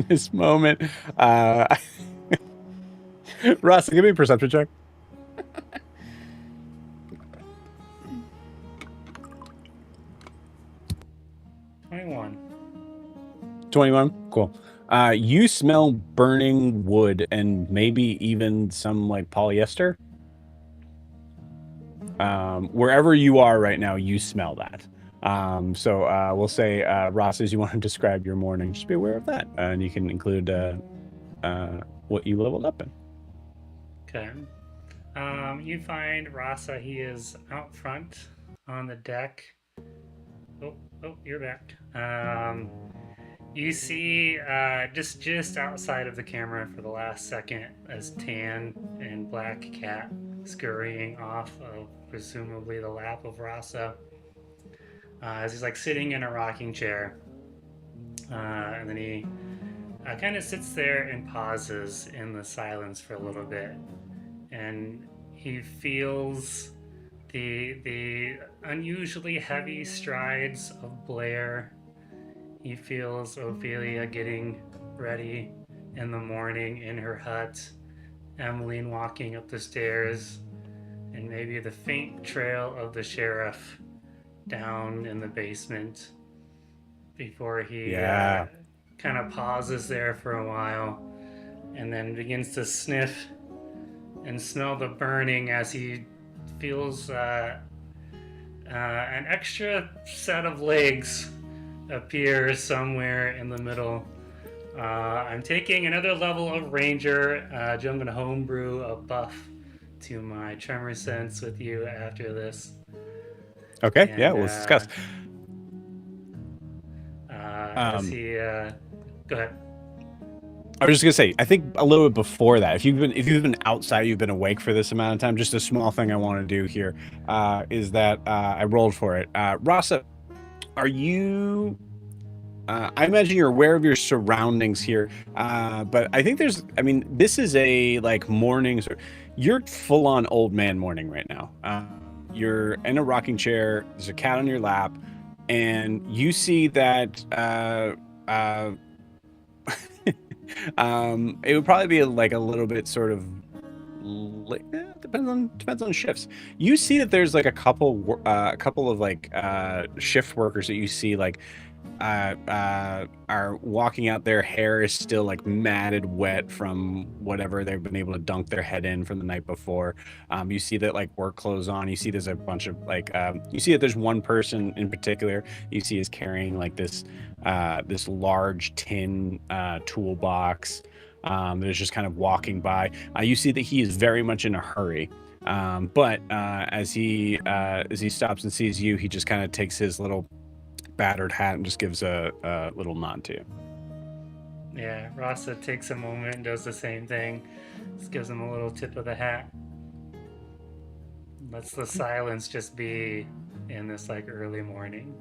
this moment, Ross, give me a perception check. 21. Cool. You smell burning wood and maybe even some like polyester. Wherever you are right now, you smell that. So we'll say, Ross, as you want to describe your morning, just be aware of that. And you can include what you leveled up in. Okay. You find Rasa. He is out front on the deck. Oh, you're back. You see, just outside of the camera for the last second, as Tan and Black Cat scurrying off of presumably the lap of Rasa, as he's like sitting in a rocking chair, and then he kind of sits there and pauses in the silence for a little bit, and he feels the unusually heavy strides of Blair. He feels Ophelia getting ready in the morning in her hut, Emmeline walking up the stairs, and maybe the faint trail of the sheriff down in the basement before he kind of pauses there for a while and then begins to sniff and smell the burning as he feels an extra set of legs appear somewhere in the middle. I'm taking another level of Ranger. I'm going to homebrew a buff to my Tremor Sense with you after this. Okay, And, yeah, we'll discuss. As he, go ahead. I was just gonna say, I think a little bit before that, if you've been outside, you've been awake for this amount of time. Just a small thing I want to do here is that I rolled for it. Rasa, are you? I imagine you're aware of your surroundings here, but I think this is a like morning. You're full on old man morning right now. You're in a rocking chair. There's a cat on your lap, and you see that. It would probably be like a little bit sort of depends on shifts. You see that there's like a couple of like shift workers that you see like are walking out. Their hair is still like matted wet from whatever they've been able to dunk their head in from the night before. You see that like work clothes on. You see there's a bunch of like you see that there's one person in particular you see is carrying like this large tin toolbox. There's just kind of walking by. You see that he is very much in a hurry. But as he stops and sees you, he just kind of takes his little battered hat and just gives a little nod to you. Yeah, Rasa takes a moment and does the same thing. Just gives him a little tip of the hat. Lets the silence just be in this like early morning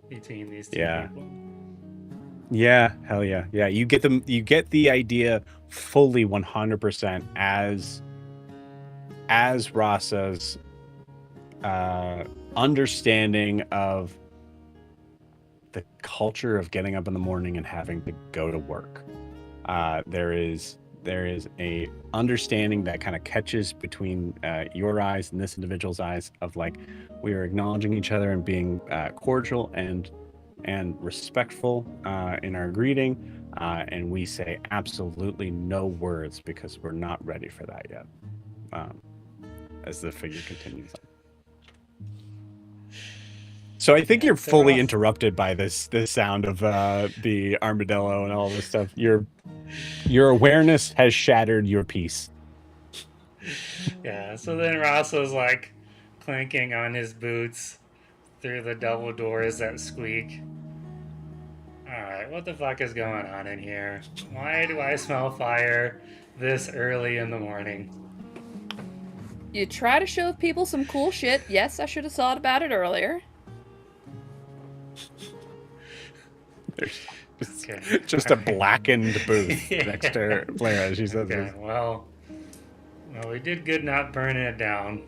between these two people. Yeah, hell yeah. Yeah, you get the idea fully 100% as Rasa's understanding of the culture of getting up in the morning and having to go to work. There is a understanding that kind of catches between your eyes and this individual's eyes of like we are acknowledging each other and being cordial and respectful in our greeting, and we say absolutely no words because we're not ready for that yet. As the figure continues on. So I think you're fully interrupted by this sound of the armadillo and all this stuff. Your awareness has shattered your peace. Yeah, so then Rosso's like clanking on his boots through the double doors that squeak. Alright, what the fuck is going on in here? Why do I smell fire this early in the morning? You try to show people some cool shit. Yes, I should have thought about it earlier. There's Okay. just a blackened booth next to Blair as she says Okay, this. well, we did good not burning it down.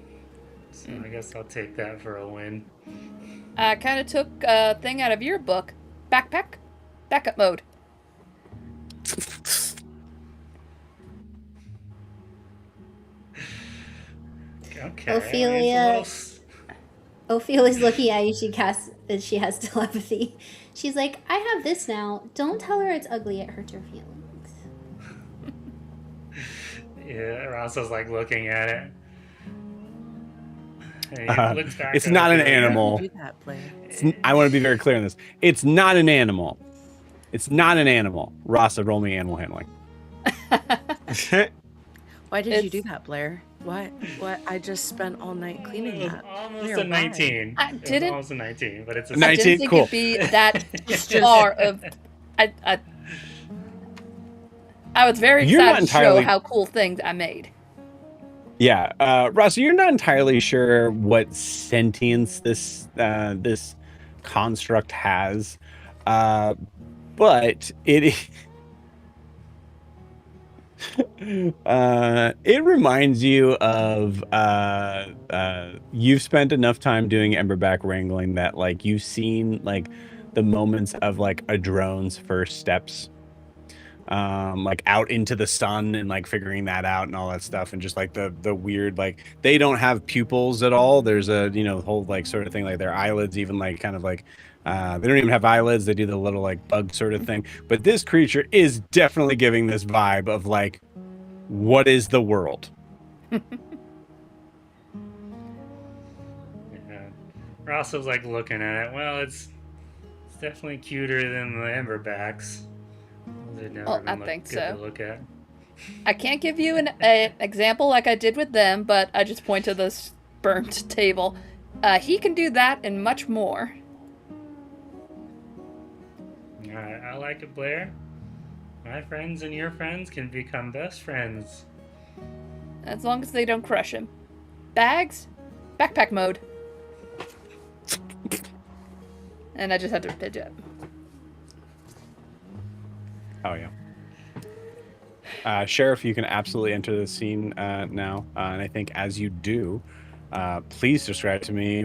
So I guess I'll take that for a win. I kind of took a thing out of your book. Backpack. Backup mode. Okay. Ophelia. Ophelia's looking at you. She has telepathy. She's like, I have this now. Don't tell her it's ugly. It hurts her feelings. Yeah, Rosso's like looking at it. And he looks back It's at not an Ophelia. animal. Do that, Blair. I want to be very clear on this. It's not an animal. It's not an animal. Rasa, roll me animal handling. Why did you It's- do that, Blair? What? I just spent all night cleaning It was that. almost Blair, a why? 19. I It was didn't- almost a 19, but it's a I 19, didn't think cool. it'd be that far of. I was very You're not excited to entirely- show how cool things I made. Yeah, Rasa, you're not entirely sure what sentience this construct has, but it it reminds you of you've spent enough time doing emberback wrangling that like you've seen like the moments of like a drone's first steps. Like out into the sun and like figuring that out and all that stuff, and just like the weird, like they don't have pupils at all. There's a whole like sort of thing, like their eyelids even like kind of like they don't even have eyelids. They do the little like bug sort of thing. But this creature is definitely giving this vibe of like, what is the world? Yeah. Rosso's like looking at it. Well, it's definitely cuter than the emberbacks. They've never Well, been I look- think good so. to look at. I can't give you an example like I did with them, but I just point to this burnt table. He can do that and much more. Alright, I like it, Blair. My friends and your friends can become best friends. As long as they don't crush him. Bags? Backpack mode. And I just had to fidget. Oh yeah. Sheriff, you can absolutely enter the scene now, and I think as you do, please describe to me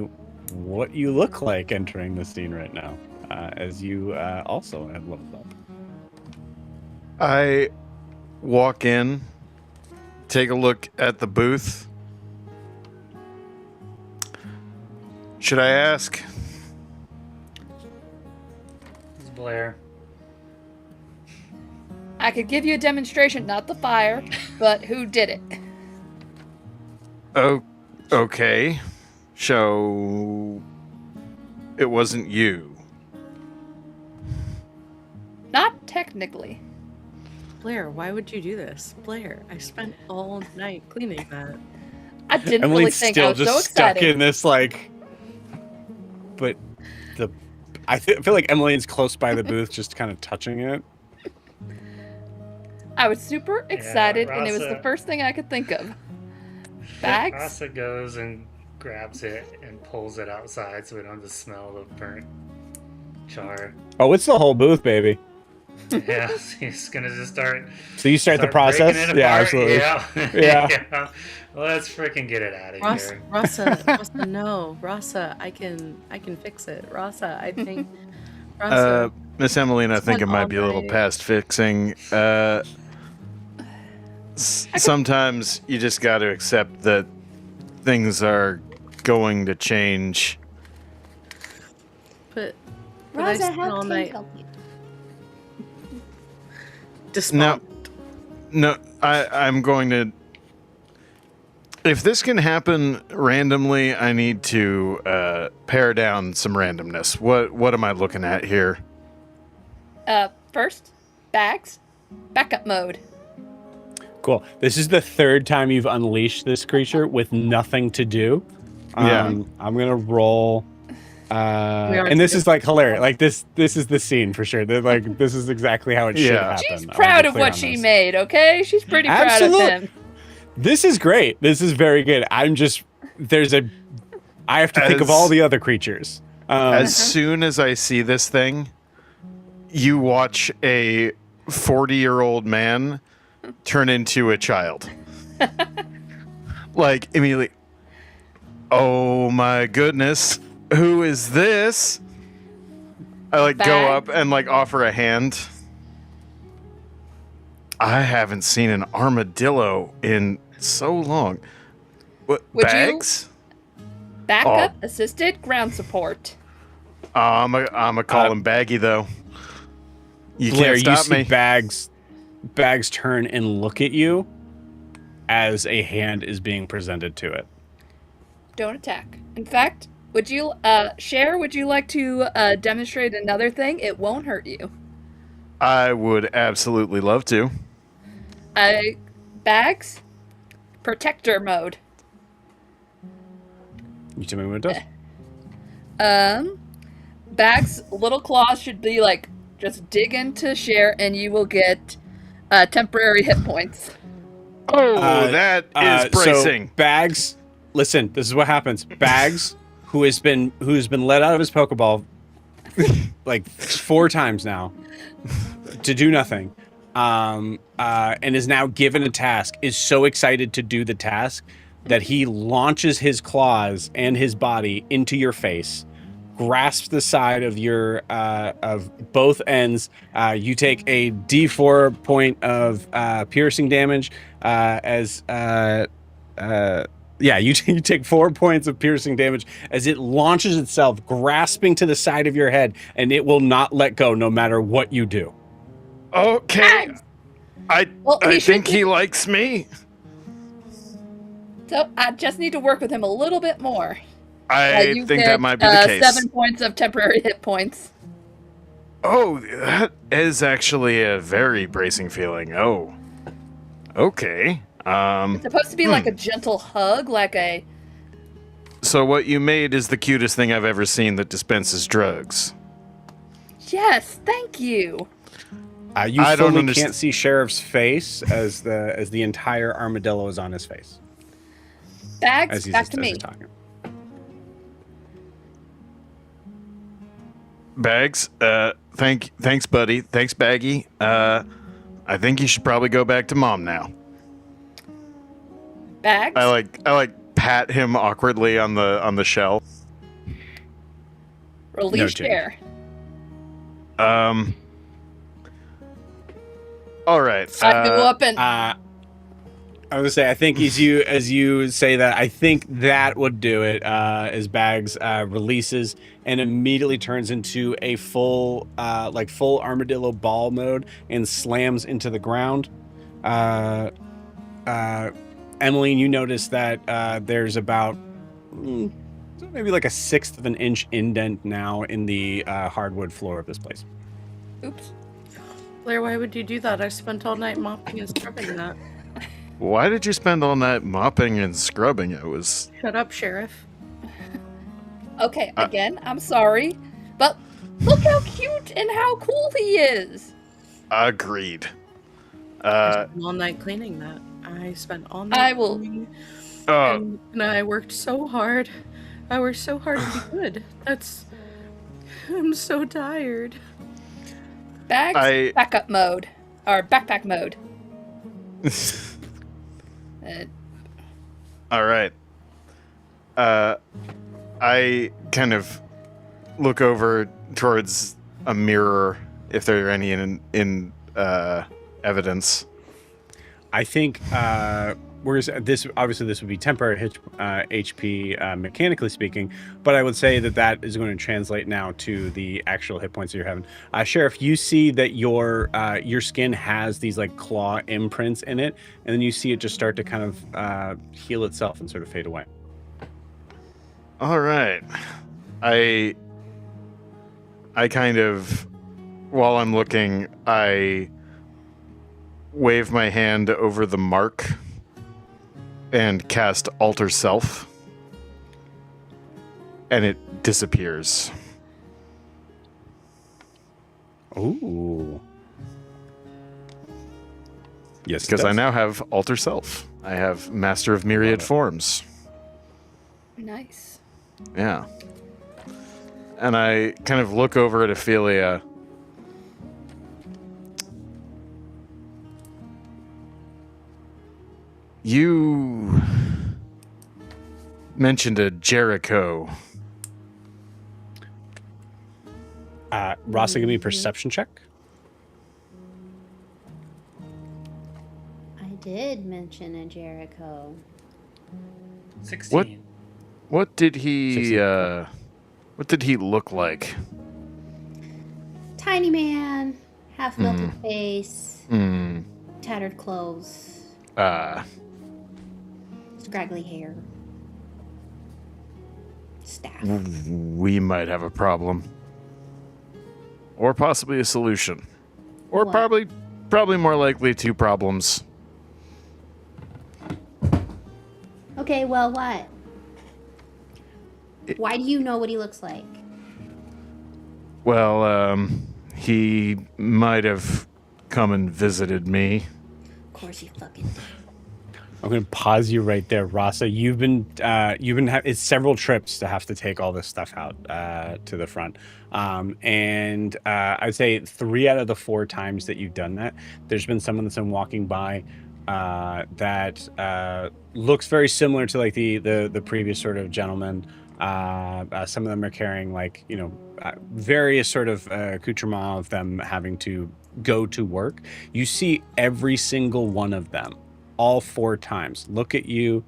what you look like entering the scene right now, as you also have leveled up. I walk in, take a look at the booth. Should I ask? It's Blair. I could give you a demonstration, not the fire, but who did it? Oh, okay. So it wasn't you. Not technically. Blair, why would you do this? Blair, I spent all night cleaning that. I didn't really Emily's think I still was just so stuck excited. in this like, but I feel like Emily's close by the booth, just kind of touching it. I was super excited, and it was the Rasa- first thing I could think of. Bags? Rasa goes and grabs it and pulls it outside so we don't have to smell the burnt char. Oh, it's the whole booth, baby. Yeah, he's gonna just start. So you start the breaking process? it Yeah, apart. absolutely. Yeah. Yeah. Yeah. Let's freaking get it out of here. Rasa, no, Rasa, I can fix it. Rasa, I think Miss Emmeline, I think it went might all be a little night. past fixing. Sometimes you just got to accept that things are going to change. But I Raza, spent how all can night help you? No, despondent. no, I'm going to. If this can happen randomly, I need to pare down some randomness. What am I looking at here? First, bags, backup mode. Cool. This is the third time you've unleashed this creature with nothing to do. Yeah. I'm gonna roll. are And this too. is like hilarious. Like this is the scene for sure. Like this is exactly how it should Yeah. happen. She's I'll proud be of clear what on she this. made, okay? She's pretty proud of Absolute- him. This is great. This is very good. I have to think of all the other creatures. As soon as I see this thing, you watch a 40-year-old man turn into a child. Like, immediately, oh my goodness, who is this? I like go Bag? up and like offer a hand. I haven't seen an armadillo in so long. What, Would you- bags? Backup, assisted, ground support. I'm a call him Baggy though. You Blair, can't you stop see me. Bags turn and look at you as a hand is being presented to it. Don't attack. In fact, would you, Cher, would you like to demonstrate another thing? It won't hurt you. I would absolutely love to. Bags, protector mode. You tell me what it does. Bag's little claws should be like, just dig into Cher and you will get temporary hit points. Oh, that is bracing. So Bags, listen, this is what happens. Bags, who's been let out of his Pokeball like 4 times now to do nothing, and is now given a task, is so excited to do the task that he launches his claws and his body into your face, grasps the side of your of both ends. You take a D4 point of piercing damage you take 4 points of piercing damage as it launches itself, grasping to the side of your head, and it will not let go no matter what you do. Okay. I he think should he likes me. So I just need to work with him a little bit more. I You think get, that might be the case. 7 points of temporary hit points. Oh, that is actually a very bracing feeling. Oh. Okay. It's supposed to be like a gentle hug, like a... So what you made is the cutest thing I've ever seen that dispenses drugs. Yes, thank you. You I don't fully understand. can't see Sheriff's face as the entire armadillo is on his face. Bags, As he's, back to as me. he's talking. Bags, thanks, buddy. Thanks, Baggy. I think you should probably go back to Mom now. Bags, I like pat him awkwardly on the shell. release No, Cher. All right. I go up and... I was gonna say, I think as you say that, I think that would do it. As Bags releases and immediately turns into a full armadillo ball mode and slams into the ground. Emmeline, you notice that there's about maybe like a 1/6 of an inch indent now in the hardwood floor of this place. Oops. Blair, why would you do that? I spent all night mopping and scrubbing that. Why did you spend all night mopping and scrubbing? It was Shut up, Sheriff. Okay, again, I'm sorry. But look how cute and how cool he is. agreed. I spent all night cleaning that. I spent all night I will- cleaning, Uh, and I worked so hard. I worked so hard to be good. I'm so tired. Bags, backup mode. Or backpack mode. all right. I kind of look over towards a mirror if there are any in evidence. I think whereas this obviously this would be temporary HP mechanically speaking, but I would say that is going to translate now to the actual hit points that you're having. Sheriff, you see that your skin has these like claw imprints in it, and then you see it just start to kind of heal itself and sort of fade away. All right, I kind of, while I'm looking, I wave my hand over the mark and cast Alter Self, and it disappears. Ooh. Yes, Because I now have Alter Self. I have Master of Myriad Forms. Nice. Yeah. And I kind of look over at Ophelia. You mentioned a Jericho. Rasa, give me a perception check. I did mention a Jericho. 16. What did he 16. What did he look like? Tiny man, half melted face, tattered clothes, scraggly hair, staff. We might have a problem. Or possibly a solution. Or What? probably more likely two problems. Okay, well, what? Why do you know what he looks like? Well, he might have come and visited me. Of course you fucking did. I'm going to pause you right there, Rasa. You've been it's several trips to have to take all this stuff out to the front, and I'd say 3 out of the 4 times that you've done that, there's been someone that's been walking by that looks very similar to like the previous sort of gentleman. Some of them are carrying like various sort of accoutrement of them having to go to work. You see every single one of them, all 4 times, look at you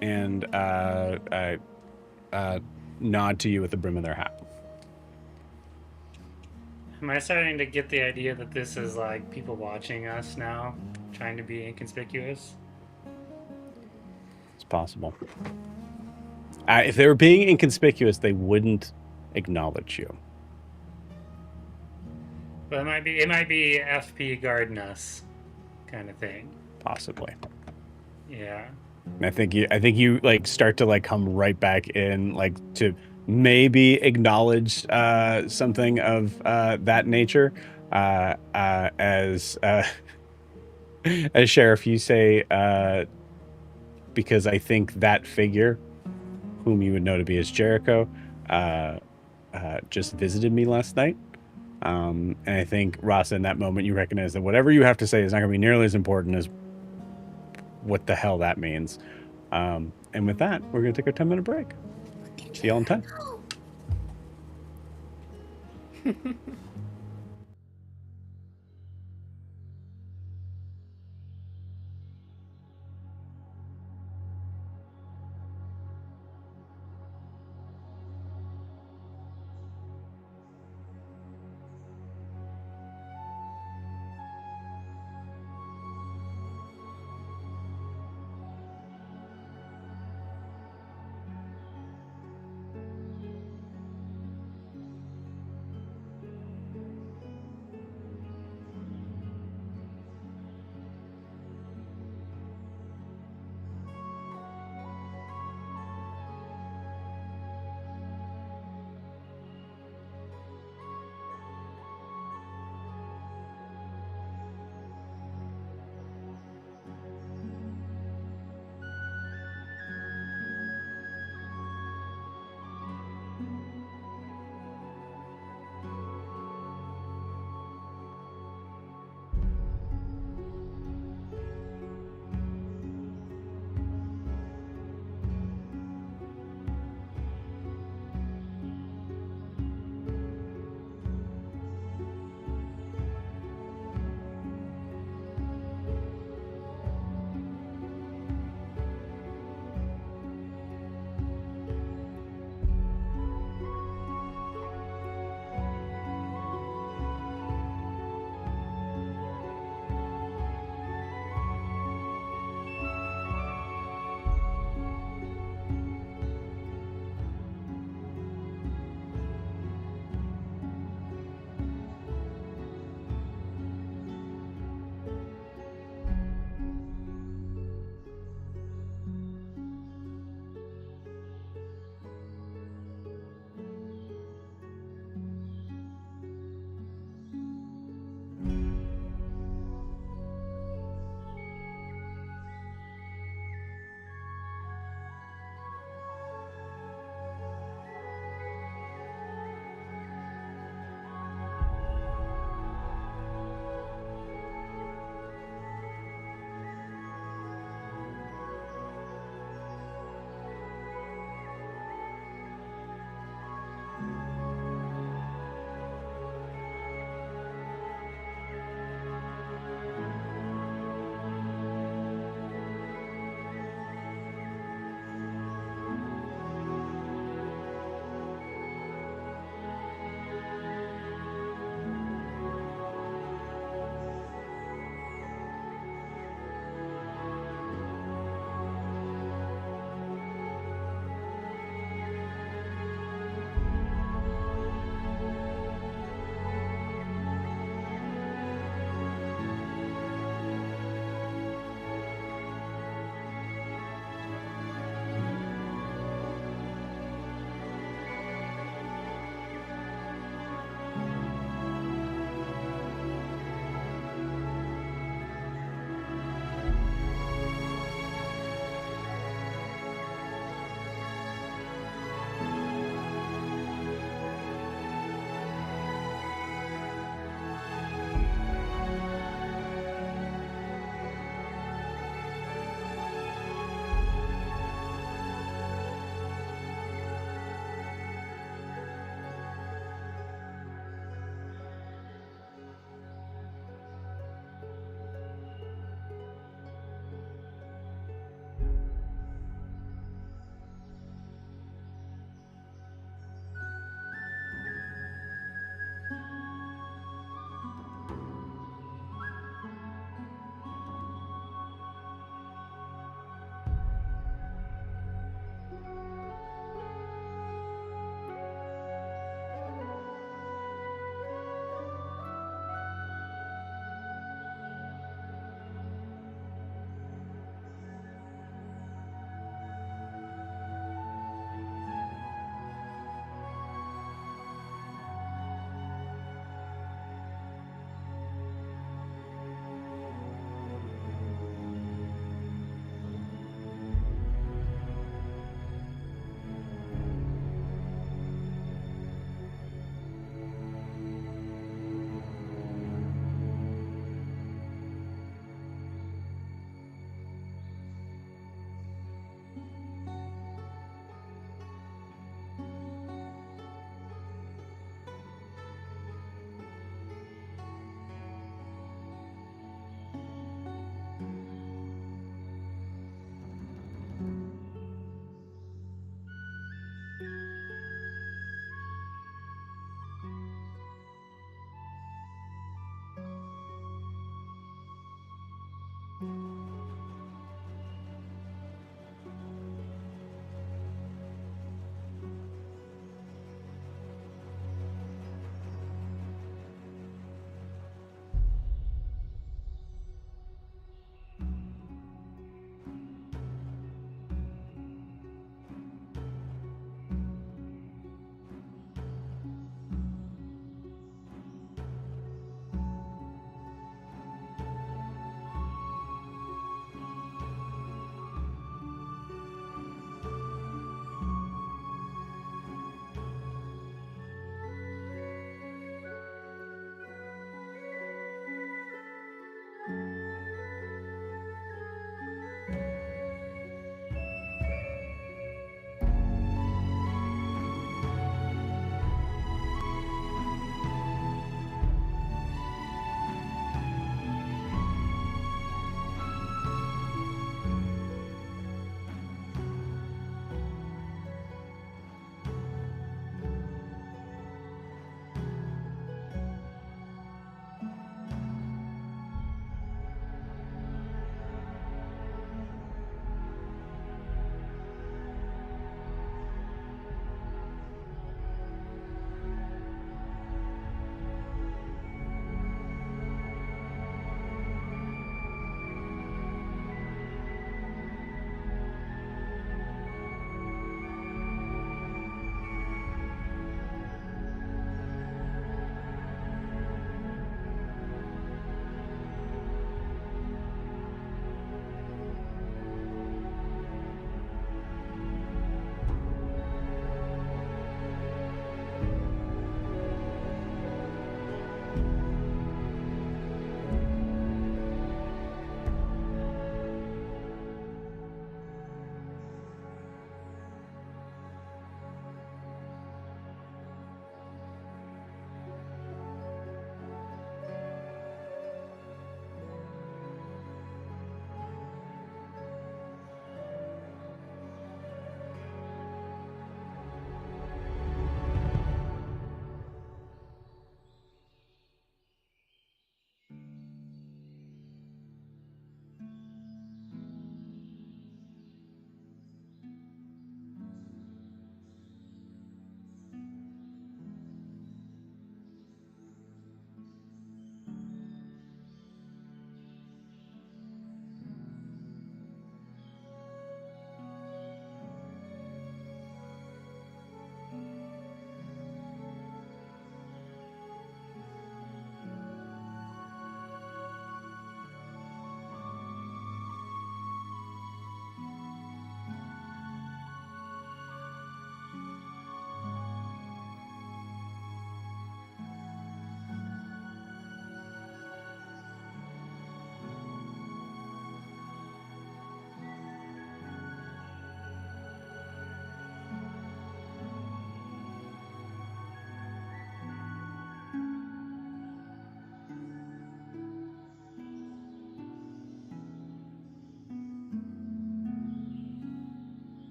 and nod to you with the brim of their hat. Am I starting to get the idea that this is like people watching us now, trying to be inconspicuous? It's possible. If they were being inconspicuous, they wouldn't acknowledge you. But it might be FP guarding us, kind of thing. Possibly. Yeah. And I think you like start to like come right back in, like to maybe acknowledge something of that nature. As Sheriff, you say, because I think that figure, whom you would know to be as Jericho, just visited me last night. And I think, Rasa, in that moment, you recognize that whatever you have to say is not going to be nearly as important as what the hell that means. And with that, we're going to take our 10-minute break. See y'all in 10.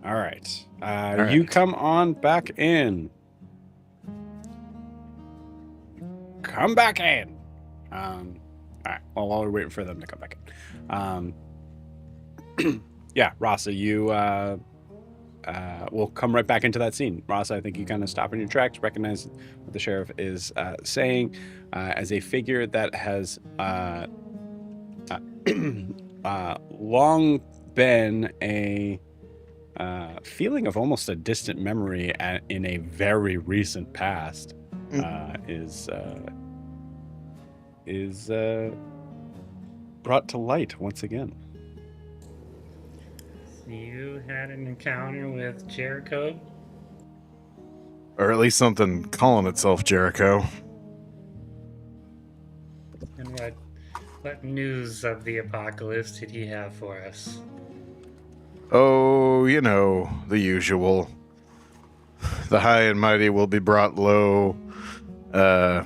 All right. right. You come on back in. Come back in. All right. Well, while we're waiting for them to come back in. Yeah, Rasa, you will come right back into that scene. Rasa, I think you kind of stop in your tracks, recognize what the sheriff is saying as a figure that has long been a feeling of almost a distant memory in a very recent past is brought to light once again. You had an encounter with Jericho? Or at least something calling itself Jericho. And what news of the apocalypse did he have for us? Oh, you know, the usual. The high and mighty will be brought low. The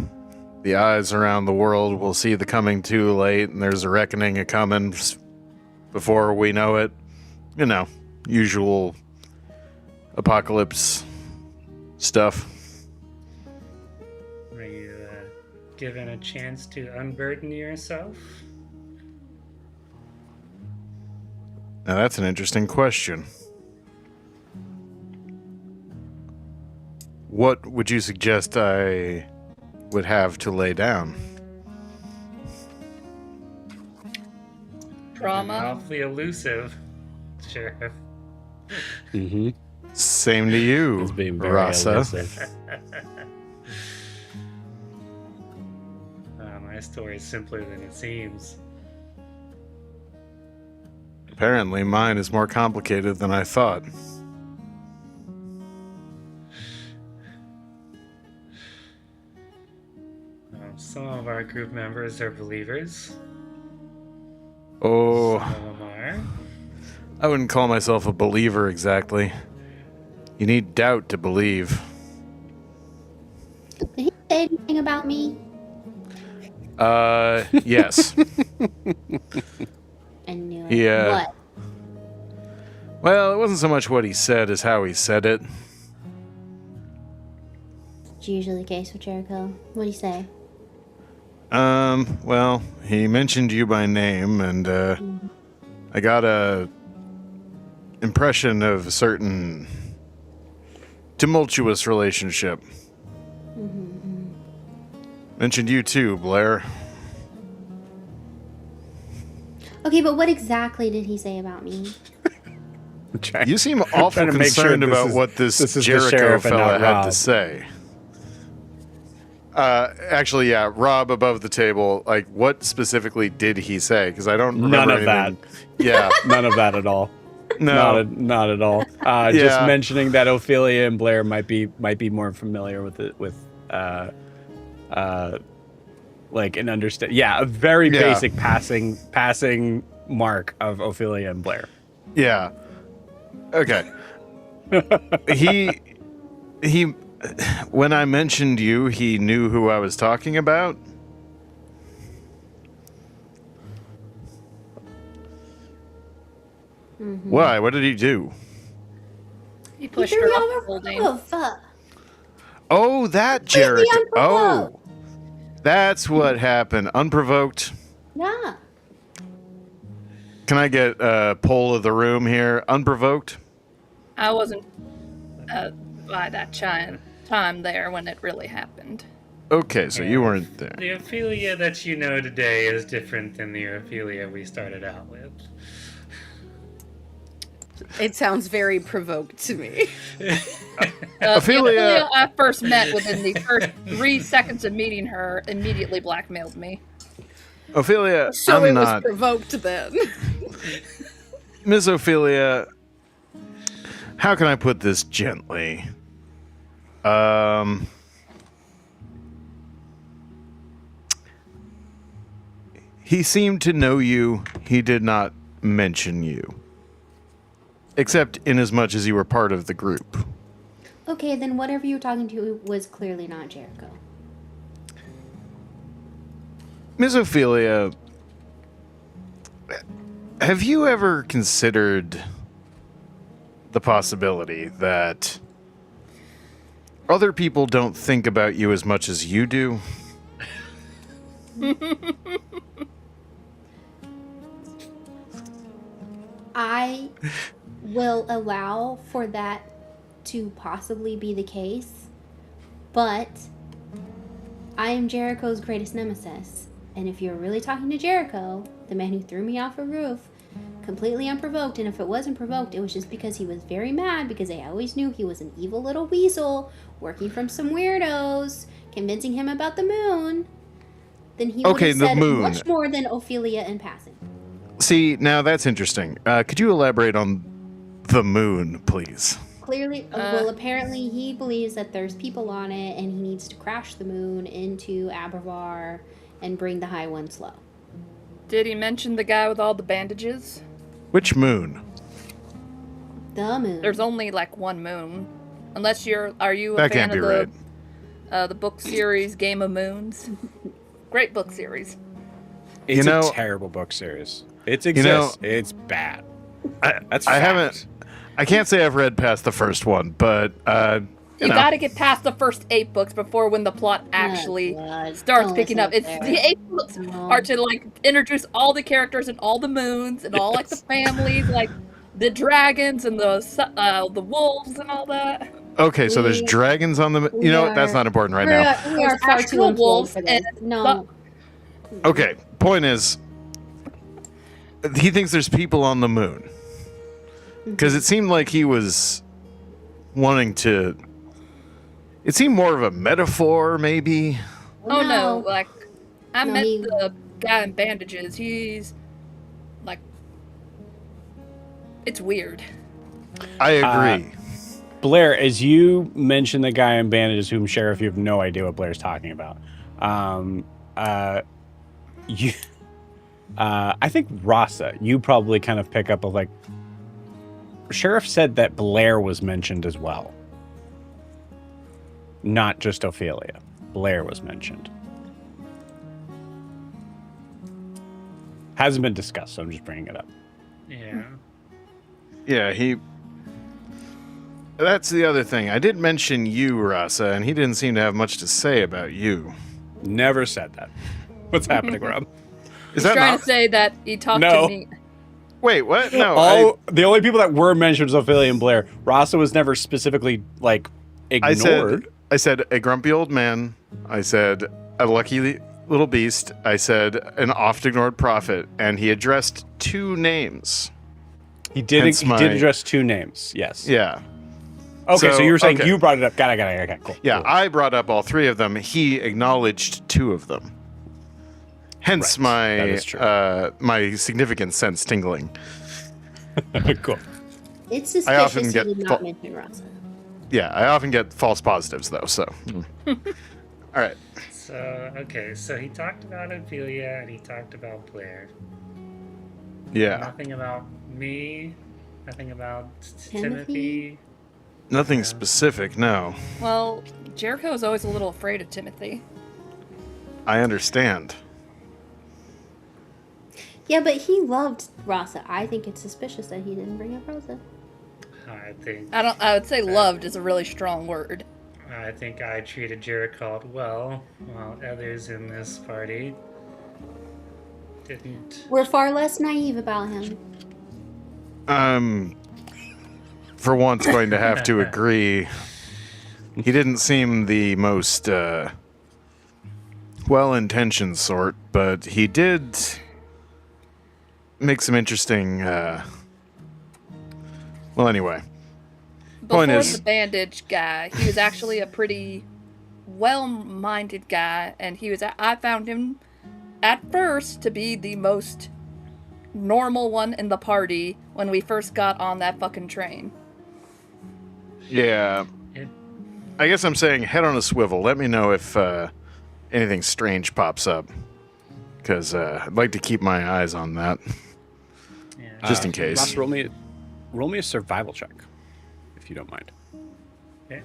eyes around the world will see the coming too late, and there's a reckoning a coming before we know it. You know, usual apocalypse stuff. Were you given a chance to unburden yourself? Now that's an interesting question. What would you suggest I would have to lay down? Trauma. Awfully elusive, Sheriff. Mm-hmm. Same to you, It's being very Rasa. elusive. My story is simpler than it seems. Apparently mine is more complicated than I thought. Some of our group members are believers. Oh, Some of them are. I wouldn't call myself a believer exactly. You need doubt to believe. Did he say anything about me? Yes. I knew it. Yeah. What? Well, it wasn't so much what he said as how he said it. It's usually the case with Jericho. What'd he say? Well, he mentioned you by name, and, I got a impression of a certain tumultuous relationship. Mentioned you too, Blair. Okay, but what exactly did he say about me? You seem awful Trying to make sure concerned this about is- what this this is the Jericho sheriff and fella not had Rob. to say. Actually, yeah, Rob above the table. Like, what specifically did he say? Because I don't remember None of anything. Yeah, None of that at all. no. Not at all. Just Yeah. mentioning that Ophelia and Blair might be more familiar with it like an understand. Yeah, a very Yeah. basic passing mark of Ophelia and Blair. Yeah. Okay. he when I mentioned you, he knew who I was talking about. Why? What did he do? He pushed threw her me off over the building. Oh, fuck. Oh, that Completely Jericho. Oh, unprovoked. that's what happened. Unprovoked. Yeah. Can I get a poll of the room here? Unprovoked? I wasn't by that time there when it really happened. Okay, so you weren't there. The Ophelia that you know today is different than the Ophelia we started out with. It sounds very provoked to me. Ophelia- I first met within the first 3 seconds of meeting her, immediately blackmailed me. Ophelia, So I'm it not. was provoked then. Miss Ophelia, how can I put this gently? He seemed to know you. He did not mention you. Except in as much as you were part of the group. Okay, then whatever you were talking to was clearly not Jericho. Miss Ophelia, have you ever considered the possibility that other people don't think about you as much as you do? I will allow for that to possibly be the case, but I am Jericho's greatest nemesis. And if you're really talking to Jericho, the man who threw me off a roof, completely unprovoked, and if it wasn't provoked, it was just because he was very mad because I always knew he was an evil little weasel working from some weirdos, convincing him about the moon, then he would have said much more than Ophelia in passing. See, now that's interesting. Could you elaborate on the moon, please? Clearly, well, apparently he believes that there's people on it and he needs to crash the moon into Abervar and bring the High One slow. Did he mention the guy with all the bandages? Which moon? The moon. There's only like one moon. Unless are you a That fan can't be of right. the book series Game of Moons? Great book series. It's a terrible book series. It exists. It's bad. That's fact. I can't say I've read past the first one, but you gotta get past the first 8 books before when the plot actually starts picking up. It's the 8 books are to like introduce all the characters and all the moons and all like the families, like the dragons and the wolves and all that. Okay, so there's dragons on the. You know what? That's not important right now. We are far too wolves for this. No. Okay, point is, he thinks there's people on the moon. Because it seemed like he was wanting to. It seemed more of a metaphor, maybe. Oh no! Like I met the guy in bandages. He's like, it's weird. I agree. Blair, as you mentioned the guy in bandages, whom Sheriff, you have no idea what Blair's talking about. I think Rasa, you probably kind of pick up of like. Sheriff said that Blair was mentioned as well. Not just Ophelia. Blair was mentioned. Hasn't been discussed, so I'm just bringing it up. Yeah. Yeah, that's the other thing. I did mention you, Rasa, and he didn't seem to have much to say about you. Never said that. What's happening, Rob? Is He's that trying not... to say that he talked to me. Wait, what? No. The only people that were mentioned was Ophelia and Blair. Rasa was never specifically, like, ignored. I said a grumpy old man. I said a lucky little beast. I said an oft-ignored prophet. And he addressed 2 names. He did address 2 names, yes. Yeah. Okay, so you were saying you brought it up. Got it. Okay, cool. Yeah, cool. I brought up all 3 of them. He acknowledged 2 of them. Hence my significant sense tingling. Cool. It's suspicious he did not mention Rasa. Yeah, I often get false positives though. So, all right. So he talked about Ophelia and he talked about Blair. Yeah. Nothing about me. Nothing about Timothy. Nothing specific. No. Well, Jericho is always a little afraid of Timothy. I understand. Yeah, but he loved Rasa. I think it's suspicious that he didn't bring up Rasa. I would say loved is a really strong word. I think I treated Jericho well, while others in this party didn't. We're far less naive about him. For once, going to have to agree. He didn't seem the most well-intentioned sort, but he did make some interesting. Well, anyway. Before the bandage guy, he was actually a pretty well-minded guy, and I found him at first to be the most normal one in the party when we first got on that fucking train. Yeah. I guess I'm saying head on a swivel. Let me know if anything strange pops up, because I'd like to keep my eyes on that, just in case. Ross, roll me a survival check, if you don't mind. Okay.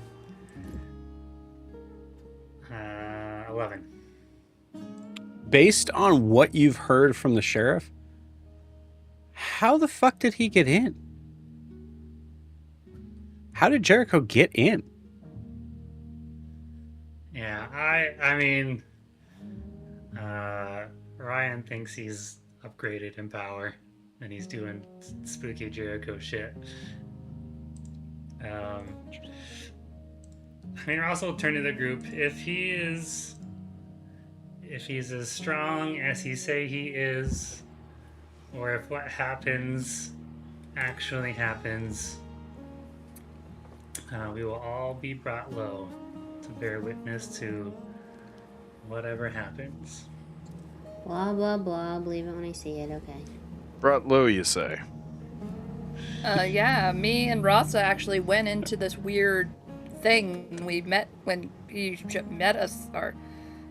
11. Based on what you've heard from the sheriff, how the fuck did he get in? how did Jericho get in? Yeah, I mean, Ryan thinks he's upgraded in power, and he's doing spooky Jericho shit. I mean, Ross will turn to the group. If he's as strong as he say he is, or if what happens actually happens, we will all be brought low to bear witness to whatever happens. Blah, blah, blah. Believe it when I see it. Okay. Brought low, you say? Yeah, me and Rasa actually went into this weird thing we met when he met us, or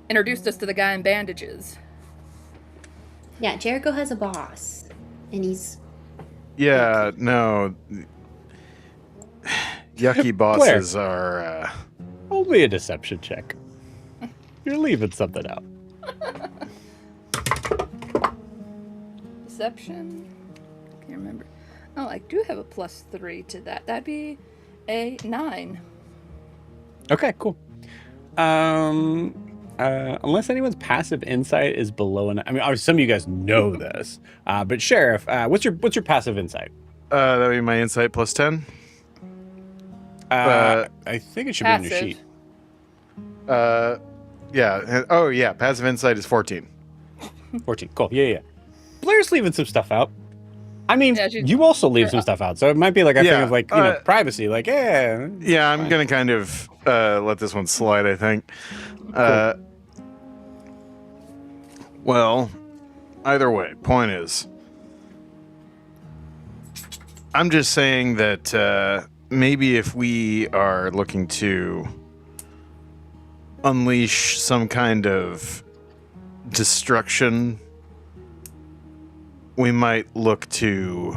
introduced us to the guy in bandages. Yeah, Jericho has a boss. And he's... Yeah, no. Yucky bosses are... Only a deception check. You're leaving something out. Deception. Can't remember. Oh, I do have a +3 to that. That'd be a 9. Okay, cool. Unless anyone's passive insight is below an, I mean, obviously some of you guys know this, but Sheriff, what's your passive insight? that would be my insight +10. I think it should Passive. be on your sheet. Yeah. Oh, yeah. Passive insight is 14. 14. Cool. Yeah. Blair's leaving some stuff out. I mean, Yeah, you also leave some stuff out, so it might be like a thing Yeah, of like, privacy. Like, yeah. Yeah, I'm fine. going to kind of let this one slide, I think. Well, either way, point is, I'm just saying that maybe if we are looking to unleash some kind of destruction, we might look to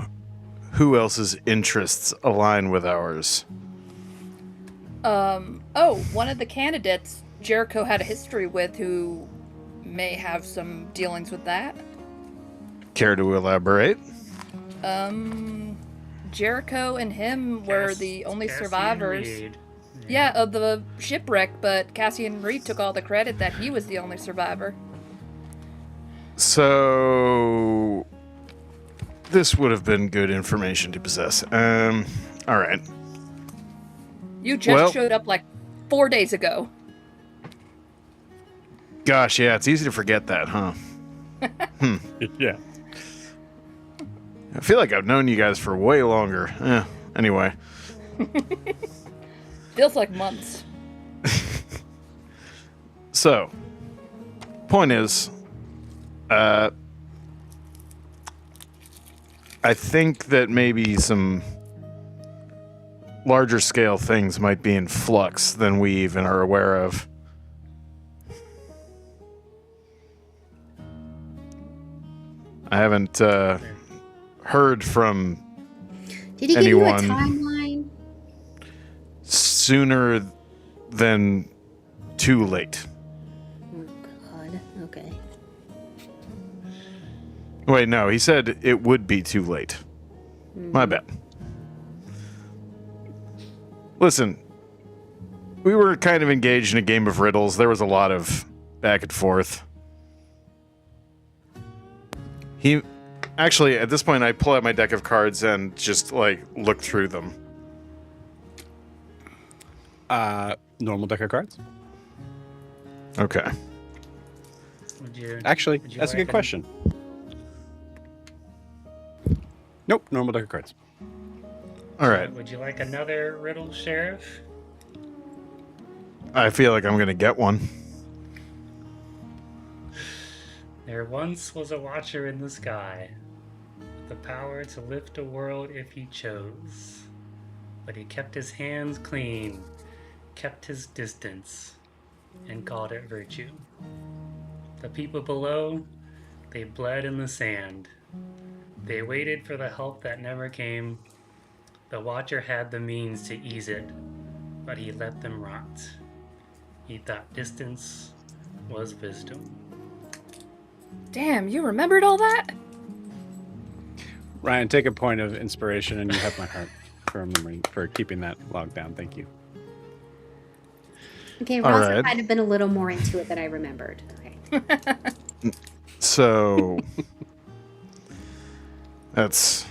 who else's interests align with ours. One of the candidates Jericho had a history with who may have some dealings with that. Care to elaborate? Jericho and him were the only Cassian survivors. Reed. Yeah, of the shipwreck, but Cassian Reed took all the credit that he was the only survivor. So this would have been good information to possess. All right. You just Well- showed up like 4 days ago. Gosh, yeah, it's easy to forget that, huh? Yeah. I feel like I've known you guys for way longer. Anyway. Feels like months. So, point is, I think that maybe some larger scale things might be in flux than we even are aware of. I haven't heard from Did he anyone give you a timeline? sooner than too late. Oh, God. Okay. Wait, no, he said it would be too late. My bad. Listen, we were kind of engaged in a game of riddles. There was a lot of back and forth. Actually, at this point, I pull out my deck of cards and just, look through them. Normal deck of cards. Okay. Actually, would you that's a like good question. Nope, normal deck of cards. All right. Would you like another riddle, Sheriff? I feel like I'm going to get one. There once was a watcher in the sky, with the power to lift a world if he chose. But he kept his hands clean, kept his distance, and called it virtue. The people below, they bled in the sand. They waited for the help that never came. The watcher had the means to ease it, but he let them rot. He thought distance was wisdom. Damn, you remembered all that? Ryan, take a point of inspiration and you have my heart. for keeping that log down. Thank you. Okay, All Rosa right. might have been a little more into it than I remembered. Okay. So that's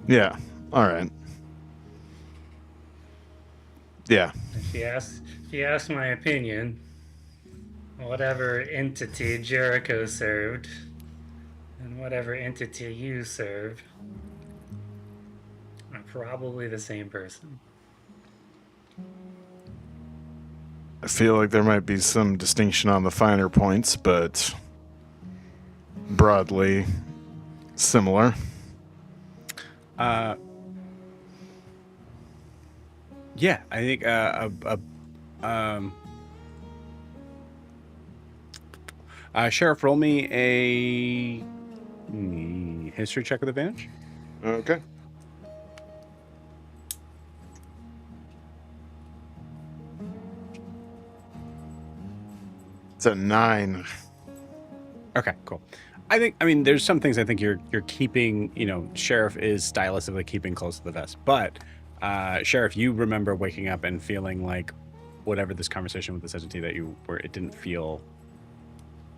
yeah. All right. Yeah. If you ask my opinion, whatever entity Jericho served and whatever entity you serve are probably the same person. I feel like there might be some distinction on the finer points, but broadly similar. Yeah, I think Sheriff, roll me a history check with advantage. Okay. It's a 9. Okay, cool. I mean, there's some things I think you're keeping. Sheriff is stylistically keeping close to the vest, but Sheriff, you remember waking up and feeling like whatever this conversation with this entity that you were, it didn't feel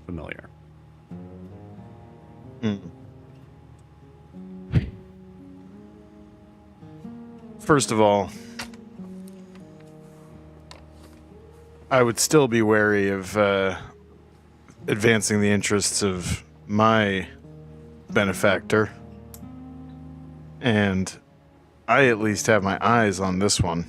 familiar. First of all, I would still be wary of advancing the interests of my benefactor. And I at least have my eyes on this one.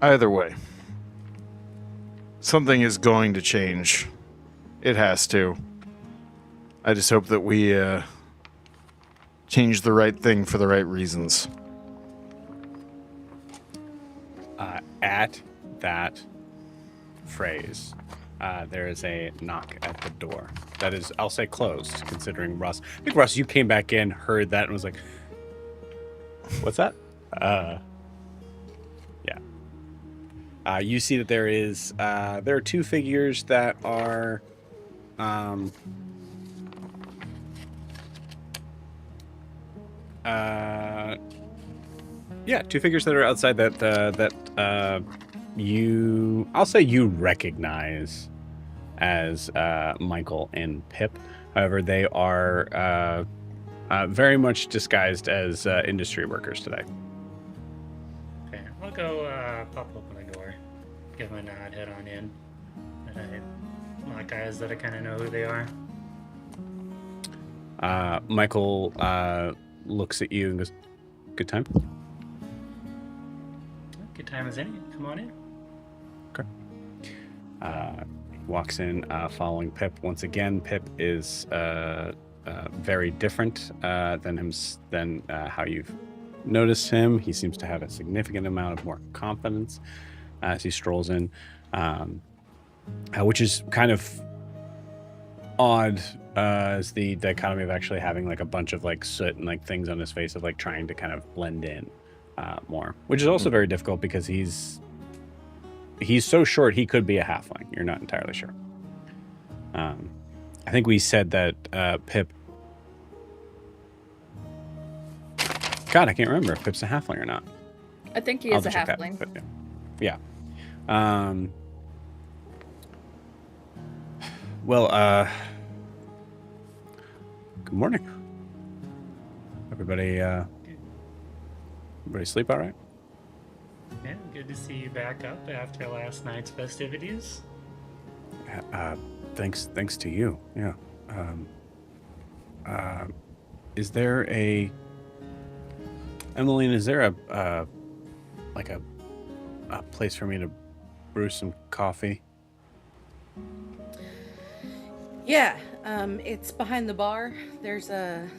Either way, something is going to change. It has to. I just hope that we change the right thing for the right reasons. At that phrase, there is a knock at the door. That is, I'll say closed, considering Russ. I think, Russ, you came back in, heard that, and was like, what's that? Yeah. You see that there are two figures that are two figures that are outside that I'll say you recognize as Michael and Pip. However, they are very much disguised as industry workers today. Okay, I'll go pop open the door, give them a nod, head on in. And I like guys that I kind of know who they are. Michael looks at you and goes, "Good time." Good time as any. Come on in. Okay. He walks in, following Pip. Once again, Pip is very different than how you've noticed him. He seems to have a significant amount of more confidence as he strolls in, which is kind of odd as the dichotomy of actually having like a bunch of like soot and like things on his face of like trying to kind of blend in more, which is also very difficult because he's so short he could be a halfling. You're not entirely sure. I think we said that Pip, God, I can't remember if Pip's a halfling or not. I think he I'll is a check that, halfling. but yeah. Well, good morning. Everybody sleep all right? Yeah, good to see you back up after last night's festivities. Thanks to you. Yeah. Is there Emmeline, is there a place for me to brew some coffee? Yeah, it's behind the bar. There's a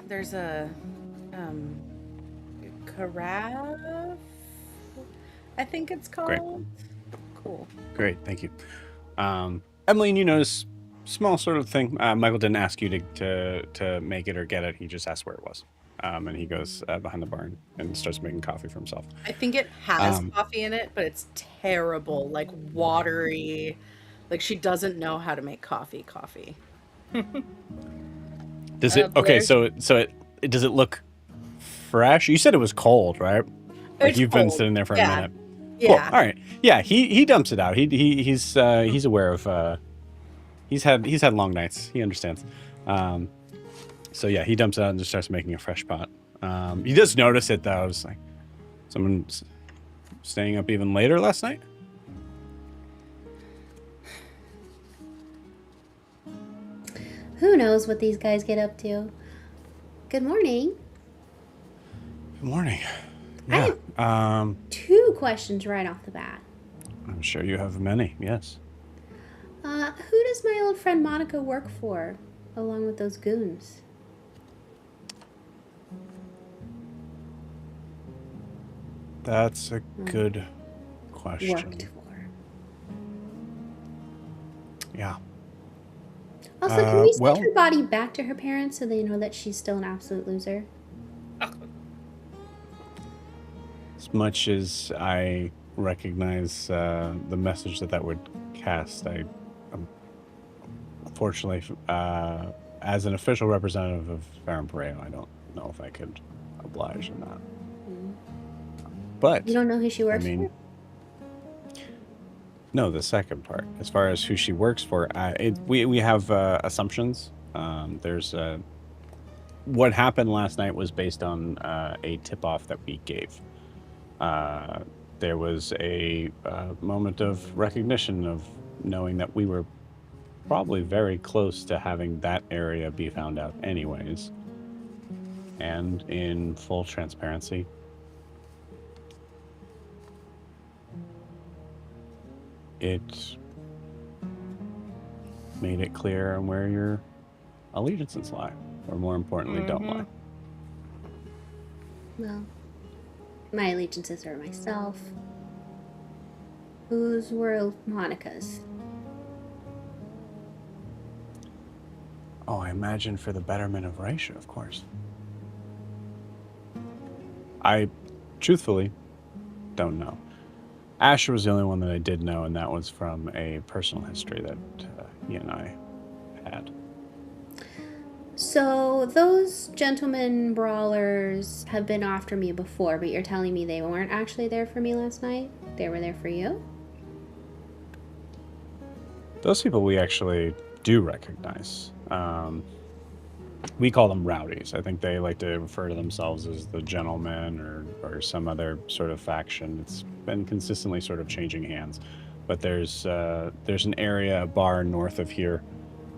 carafe, I think it's called. Great. Cool. Great, thank you. Emmeline, you notice small sort of thing. Michael didn't ask you to make it or get it. He just asked where it was. And he goes behind the barn and starts making coffee for himself. I think it has Um, coffee in it, but it's terrible, like watery. Like she doesn't know how to make coffee. Does it? Okay, Blair's- so it does it look fresh? You said it was cold, right? Like It's you've been cold. sitting there for Yeah. a minute. Yeah. Cool. All right. Yeah, he dumps it out. He's aware of he's had long nights. He understands. So yeah, he dumps it out and just starts making a fresh pot. He does notice it though. It's like someone staying up even later last night. Who knows what these guys get up to? Good morning. Good morning. I Yeah. 2 questions right off the bat. I'm sure you have many. Yes. Who does my old friend Monica work for, along with those goons? That's a good question. Worked for. Yeah. Also, can we send well- her body back to her parents so they know that she's still an absolute loser? As much as I recognize the message that would cast, unfortunately, as an official representative of Ferrum Pereo, I don't know if I could oblige in that. But You don't know who she works for? no, the second part, as far as who she works for, we have assumptions. There's what happened last night was based on a tip-off that we gave. There was a moment of recognition of knowing that we were probably very close to having that area be found out anyways. And in full transparency, it made it clear on where your allegiances lie, or more importantly, don't lie. Well, my allegiances are myself. Whose were Monica's? Oh, I imagine for the betterment of Raisha, of course. I, truthfully, don't know. Asher was the only one that I did know, and that was from a personal history that he and I had. So, those gentlemen brawlers have been after me before, but you're telling me they weren't actually there for me last night? They were there for you? Those people we actually do recognize. We call them rowdies. I think they like to refer to themselves as the gentlemen or some other sort of faction. It's been consistently sort of changing hands. But there's an area, a bar north of here,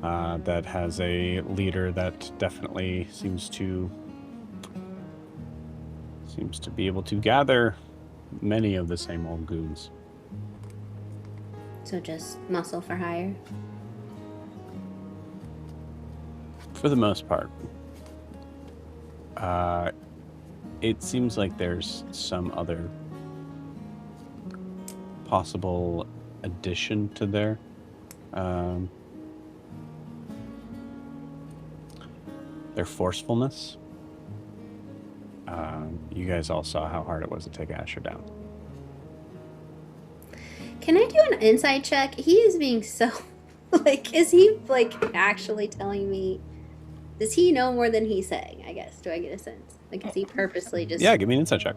that has a leader that definitely seems to be able to gather many of the same old goons. So, just muscle for hire? For the most part. It seems like there's some other possible addition to their forcefulness. You guys all saw how hard it was to take Asher down. Can I do an insight check? He is being so... Like, is he, like, actually telling me... Does he know more than he's saying, I guess? Do I get a sense? Like, is he purposely just Yeah, give me an insight check.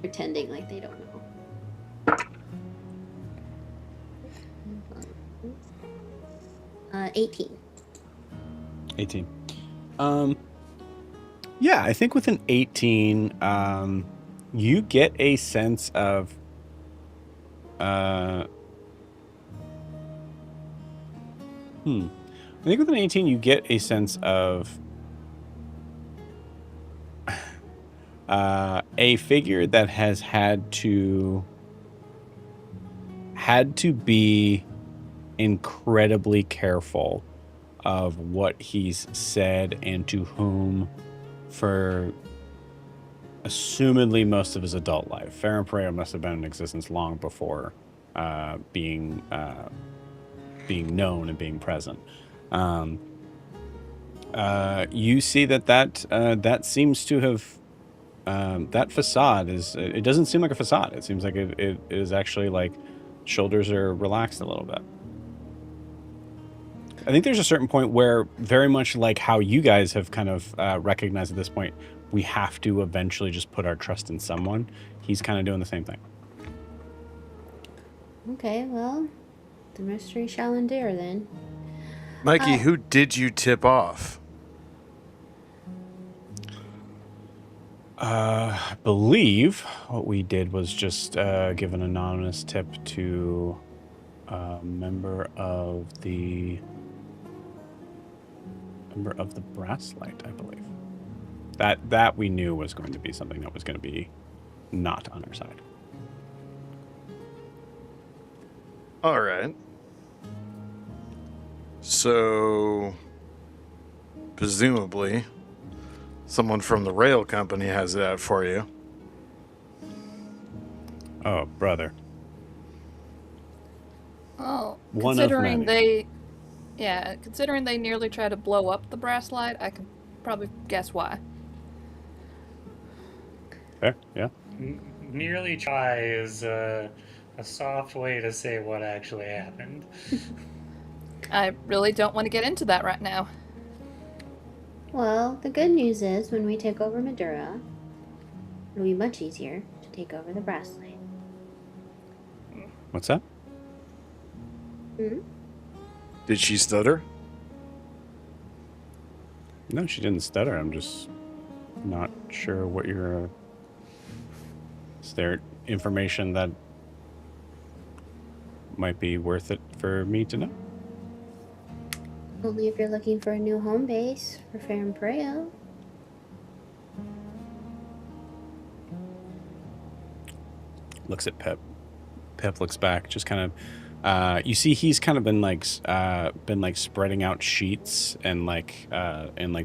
pretending like they don't know? 18. 18. Yeah, I think with an 18, you get a sense of I think with an 18 you get a sense of a figure that has had to be incredibly careful of what he's said and to whom for assumedly most of his adult life. Ferrum Pereo must have been in existence long before being known and being present. You see that seems to have that facade is. It doesn't seem like a facade. It seems like it is actually like shoulders are relaxed a little bit. I think there's a certain point where, very much like how you guys have kind of recognized at this point, we have to eventually just put our trust in someone. He's kind of doing the same thing. Okay, well, the mystery shall endure then. Mikey, who did you tip off? I believe what we did was just give an anonymous tip to a member of the Brasslight, I believe. That we knew was going to be something that was going to be not on our side. All right. So, presumably, someone from the rail company has that for you. Oh, brother. Oh, One of considering many. considering they nearly tried to blow up the Brasslight, I can probably guess why. Fair, yeah. Nearly try is a soft way to say what actually happened. I really don't want to get into that right now. Well, the good news is when we take over Madura, it'll be much easier to take over the Brasslight. What's that? Hmm? Did she stutter? No, she didn't stutter. I'm just not sure what your... Is there information that might be worth it for me to know? Only if you're looking for a new home base for Ferrum Pereo. Looks at Pip. Pip looks back, just kind of... you see, he's kind of been like spreading out sheets and like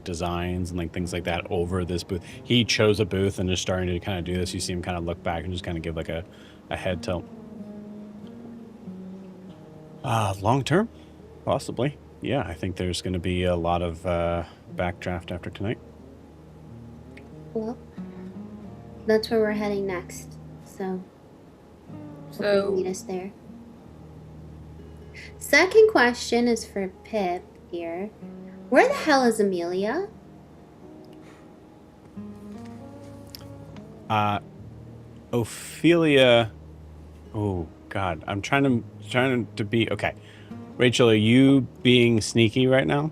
designs and like things like that over this booth. He chose a booth and is starting to kind of do this. You see him kind of look back and just kind of give like a head tilt. Long term, possibly. Yeah, I think there's going to be a lot of backdraft after tonight. Well, that's where we're heading next. So hopefully meet us there. Second question is for Pip here. Where the hell is Amelia? Ophelia. Oh God, I'm trying to be okay. Rachel, are you being sneaky right now?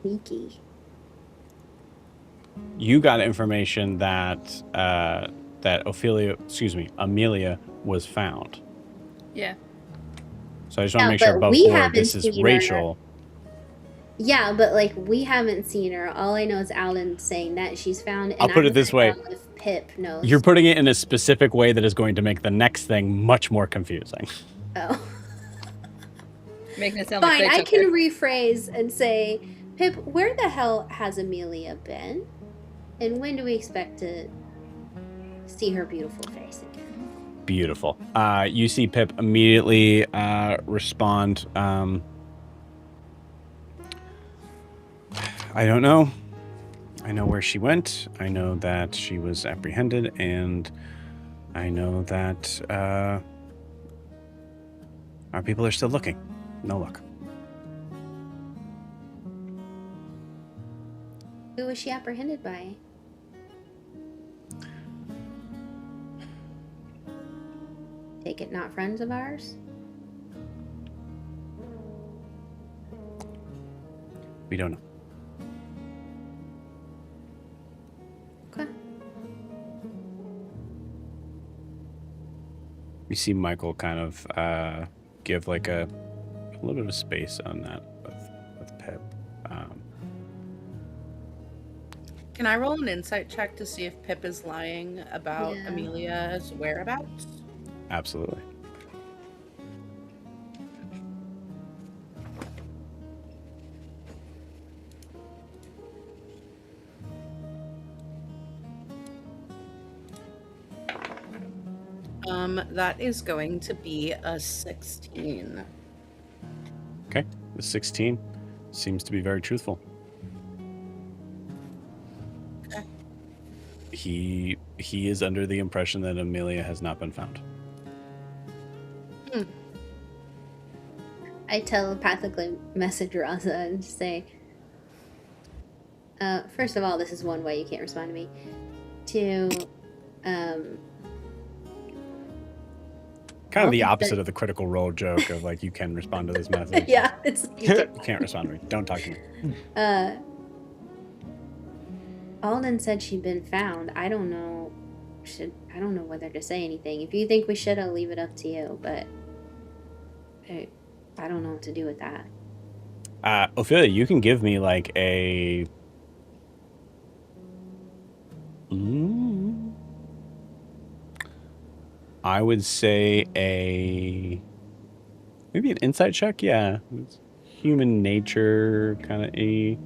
Sneaky. You got information that Amelia was found. Yeah. So I just want to Yeah, make sure but we before haven't this is seen her. Rachel. Yeah, but like we haven't seen her. All I know is Alan saying that she's found. And I'll put it this way. If Pip knows. You're putting it in a specific way that is going to make the next thing much more confusing. Oh. Making it sound Fine, like I can rephrase and say, Pip, where the hell has Amelia been? And when do we expect to see her beautiful face again? Beautiful. You see Pip immediately respond. I don't know. I know where she went. I know that she was apprehended, and I know that our people are still looking. No luck. Who was she apprehended by? Take it not friends of ours? We don't know. Okay. You see Michael kind of give like a little bit of space on that with Pip. Can I roll an insight check to see if Pip is lying about Yeah. Amelia's whereabouts? Absolutely. That is going to be a 16. Okay, the 16. seems to be very truthful. Okay. He is under the impression that Amelia has not been found. I telepathically message Rasa and say, first of all, this is one way you can't respond to me. Two, Kind of the I'll opposite bet- of the Critical Role joke of like, you can respond to this message. yeah, it's You can't respond to me. Don't talk to me. Alden said she'd been found. I don't know whether to say anything. If you think we should, I'll leave it up to you, but I don't know what to do with that. Ophelia, you can give me like a... I would say maybe an insight check. Yeah, it's human nature kind of a.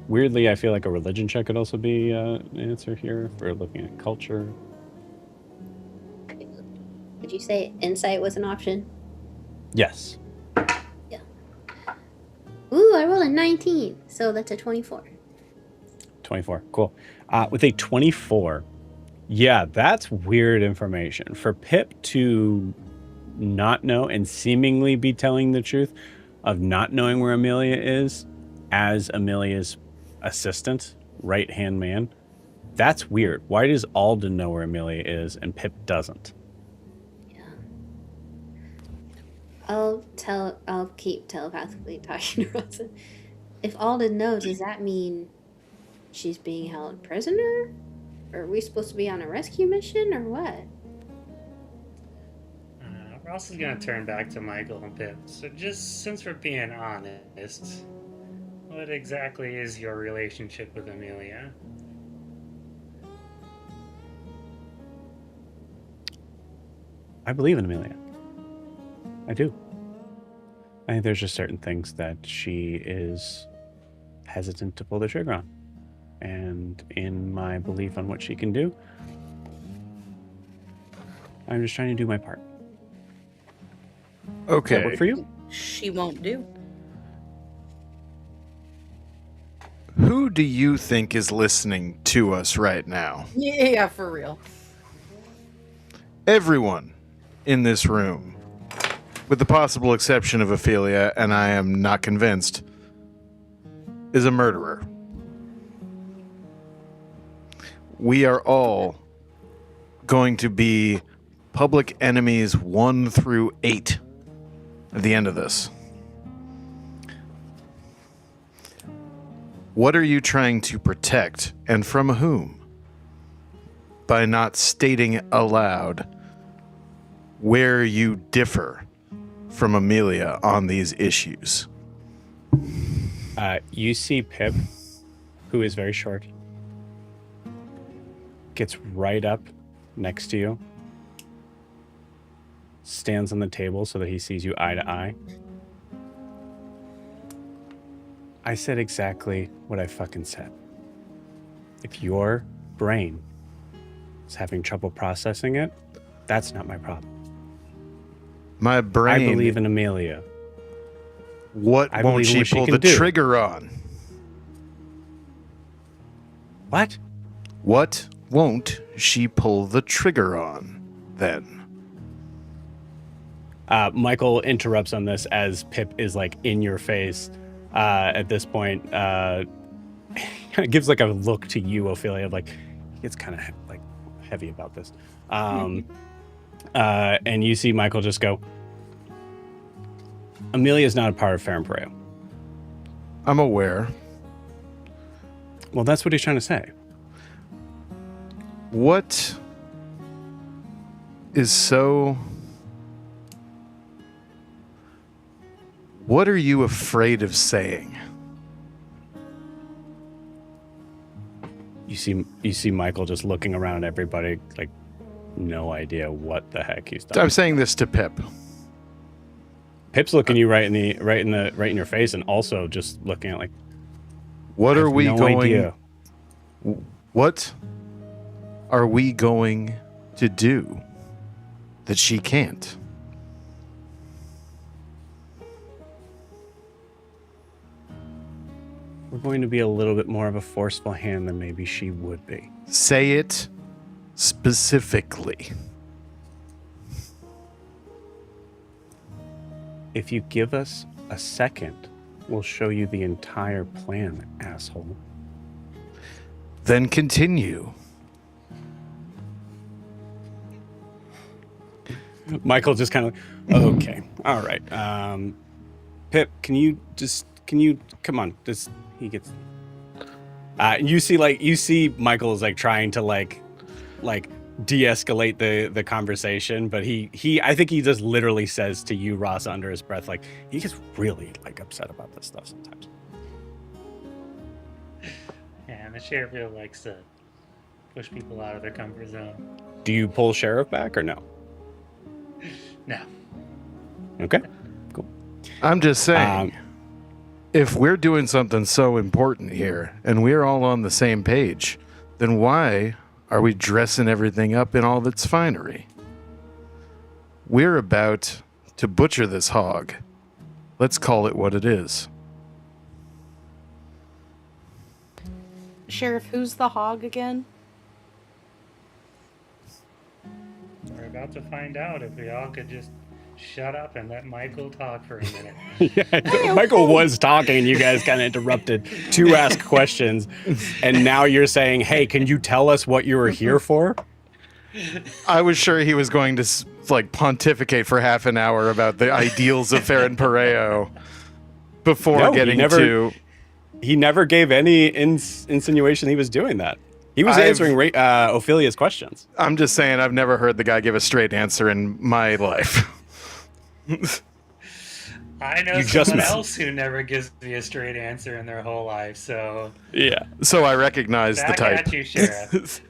Weirdly, I feel like a religion check could also be an answer here for looking at culture. Did you say insight was an option? Yes. Yeah. Ooh, I rolled a 19, so that's a 24. 24. Cool. With a 24, yeah, that's weird information. For Pip to not know and seemingly be telling the truth of not knowing where Amelia is as Amelia's assistant, right-hand man, that's weird. Why does Alden know where Amelia is and Pip doesn't? Yeah. I'll keep telepathically talking to Rosa. If Alden knows, does that mean she's being held prisoner? Or are we supposed to be on a rescue mission, or what? Ross is gonna turn back to Michael and Pip. So just since we're being honest, what exactly is your relationship with Amelia? I believe in Amelia. I do. I think there's just certain things that she is hesitant to pull the trigger on. And in my belief on what she can do, I'm just trying to do my part. Does that Okay. work for you? She won't do. Who do you think is listening to us right now? Yeah, for real. Everyone in this room, with the possible exception of Ophelia, and I am not convinced, is a murderer. We are all going to be public enemies 1 through 8 at the end of this. What are you trying to protect, and from whom? By not stating aloud where you differ from Amelia on these issues. You see Pip, who is very short, gets right up next to you, stands on the table so that he sees you eye to eye. I said exactly what I fucking said. If your brain is having trouble processing it, that's not my problem. My brain. I believe in Amelia. What I won't believe in she what she pull can the do. trigger on? What? What won't she pull the trigger on, then? Michael interrupts on this as Pip is like in your face at this point. Kind of gives like a look to you, Ophelia, of like, he gets kind of like heavy about this. And you see Michael just go, Amelia's not a part of Ferrum Pereo. I'm aware. Well, that's what he's trying to say. What is so... What are you afraid of saying? You see Michael just looking around at everybody, like no idea what the heck he's done. I'm saying this to Pip. Pip's looking you right in your face, and also just looking at like, What I are have we no going? idea. What are we going to do that she can't? we're going to be a little bit more of a forceful hand than maybe she would be. Say it specifically. If you give us a second, we'll show you the entire plan, asshole. Then continue. Michael just kind of, okay, all right. Pip, can you come on? He gets. You see Michael is like trying to like de-escalate the conversation, but I think he just literally says to you, Ross, under his breath, like he gets really like upset about this stuff sometimes. Yeah, and the sheriff really likes to push people out of their comfort zone. Do you pull sheriff back or no? No. Okay, cool. I'm just saying, if we're doing something so important here and we're all on the same page, then why are we dressing everything up in all of its finery? We're about to butcher this hog. Let's call it what it is. Sheriff, who's the hog again? We're about to find out if we all could just shut up and let Michael talk for a minute. Yeah, Michael was talking. You guys kind of interrupted to ask questions, and now you're saying, "Hey, can you tell us what you were here for?" I was sure he was going to like pontificate for half an hour about the ideals of Ferrum Pereo before getting to. He never gave any insinuation he was doing that. He was answering Ophelia's questions. I'm just saying, I've never heard the guy give a straight answer in my life. I know someone else who never gives me a straight answer in their whole life, so... Yeah. So I recognize the type. Back at you, Sheriff.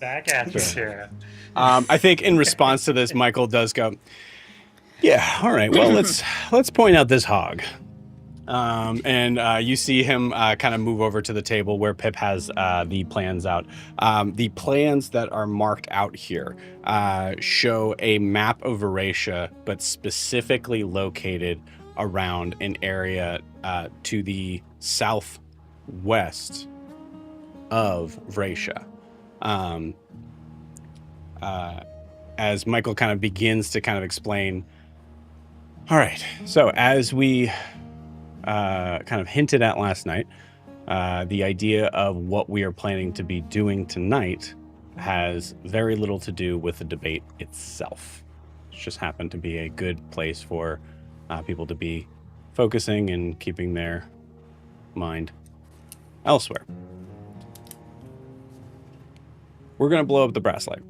Back at you, Sheriff. I think in response to this, Michael does go, yeah, all right, well, let's point out this hog. And you see him kind of move over to the table where Pip has the plans out. The plans that are marked out here show a map of Eurasia, but specifically located around an area to the southwest of Eurasia. As Michael kind of begins to kind of explain, all right, so as we kind of hinted at last night, the idea of what we are planning to be doing tonight has very little to do with the debate itself. It's just happened to be a good place for people to be focusing and keeping their mind elsewhere. We're going to blow up the Brasslight.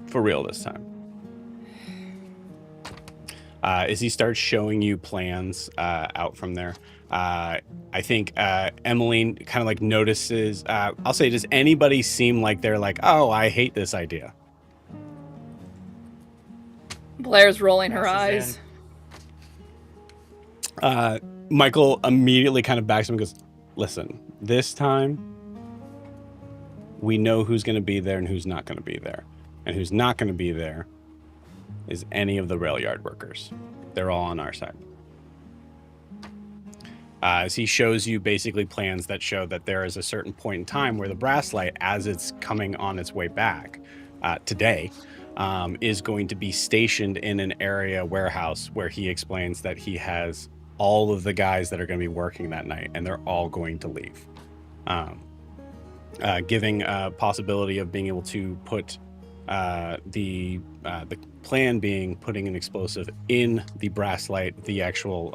For real this time. As he starts showing you plans out from there, I think Emmeline kind of like notices, I'll say, does anybody seem like they're like, oh, I hate this idea? Blair's rolling her eyes. Michael immediately kind of backs him and goes, listen, this time we know who's going to be there and who's not going to be there. And who's not going to be there is any of the rail yard workers. They're all on our side. As he shows you basically plans that show that there is a certain point in time where the Brasslight, as it's coming on its way back today, is going to be stationed in an area warehouse where he explains that he has all of the guys that are going to be working that night, and they're all going to leave. Giving a possibility of being able to put the plan being putting an explosive in the Brasslight, the actual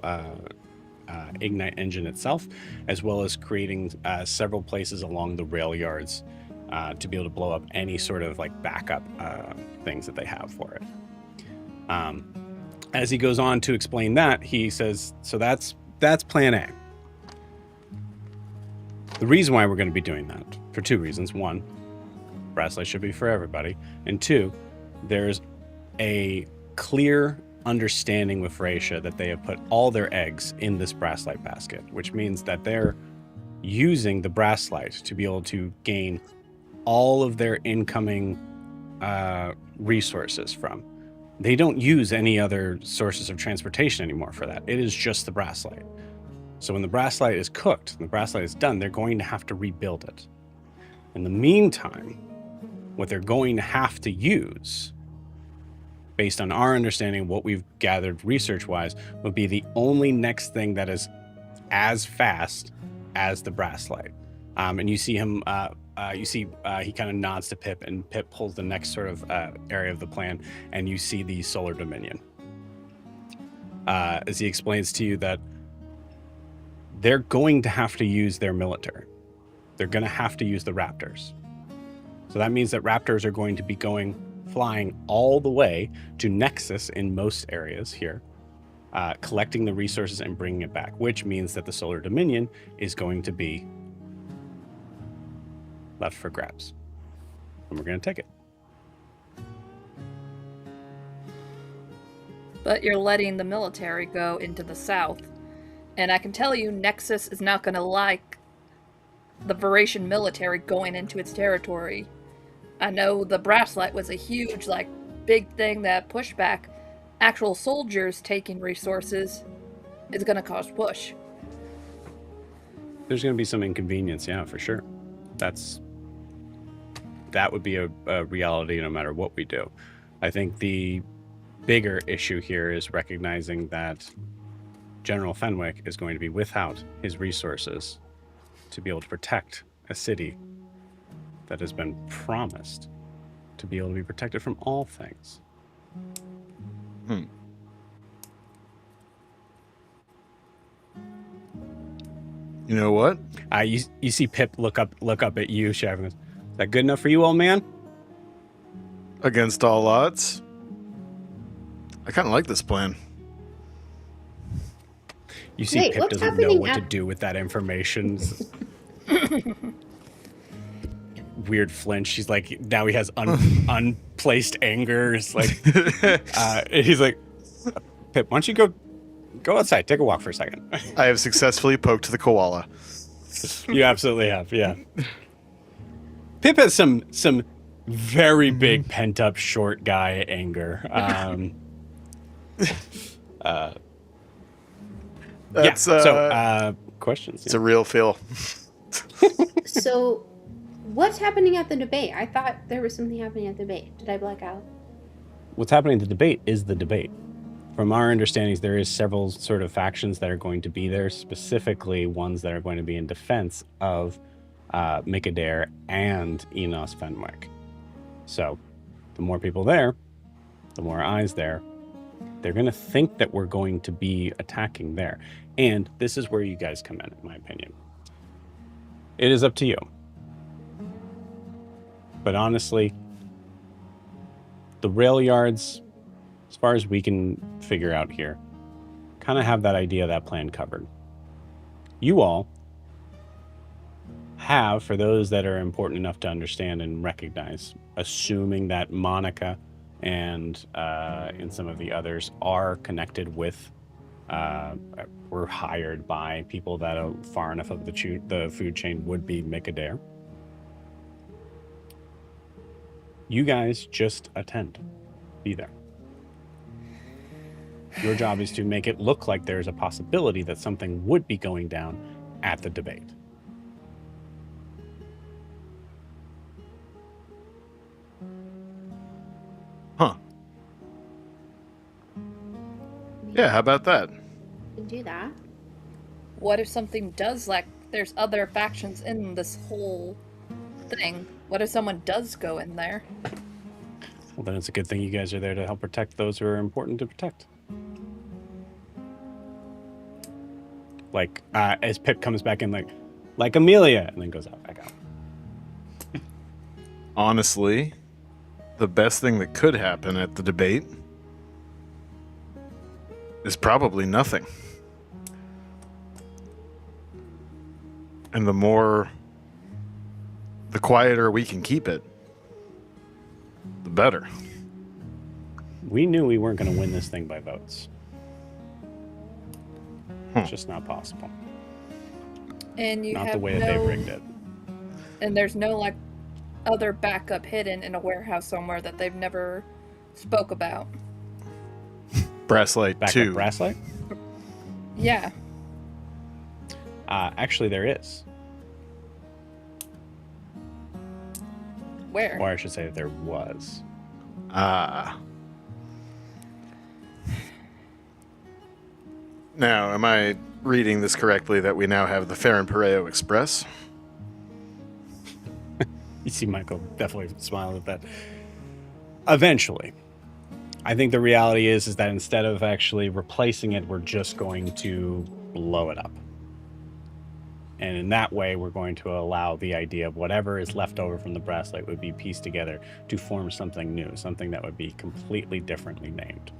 ignite engine itself, as well as creating several places along the rail yards to be able to blow up any sort of like backup things that they have for it. As he goes on to explain that, he says, so that's plan A. The reason why we're going to be doing that, for two reasons. One, Brasslight should be for everybody. And two, there's a clear understanding with Raisha that they have put all their eggs in this Brasslight basket, which means that they're using the Brasslight to be able to gain all of their incoming resources from. They don't use any other sources of transportation anymore for that. It is just the Brasslight. So when the Brasslight is cooked, and the Brasslight is done, they're going to have to rebuild it. In the meantime, what they're going to have to use, based on our understanding of what we've gathered research-wise, would be the only next thing that is as fast as the Brasslight. And you see him, he kind of nods to Pip, and Pip pulls the next sort of area of the plan, and you see the Solar Dominion. As he explains to you that they're going to have to use their military. They're going to have to use the Raptors. So that means that Raptors are going to be flying all the way to Nexus in most areas here, collecting the resources and bringing it back, which means that the Solar Dominion is going to be left for grabs. And we're going to take it. But you're letting the military go into the south. And I can tell you, Nexus is not going to like the Veratian military going into its territory. I know the Brasslight was a huge, big thing that pushed back. Actual soldiers taking resources is going to cause push. There's going to be some inconvenience, yeah, for sure. That would be a reality no matter what we do. I think the bigger issue here is recognizing that General Fenwick is going to be without his resources to be able to protect a city that has been promised to be able to be protected from all things. You know what? You see Pip look up at you, Shavin. Is that good enough for you, old man? Against all odds, I kind of like this plan. You see Wait, Pip what's doesn't know happening what to do with that information. Weird flinch. He's like, now he has unplaced anger. It's like, he's like, Pip, why don't you go outside, take a walk for a second. I have successfully poked the koala. You absolutely have, yeah. Pip has some very big pent up short guy anger. Questions? It's a real feel. So, what's happening at the debate? I thought there was something happening at the debate. Did I black out? What's happening at the debate is the debate. From our understandings, there is several sort of factions that are going to be there, specifically ones that are going to be in defense of Mikadair and Enos Fenwick. So, the more people there, the more eyes there, they're going to think that we're going to be attacking there. And this is where you guys come in my opinion. It is up to you. But honestly, the rail yards, as far as we can figure out here, kind of have that idea, that plan covered. You all have, for those that are important enough to understand and recognize, assuming that Monica and some of the others are connected with, were hired by people that are far enough of the food chain would be Mikadair. You guys just attend. Be there. Your job is to make it look like there's a possibility that something would be going down at the debate. Huh. Yeah, how about that? We can do that. What if something does, there's other factions in this whole thing? What if someone does go in there? Well, then it's a good thing you guys are there to help protect those who are important to protect. As Pip comes back in, like Amelia, and then goes out back out. Honestly, the best thing that could happen at the debate is probably nothing. And the quieter we can keep it, the better. We knew we weren't going to win this thing by votes. It's just not possible. And you Not have the way that they've rigged it. And there's no other backup hidden in a warehouse somewhere that they've never spoke about. Brasslight Back 2. up Brasslight? Yeah. Actually, there is. Where? Or I should say there was. Ah. Now, am I reading this correctly that we now have the Ferrum Pereo Express? You see Michael definitely smile at that. Eventually. I think the reality is that instead of actually replacing it, we're just going to blow it up. And in that way, we're going to allow the idea of whatever is left over from the Brasslight would be pieced together to form something new, something that would be completely differently named.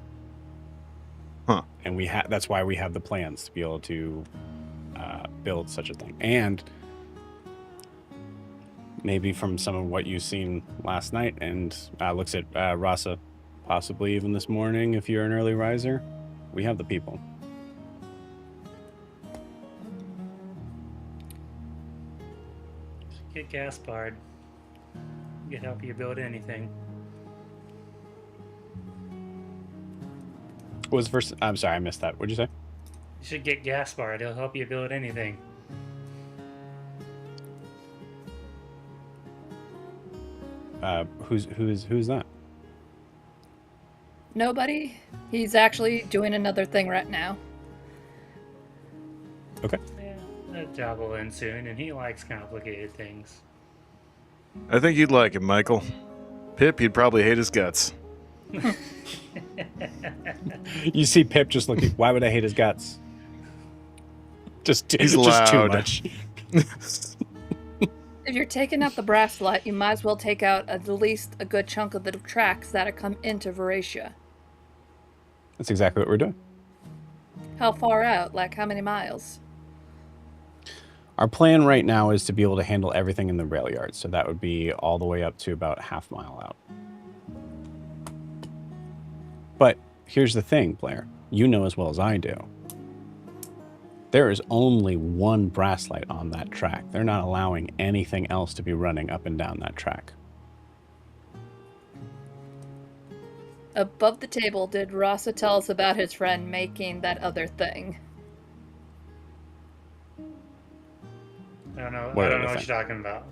Huh. And that's why we have the plans to be able to build such a thing. And maybe from some of what you've seen last night and looks at Rasa, possibly even this morning if you're an early riser, we have the people. Get Gaspard. He can help you build anything. What was the first? I'm sorry, I missed that. What'd you say? You should get Gaspard. He'll help you build anything. Who's that? Nobody. He's actually doing another thing right now. Okay. Yeah, that job will end soon, and he likes complicated things. I think you'd like him, Michael. Pip, you'd probably hate his guts. You see Pip just looking. Why would I hate his guts? Just He's too loud. much. If you're taking out the Brasslight, you might as well take out at least a good chunk of the tracks that come into Veracia. That's exactly what we're doing. How far out? Like how many miles? Our plan right now is to be able to handle everything in the rail yard, so that would be all the way up to about half mile out. But here's the thing, Blair. You know as well as I do. There is only one Brasslight on that track. They're not allowing anything else to be running up and down that track. Above the table, did Rasa tell us about his friend making that other thing? I don't know. What I don't other know what thing? you're talking about.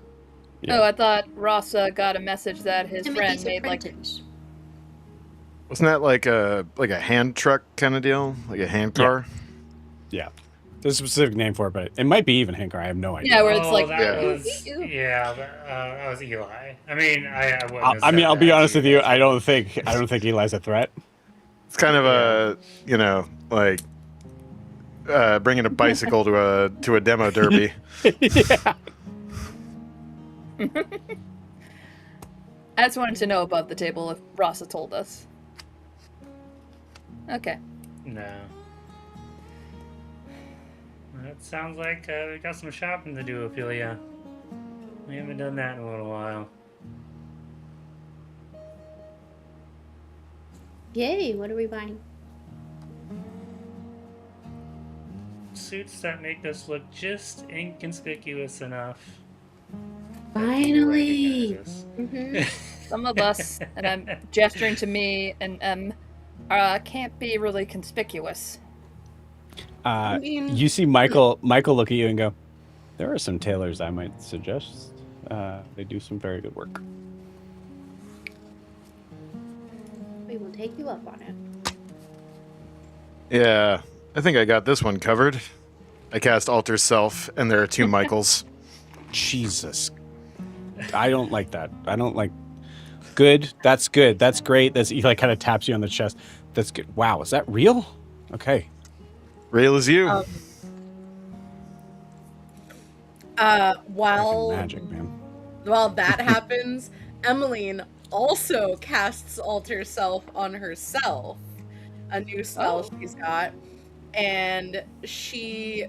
Yeah. Oh, I thought Rasa got a message that his friend Timothy's made like apprentice. Wasn't that like a hand truck kind of deal? Like a hand car? Yeah. There's a specific name for it, but it might be even Hanker. I have no idea. yeah, where it's like that Yeah. was that was Eli. I mean, I wouldn't have I mean, said I'll be that honest to with you. I don't think Eli's a threat. It's kind of a, like bringing a bicycle to a demo derby. Yeah. I just wanted to know above the table if Rasa told us. Okay. No. That sounds like we got some shopping to do, Ophelia. We haven't done that in a little while. Yay, what are we buying? Suits that make us look just inconspicuous enough. Finally! Recognize us. Mm-hmm. Some of us, and I'm gesturing to me, and can't be really conspicuous. I mean- You see Michael look at you and go, there are some tailors I might suggest. They do some very good work. We will take you up on it. Yeah, I think I got this one covered. I cast Alter Self, and there are two Michaels. Jesus. I don't like that. I don't like... Good. That's good. That's great. He like kind of taps you on the chest. That's good. Wow, is that real? Okay. Real as you. While Magic, man. while that happens, Emmeline also casts Alter Self on herself, a new spell she's got, and she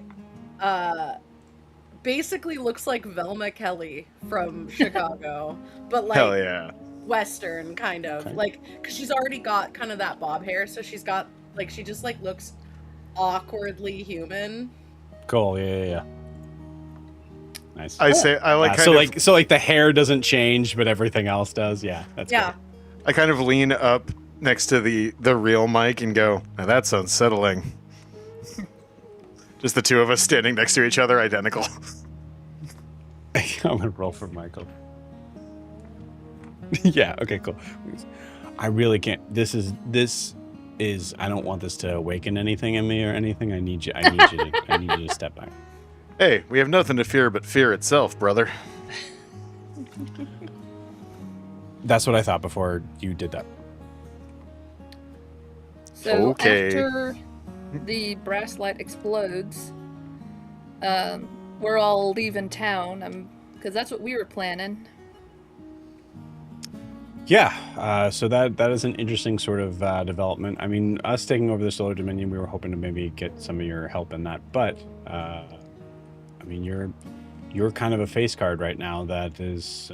basically looks like Velma Kelly from Chicago, but like Hell yeah. Western kind of, Okay. like, because she's already got kind of that bob hair, so she's got like, she just like looks awkwardly human. Cool. Yeah. Nice. I like so like the hair doesn't change, but everything else does. Yeah, that's Yeah. good. I kind of lean up next to the real mic and go, now that's unsettling. Just the two of us standing next to each other, identical. I'm gonna roll for Michael. Yeah. Okay. Cool. I really can't. This is. I don't want this to awaken anything in me or anything. I need you to step back. Hey, we have nothing to fear but fear itself, brother. That's what I thought before you did that. So Okay. after the Brasslight explodes, we're all leaving town, because that's what we were planning. Yeah, so that is an interesting sort of development. I mean, us taking over the Solar Dominion, we were hoping to maybe get some of your help in that. But, I mean, you're kind of a face card right now that is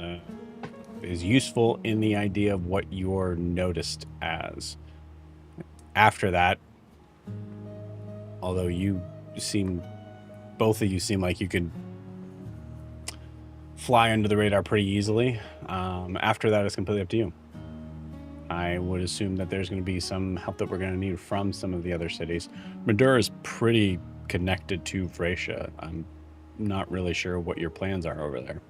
useful in the idea of what you're noticed as. After that, although both of you seem like you could fly under the radar pretty easily. After that, it's completely up to you. I would assume that there's going to be some help that we're going to need from some of the other cities. Madura is pretty connected to Vracia. I'm not really sure what your plans are over there.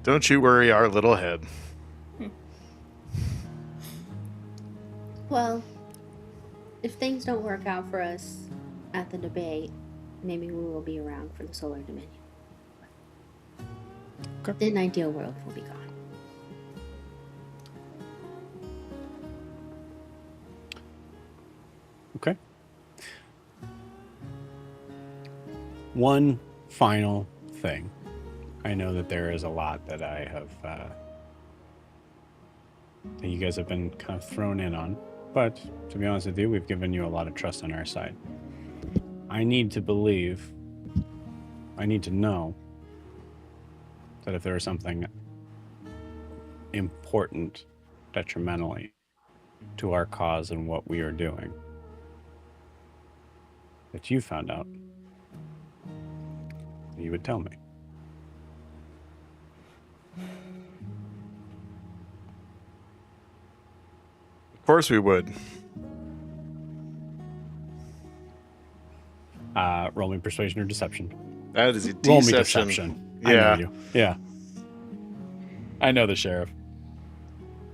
Don't you worry our little head. Well, if things don't work out for us at the debate, maybe we will be around for the Solar Dominion. Okay. In an ideal world, we'll be gone. Okay. One final thing. I know that there is a lot that I have that you guys have been kind of thrown in on, but to be honest with you, we've given you a lot of trust on our side. I need to know that if there is something important detrimentally to our cause and what we are doing that you found out, you would tell me. Of course we would. Roll me persuasion or deception. That is a Roll me deception. deception. Yeah. I know you. Yeah. I know the sheriff.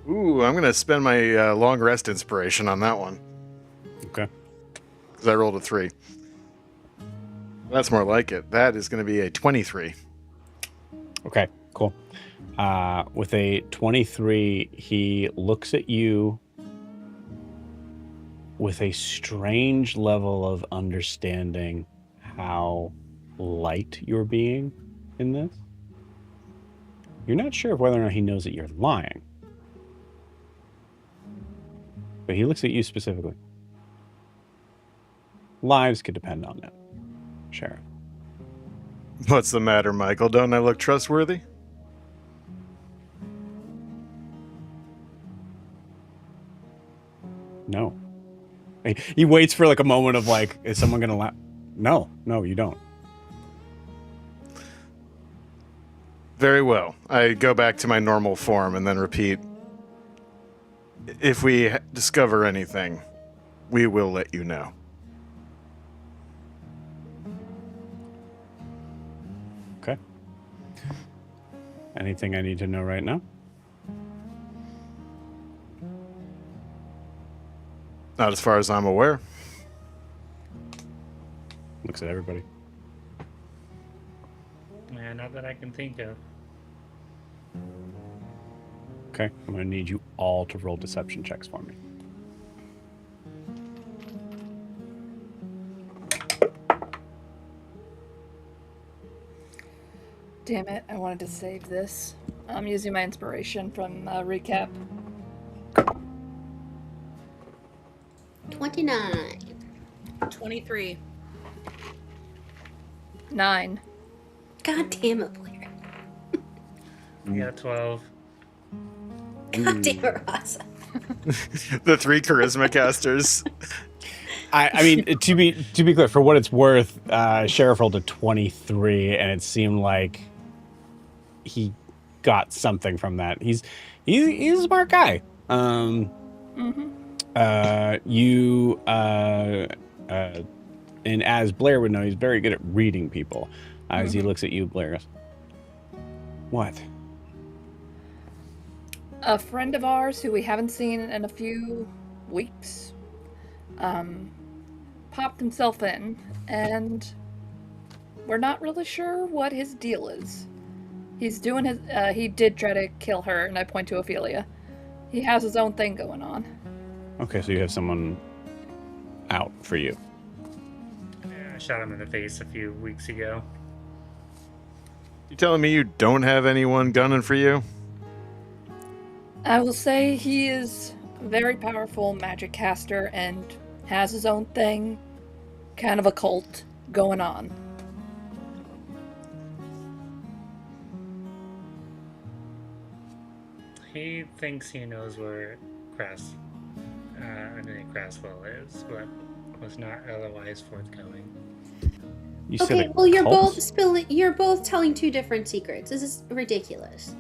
Ooh, I'm going to spend my long rest inspiration on that one. Okay. Because I rolled a 3. That's more like it. That is going to be a 23. Okay, cool. With a 23, he looks at you with a strange level of understanding how light you're being in this. You're not sure of whether or not he knows that you're lying. But he looks at you specifically. Lives could depend on that, Sheriff. What's the matter, Michael? Don't I look trustworthy? No. He waits for like a moment of like, is someone going to laugh? No, you don't. Very well. I go back to my normal form and then repeat. If we discover anything, we will let you know. Okay. Anything I need to know right now? Not as far as I'm aware. Looks at everybody. Yeah, not that I can think of. Okay, I'm going to need you all to roll deception checks for me. Damn it, I wanted to save this. I'm using my inspiration from recap. 29. 23. 9. God damn it, Blair. Yeah, 12. God damn it, Rasa. The 3 charisma casters. I mean, to be clear, for what it's worth, Sheriff rolled a 23, and it seemed like he got something from that. He's a smart guy. You and as Blair would know, he's very good at reading people. As he looks at you, Blair goes, "What?" A friend of ours who we haven't seen in a few weeks popped himself in, and we're not really sure what his deal is. He's doing his he did try to kill her, and I point to Ophelia. He has his own thing going on. Okay, so you have someone out for you. I shot him in the face a few weeks ago. You telling me you don't have anyone gunning for you? I will say he is a very powerful magic caster and has his own thing, kind of a cult going on. He thinks he knows where Craswell is, but was not otherwise forthcoming. You said Okay, a well, cult? you're both telling two different secrets. This is ridiculous.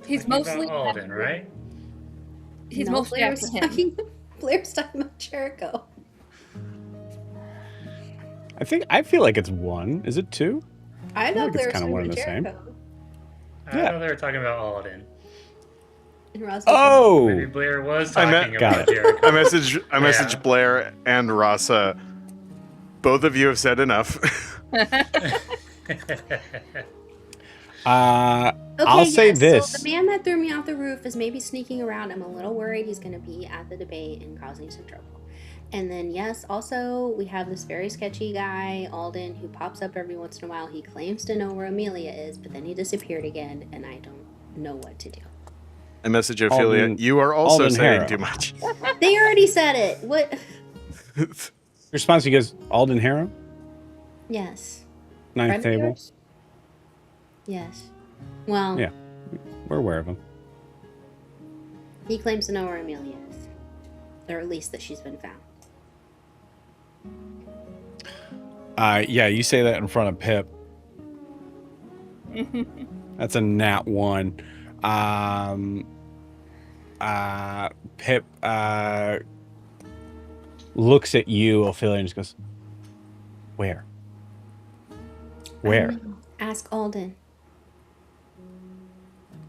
He's Talking mostly about Alden, right? He's No, mostly Blair's after him. Blair's talking about Jericho. I feel like it's one. Is it two? I know think it's Blair's kinda talking one about and the same. Jericho. I Yeah. thought they were talking about Alden. And Ross Oh, Maybe Blair was I talking met- got about it. Jericho. I messaged Yeah. Blair and Rasa. Both of you have said enough. I'll say this. So the man that threw me off the roof is maybe sneaking around. I'm a little worried he's going to be at the debate and causing some trouble. And then, yes, also, we have this very sketchy guy, Alden, who pops up every once in a while. He claims to know where Amelia is, but then he disappeared again, and I don't know what to do. I messaged Ophelia. Alden- You are also Alden saying Harrow. too much. They already said it. What? Response, he goes, Alden Harrow, Yes. ninth Friend of table. yours? Yes. Well, Yeah. We're aware of him. he claims to know where Amelia is. Or at least that she's been found. Yeah, you say that in front of Pip. That's a nat 1. Pip looks at you, Ophelia, and just goes, "Where? Where?" Ask Alden.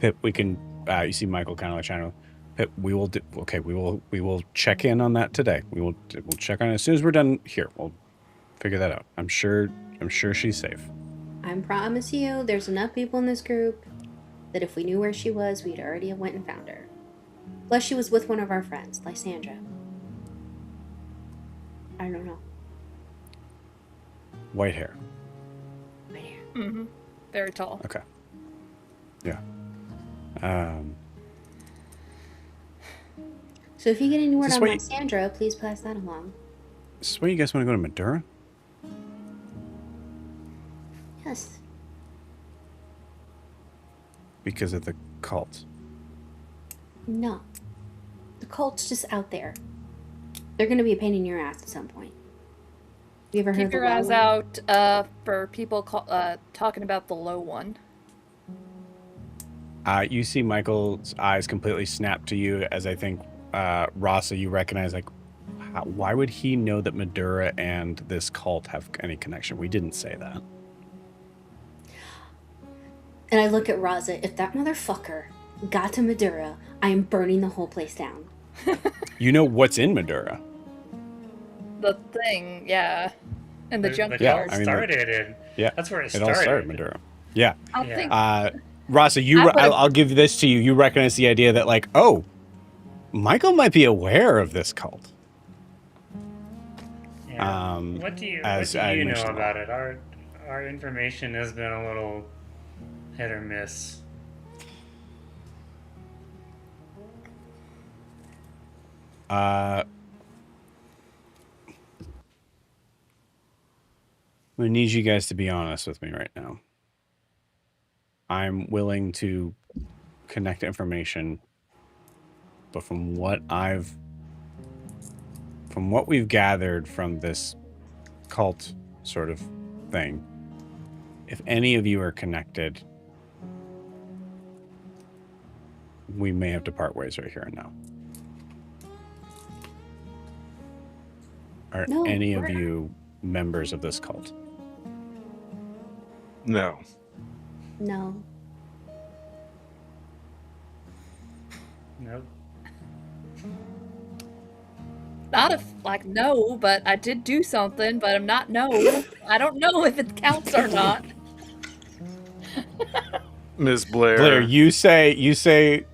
Pip, we can. You see Michael kind of like trying to. Pip, we will. Okay, we will check in on that today. We'll check on it as soon as we're done here. We'll figure that out. I'm sure she's safe. I promise you, there's enough people in this group that if we knew where she was, we'd already have went and found her. Plus, she was with one of our friends, Lysandra. I don't know. White hair. Right here. Mm-hmm. Very tall. Okay. Yeah. So if you get any word Is this on what you- Lysandra, please pass that along. Is this where you guys want to go to Madura? Yes. Because of the cult. No. The cult's just out there. They're gonna be a pain in your ass at some point. You ever heard Keep of your the low eyes one? out for people talking about the low one. You see Michael's eyes completely snap to you as I think, Rasa, you recognize, like, why would he know that Madura and this cult have any connection? We didn't say that. And I look at Raza. If that motherfucker got to Madura, I am burning the whole place down. You know what's in Madura. The thing, yeah. And the The junkyard. Yeah, cult I mean, started, and Yeah, that's where it it started. all started Madura. Yeah. I'll Yeah. think. Rasa, I would've- I'll give this to you. You recognize the idea that, like, oh, Michael might be aware of this cult. Yeah. Um, what do you as I know mentioned. about it? Our information has been a little hit or miss. I need you guys to be honest with me right now. I'm willing to connect information, but from what we've gathered from this cult sort of thing, if any of you are connected, we may have to part ways right here and now. Are No, any of we're- you members of this cult? No. No. Nope. Not if, like, no, but I did do something, but I'm not no. I don't know if it counts or not. Miss Blair. Blair, you say,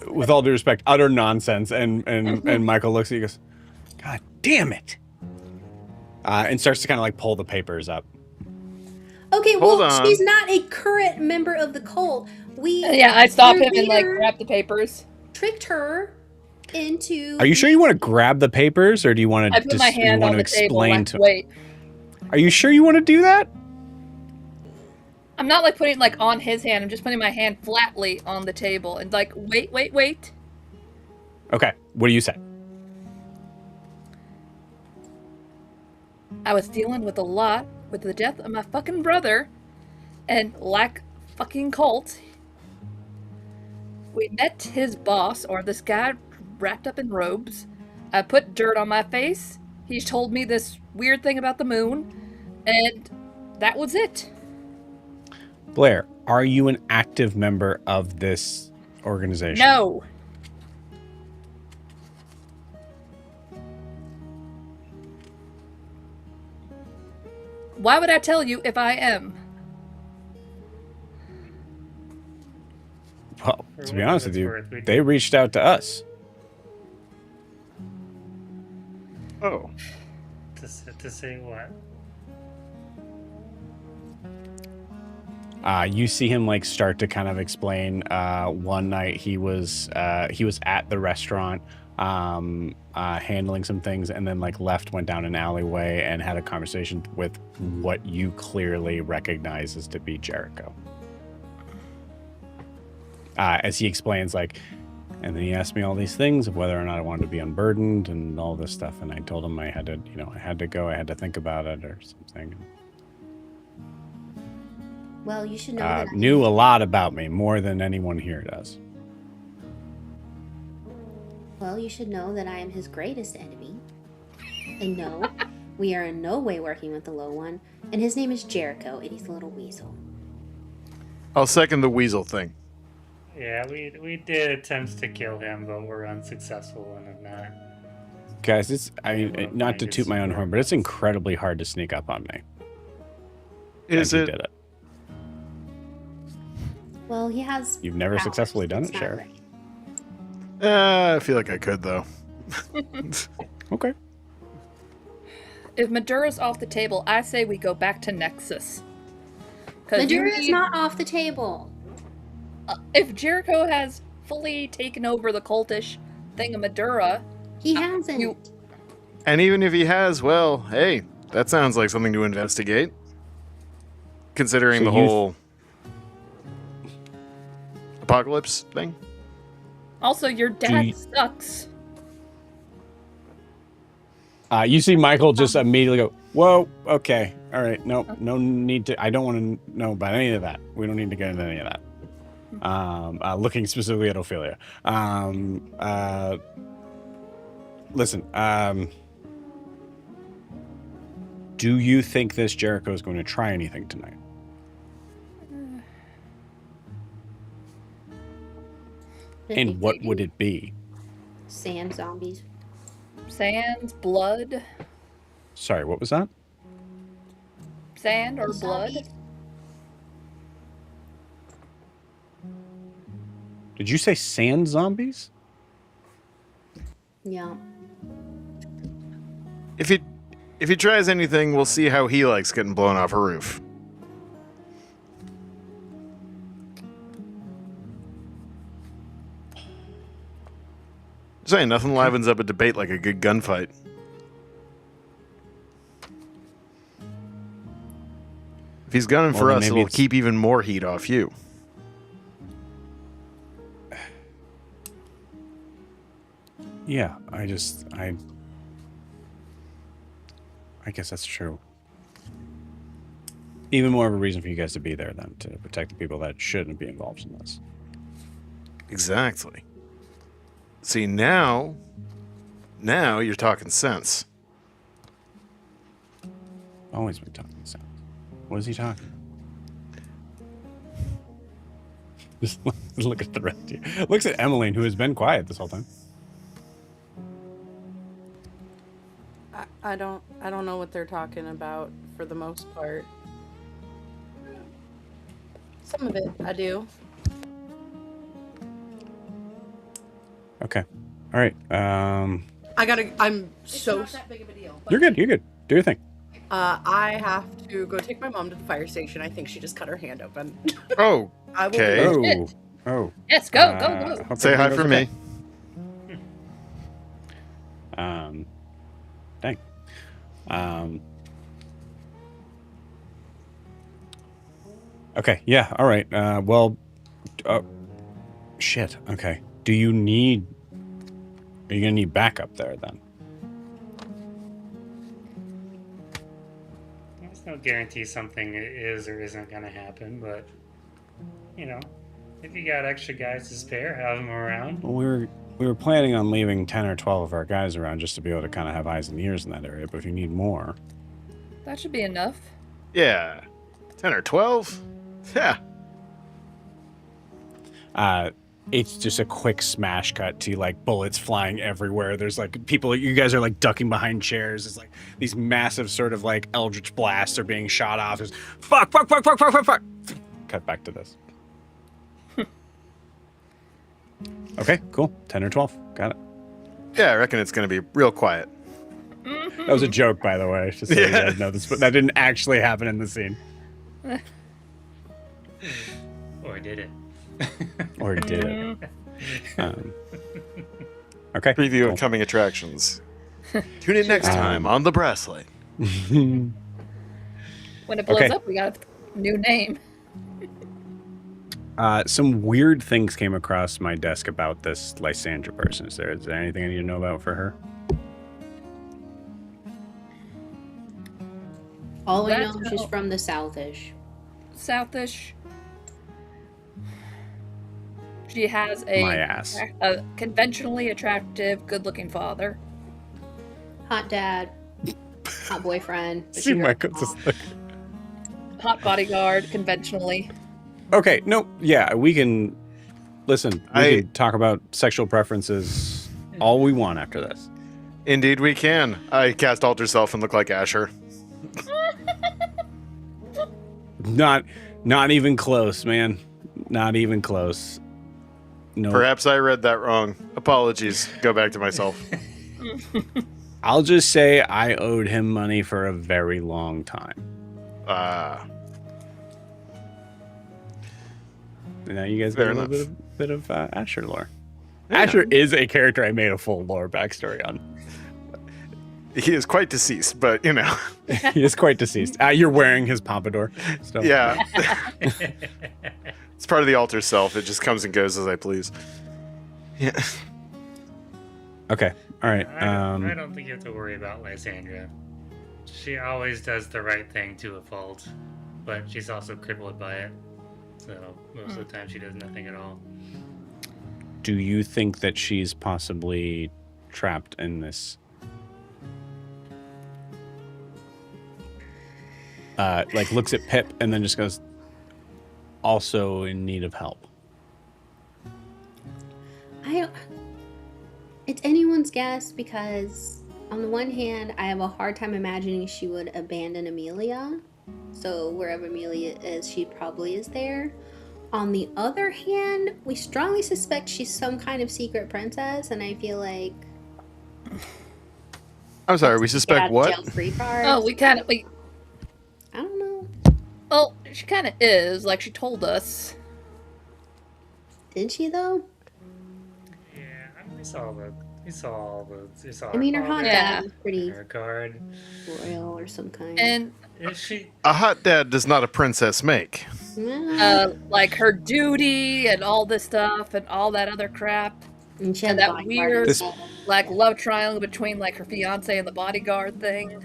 with all due respect, utter nonsense, and Michael looks at you and goes, God damn it. And starts to kind of like pull the papers up. Okay, Hold well, on. she's not a current member of the cult. Yeah, I stop Your him and, like, leader grab the papers. tricked her into. Are you sure you want to grab the papers, or do you want I to put my hand on the table. explain Like, to? wait. Are you sure you want to do that? I'm not, like, putting, like, on his hand. I'm just putting my hand flatly on the table and, like, wait. Okay. What do you say? I was dealing with a lot with the death of my fucking brother and lack fucking cult. We met his boss, or this guy wrapped up in robes. I put dirt on my face. He told me this weird thing about the moon, and that was it. Blair, are you an active member of this organization? No. Why would I tell you if I am? Well, For to be what honest it's with you, worth, we they did. reached out to us. Oh. To say what? You see him like start to kind of explain. One night he was at the restaurant, handling some things, and then like went down an alleyway and had a conversation with what you clearly recognize as to be Jericho. As he explains, like, and then he asked me all these things of whether or not I wanted to be unburdened and all this stuff, and I told him I had to, I had to go, I had to think about it or something. Well, you should know that. Knew a lot about me, more than anyone here does. Well, you should know that I am his greatest enemy. And no, we are in no way working with the low one. And his name is Jericho, and he's a little weasel. I'll second the weasel thing. Yeah, we did attempts to kill him, but we're unsuccessful in that. Guys, it's love not to minded toot my own horn, but it's incredibly hard to sneak up on me. Is And it? he did it. Well, he has. You've never powers. successfully done It's it, not Sheriff. right. I feel like I could, though. Okay. If Madura's off the table, I say we go back to Nexus. 'Cause you Madura is need- not off the table. If Jericho has fully taken over the cultish thing of Madura, He hasn't. you- And even if he has, well, hey, that sounds like something to investigate. Considering So the you- whole apocalypse thing. also your dad sucks. You see Michael just immediately go, whoa, okay, all right, no need to, I don't want to know about any of that. We don't need to get into any of that. Looking specifically at Ophelia. Listen, do you think this Jericho is going to try anything tonight? And what would it be? Sand zombies. Sand, blood, Sorry, what was that? sand or blood. Zombies? Did you say sand zombies? Yeah. If he tries anything, we'll see how he likes getting blown off a roof. Saying nothing livens up a debate like a good gunfight. If he's gunning for Well, then us, maybe it'll it's- keep even more heat off you. Yeah, I guess that's true. even more of a reason for you guys to be there then, to protect the people that shouldn't be involved in this. Exactly. See, now you're talking sense. Always been talking sense. What is he talking? Just look at the rest of you. Looks at Emmeline, who has been quiet this whole time. I don't know what they're talking about for the most part. Some of it I do. Okay. All right. I'm so It's not that big of a deal. You're good. You're good. Do your thing. I have to go take my mom to the fire station. I think she just cut her hand open. Oh, I will okay. do it. Oh. Oh. Yes, go, go. hope say hi everything for goes me. okay. Dang. Okay. Yeah. All right. Well. Shit. Okay. Are you gonna need backup there then? There's no guarantee something is or isn't going to happen, but, you know, if you got extra guys to spare, have them around. Well, we were planning on leaving 10 or 12 of our guys around just to be able to kind of have eyes and ears in that area. But if you need more, That should be enough. Yeah. 10 or 12? Yeah. it's just a quick smash cut to like bullets flying everywhere. There's like people, you guys are like ducking behind chairs. It's like these massive sort of like eldritch blasts are being shot off. There's fuck. Cut back to this. Okay, cool. 10 or 12. Got it. Yeah, I reckon it's going to be real quiet. That was a joke, by the way. Just so you guys know this, but that didn't actually happen in the scene. Or did it? Or did it? Okay. Preview cool. of coming attractions. Tune in next time on the Brasslight. When it blows Okay. up, we got a new name. Some weird things came across my desk about this Lysandra person. Is there anything I need to know about for her? All we know That's is she's all. from the Southish. Southish. She has My ass. a conventionally attractive, good-looking father. Hot dad. Hot boyfriend. but See she's my your mom. Hot bodyguard, conventionally. Okay, no, yeah, we can listen. We I- can talk about sexual preferences all we want after this. Indeed, we can. I cast Alter Self and look like Asher. Not even close, man. Not even close. No. Perhaps I read that wrong. Apologies. Go back to myself. I'll just say I owed him money for a very long time. Now you guys Fair get a little enough. bit of Asher lore. Yeah. Asher is a character I made a full lore backstory on. He is quite deceased, but you know. He is quite deceased. You're wearing his pompadour. So. Yeah. It's part of the Alter Self. It just comes and goes as I please. Yeah. Okay. All right. I don't think you have to worry about Lysandra. She always does the right thing to a fault, but she's also crippled by it. So most of the time she does nothing at all. Do you think that she's possibly trapped in this? Like looks at Pip and then just goes, also in need of help. It's anyone's guess because on the one hand, I have a hard time imagining she would abandon Amelia. So wherever Amelia is, she probably is there. On the other hand, we strongly suspect she's some kind of secret princess, and I feel like I'm sorry, we suspect what? jail-free card. Oh, we I don't know. well, she kind of is, like she told us. Did she though? Yeah, I mean, we saw I mean, her her hot father, dad was pretty her card. royal or some kind. And Is she? A hot dad does not a princess make. like her duty and all this stuff and all that other crap. and she and had that bodyguard weird- as well. Like love triangle between like her fiance and the bodyguard thing.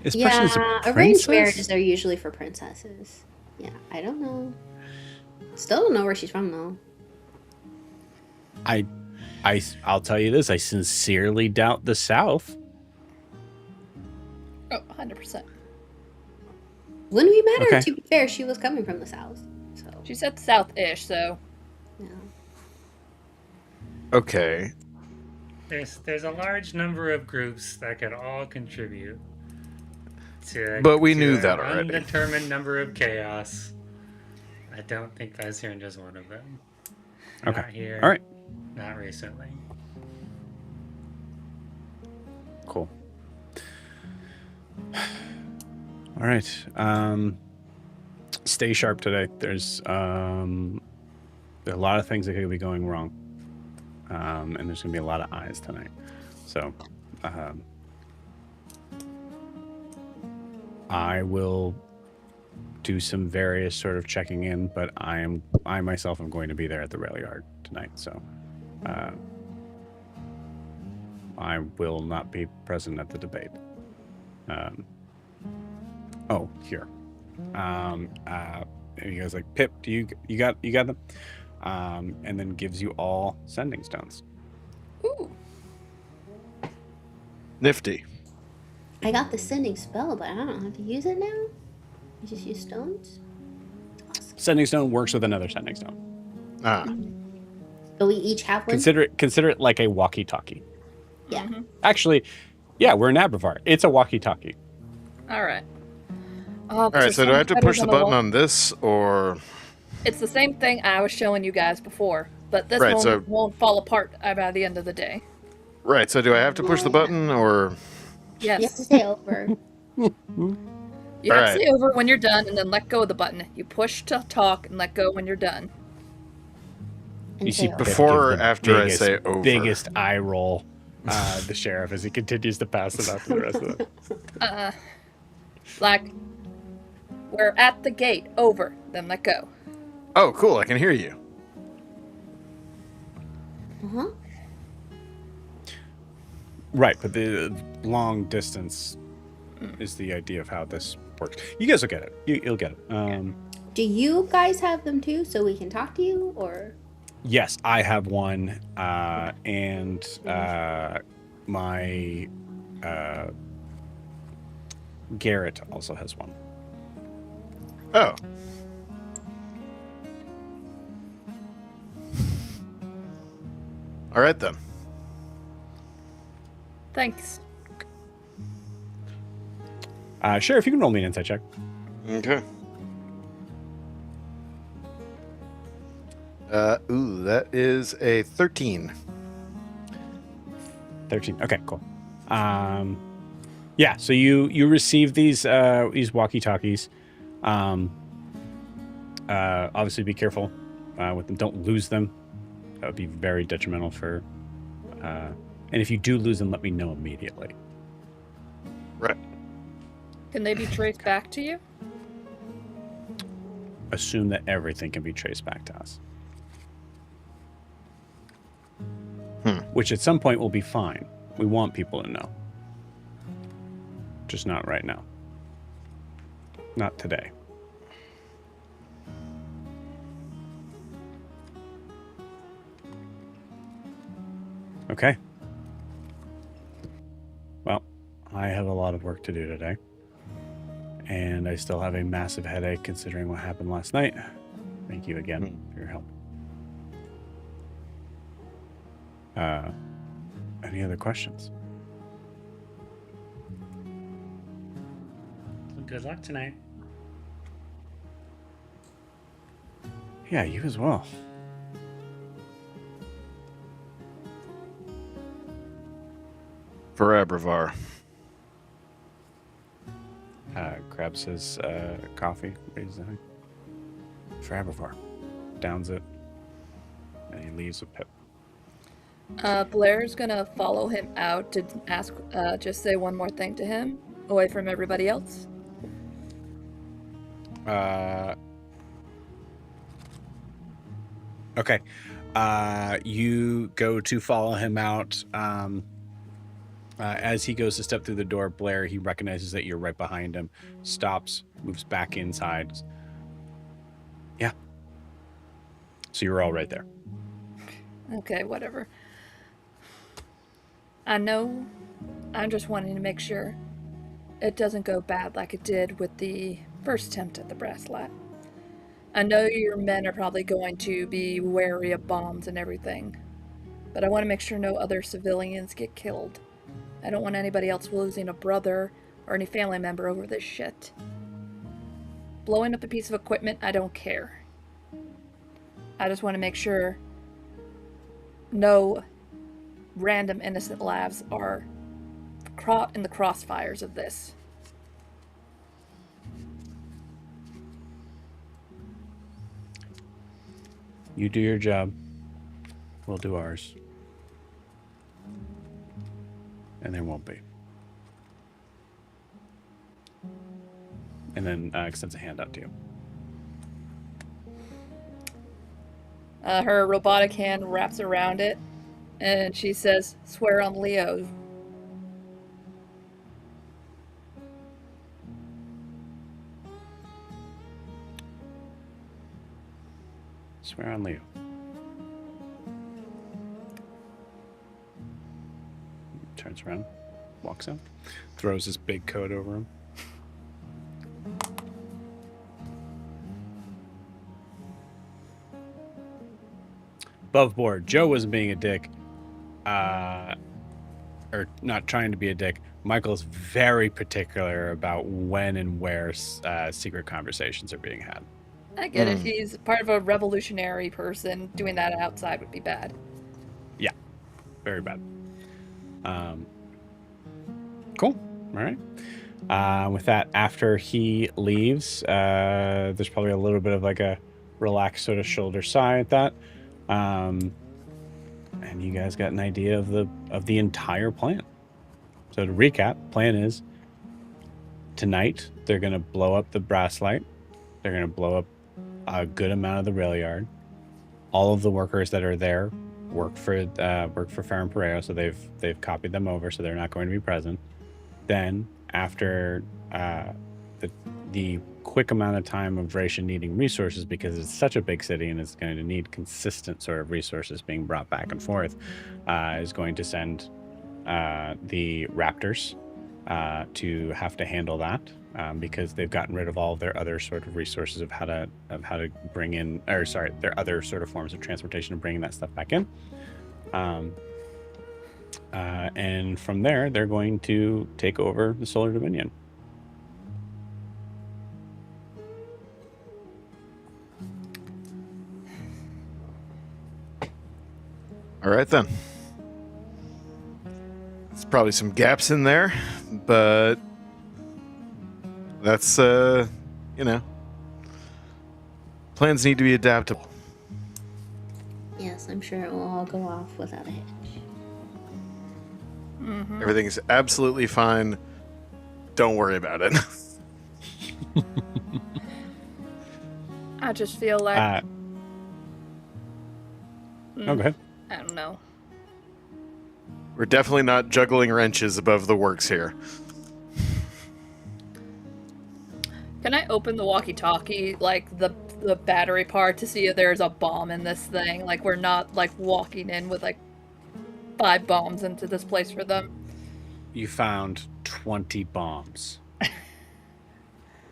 This person Yeah, is a arranged princess? marriages are usually for princesses. Yeah, I don't know. Still don't know where she's from though. I'll tell you this. I sincerely doubt the South. Oh, 100%. When we met her, Okay. to be fair, she was coming from the south. So She said south-ish, so yeah. Okay. There's a large number of groups that could all contribute to. But we to knew an that already. Undetermined number of chaos. I don't think Vizhirn is one of them. Okay. Not here. All right. Not recently. Cool. All right. Stay sharp today. There's there are a lot of things that could be going wrong, and there's gonna be a lot of eyes tonight. So, I will do some various sort of checking in, but I myself am going to be there at the rail yard tonight. So, I will not be present at the debate. Oh, here. And you guys like, Pip, do you got them? And then gives you all sending stones. ooh. Nifty. I got the sending spell, but I don't have to use it now. You just use stones. Awesome. Sending stone works with another sending stone. Ah. But we each have one. Consider it like a walkie-talkie. Yeah. Mhm. Actually, yeah, we're in Abravar. It's a walkie-talkie. All right. All right, so do I have to push the button on this, or... It's the same thing I was showing you guys before, but this Right, one so- won't fall apart by the end of the day. Right, so do I have to push the button, or... You have to Yes. stay over. You have to Alright. stay over when you're done, and then let go of the button. You push to talk and let go when you're done. And You see stay over. Pip Before give or the after I say over? biggest eye roll, the sheriff, as he continues to pass it out to the rest of them. Like, we're at the gate. Over. Then let go. Oh, cool, I can hear you. Uh-huh. Right, but the long distance is the idea of how this works. You guys will get it. You'll get it. Do you guys have them too, so we can talk to you, or? Yes, I have one, and my Garrett also has one. Oh. All right, then. Thanks. Sheriff, you can roll me an insight check. Okay. Ooh, that is a 13. 13. Okay, cool. Yeah, so you receive these walkie-talkies. Obviously, be careful with them. Don't lose them. That would be very detrimental for. And if you do lose them, let me know immediately. Right. Can they be traced back to you? Assume that everything can be traced back to us. Which at some point will be fine. We want people to know. Just not right now. Not today. Okay. Well, I have a lot of work to do today. And I still have a massive headache considering what happened last night. Thank you again for your help. Any other questions? Good luck tonight. Yeah, you as well. For Abravar. Grabs his coffee, raises the hand. For Abravar. Downs it. And he leaves with Pip. Blair's gonna follow him out to ask, just say one more thing to him, away from everybody else. Okay. You go to follow him out. As he goes to step through the door, Blair, he recognizes that you're right behind him, stops, moves back inside. Yeah. So you're all right there. Okay, whatever. I know. I'm just wanting to make sure it doesn't go bad like it did with the first attempt at the Brasslight. I know your men are probably going to be wary of bombs and everything, but I want to make sure no other civilians get killed. I don't want anybody else losing a brother or any family member over this shit. Blowing up a piece of equipment, I don't care. I just want to make sure no random innocent lives are caught in the crossfires of this. You do your job. We'll do ours. And there won't be. And then extends a hand out to you. Her robotic hand wraps around it, and she says, "Swear on Leo." Swear on Leo. Turns around, walks out, throws his big coat over him. Above board, Joe wasn't being a dick, or not trying to be a dick. Michael's very particular about when and where secret conversations are being had. I get it. He's part of a revolutionary person. Doing that outside would be bad. Yeah, very bad. Cool. All right. With that, after he leaves, there's probably a little bit of like a relaxed sort of shoulder sigh at that. And you guys got an idea of the entire plan. So to recap, plan is tonight they're going to blow up the Brasslight. They're going to blow up a good amount of the rail yard. All of the workers that are there work for Ferrum Pereo, so they've copied them over, so they're not going to be present. Then after the quick amount of time of Vracia needing resources, because it's such a big city and it's going to need consistent sort of resources being brought back and forth, is going to send the Raptors to have to handle that, because they've gotten rid of all of their other sort of resources of how to bring in, or sorry, their other sort of forms of transportation and bringing that stuff back in. And from there, they're going to take over the Solar Dominion. All right, then. There's probably some gaps in there, but that's, plans need to be adaptable. Yes, I'm sure it will all go off without a hitch. Mm-hmm. Everything's absolutely fine. Don't worry about it. I just feel like... Oh, go ahead. I don't know. We're definitely not juggling wrenches above the works here. Can I open the walkie-talkie, like the battery part, to see if there's a bomb in this thing? Like, we're not, like, walking in with, like, 5 bombs into this place for them. You found 20 bombs.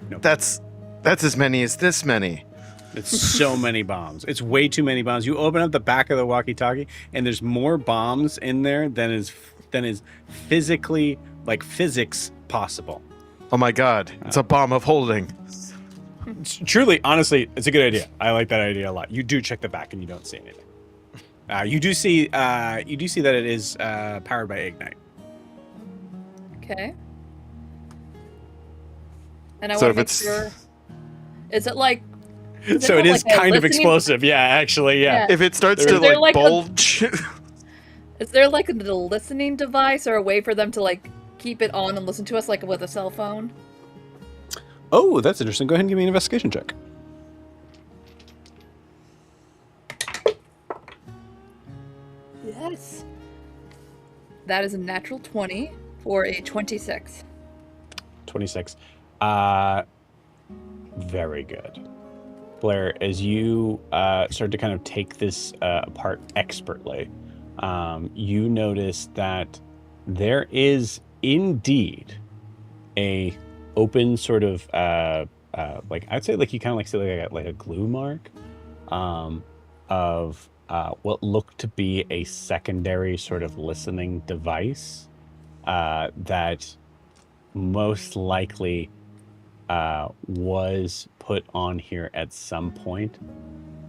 Nope. That's as many as this many. It's so many bombs. It's way too many bombs. You open up the back of the walkie-talkie, and there's more bombs in there than is physically, like, physics possible. Oh my god, it's a bomb of holding. Truly, honestly, it's a good idea. I like that idea a lot. You do check the back, and you don't see anything. You do see that it is powered by Ignite. Okay. And I So want to if make it's- sure... Is it like... So it is like a kind of listening- explosive. Yeah, actually, yeah. If it starts Is to, there like, like a- bulge... Is there like a listening device or a way for them to like keep it on and listen to us like with a cell phone? Oh, that's interesting. Go ahead and give me an investigation check. Yes. That is a natural 20 for a 26. 26. Very good. Blair, as you start to kind of take this apart expertly, you notice that there is indeed a open sort of like I'd say like you kind of like see like a glue mark of what looked to be a secondary sort of listening device that most likely was put on here at some point,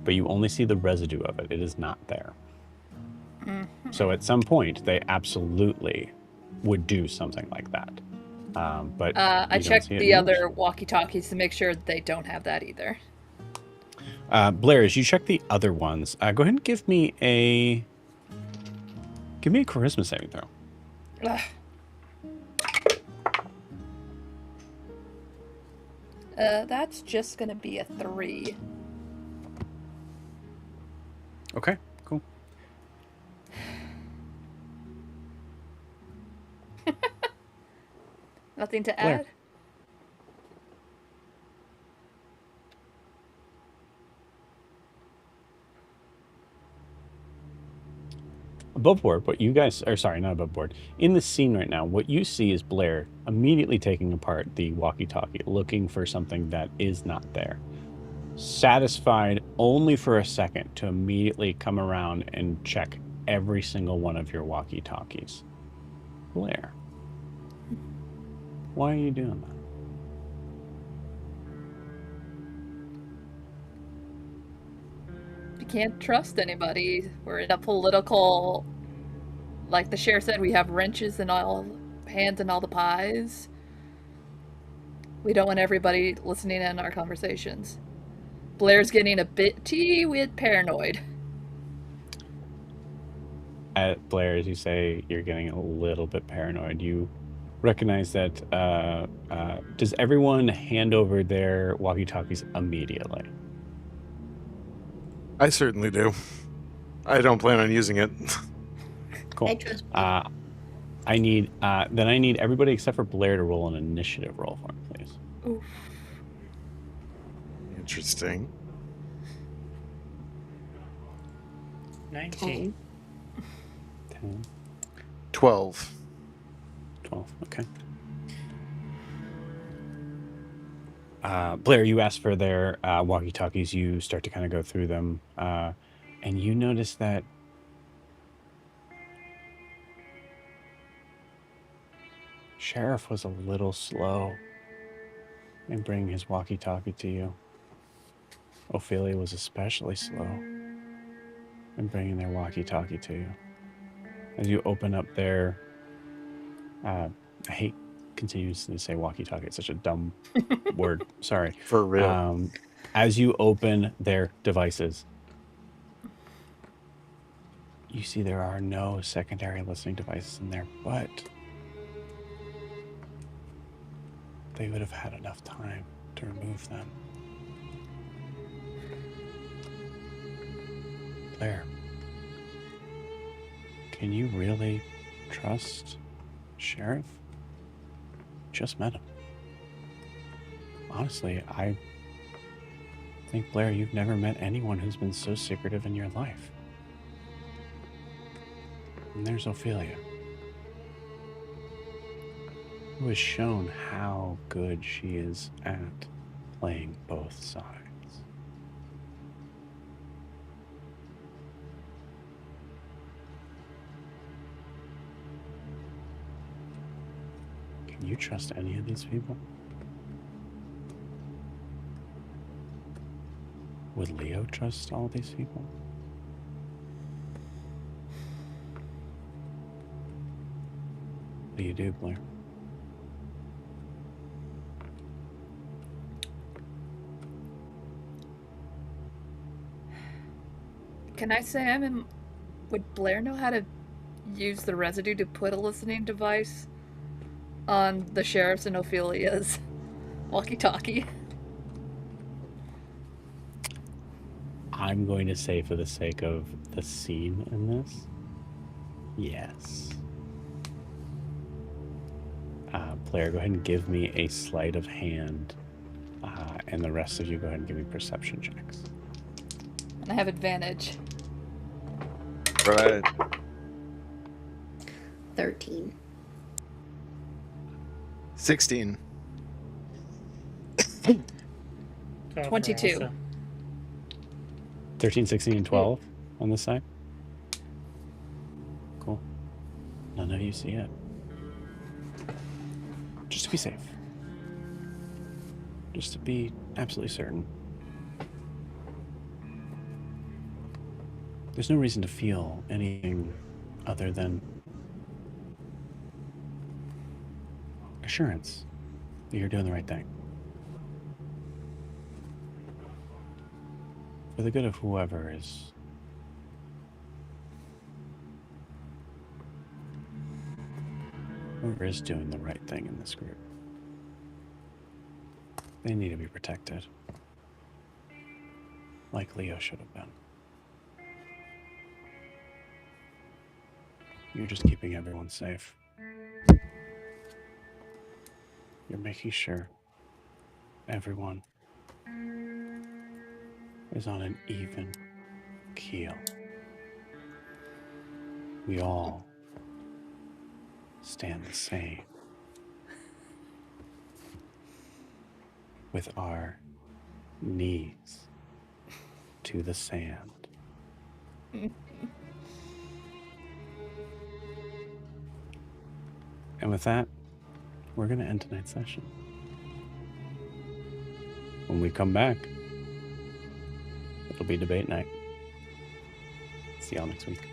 but you only see the residue of it. It is not there. So at some point, they absolutely would do something like that. But I you don't checked see it the in yours. other walkie-talkies to make sure they don't have that either. Blair, as you check the other ones, go ahead and give me a charisma saving throw. Ugh. That's just gonna be a 3. Okay, cool. Nothing to Blair. add? Above board, what you guys are sorry, not above board. In the scene right now, what you see is Blair immediately taking apart the walkie-talkie, looking for something that is not there. Satisfied only for a second to immediately come around and check every single one of your walkie-talkies. Blair, why are you doing that? You can't trust anybody. We're in a political... Like the sheriff said, we have wrenches in all hands in all the pies. We don't want everybody listening in our conversations. Blair's getting a bit with paranoid. At Blair, as you say, you're getting a little bit paranoid. You recognize that. Does everyone hand over their walkie-talkies immediately? I certainly do. I don't plan on using it. Cool. I trust I need everybody except for Blair to roll an initiative roll for me, please. Oof. Interesting. 19. 10, 12. 12. Okay. Blair, you asked for their walkie-talkies. You start to kind of go through them, and you notice that Sheriff was a little slow in bringing his walkie-talkie to you. Ophelia was especially slow in bringing their walkie-talkie to you. As you open up their, I hate continuously to say walkie-talkie. It's such a dumb word. Sorry. For real. As you open their devices, you see there are no secondary listening devices in there, but they would have had enough time to remove them. Blair, can you really trust Sheriff? Just met him. Honestly, I think, Blair, you've never met anyone who's been so secretive in your life. And there's Ophelia, who has shown how good she is at playing both sides. Can you trust any of these people? Would Leo trust all these people? What do you do, Blair? Can I say would Blair know how to use the residue to put a listening device on the sheriff's and Ophelia's walkie-talkie? I'm going to say, for the sake of the scene in this, yes. player, go ahead and give me a sleight of hand. And the rest of you go ahead and give me perception checks. And I have advantage. Right. 13. 16. 12 for 22. Elsa. 13, 16, and 12 on this side. Cool. None of you see it. Just to be safe. Just to be absolutely certain. There's no reason to feel anything other than assurance that you're doing the right thing. For the good of whoever is doing the right thing in this group. They need to be protected. Like Leo should have been. You're just keeping everyone safe. You're making sure everyone is on an even keel. We all stand the same with our knees to the sand. And with that, we're going to end tonight's session. When we come back, it'll be debate night. See y'all next week.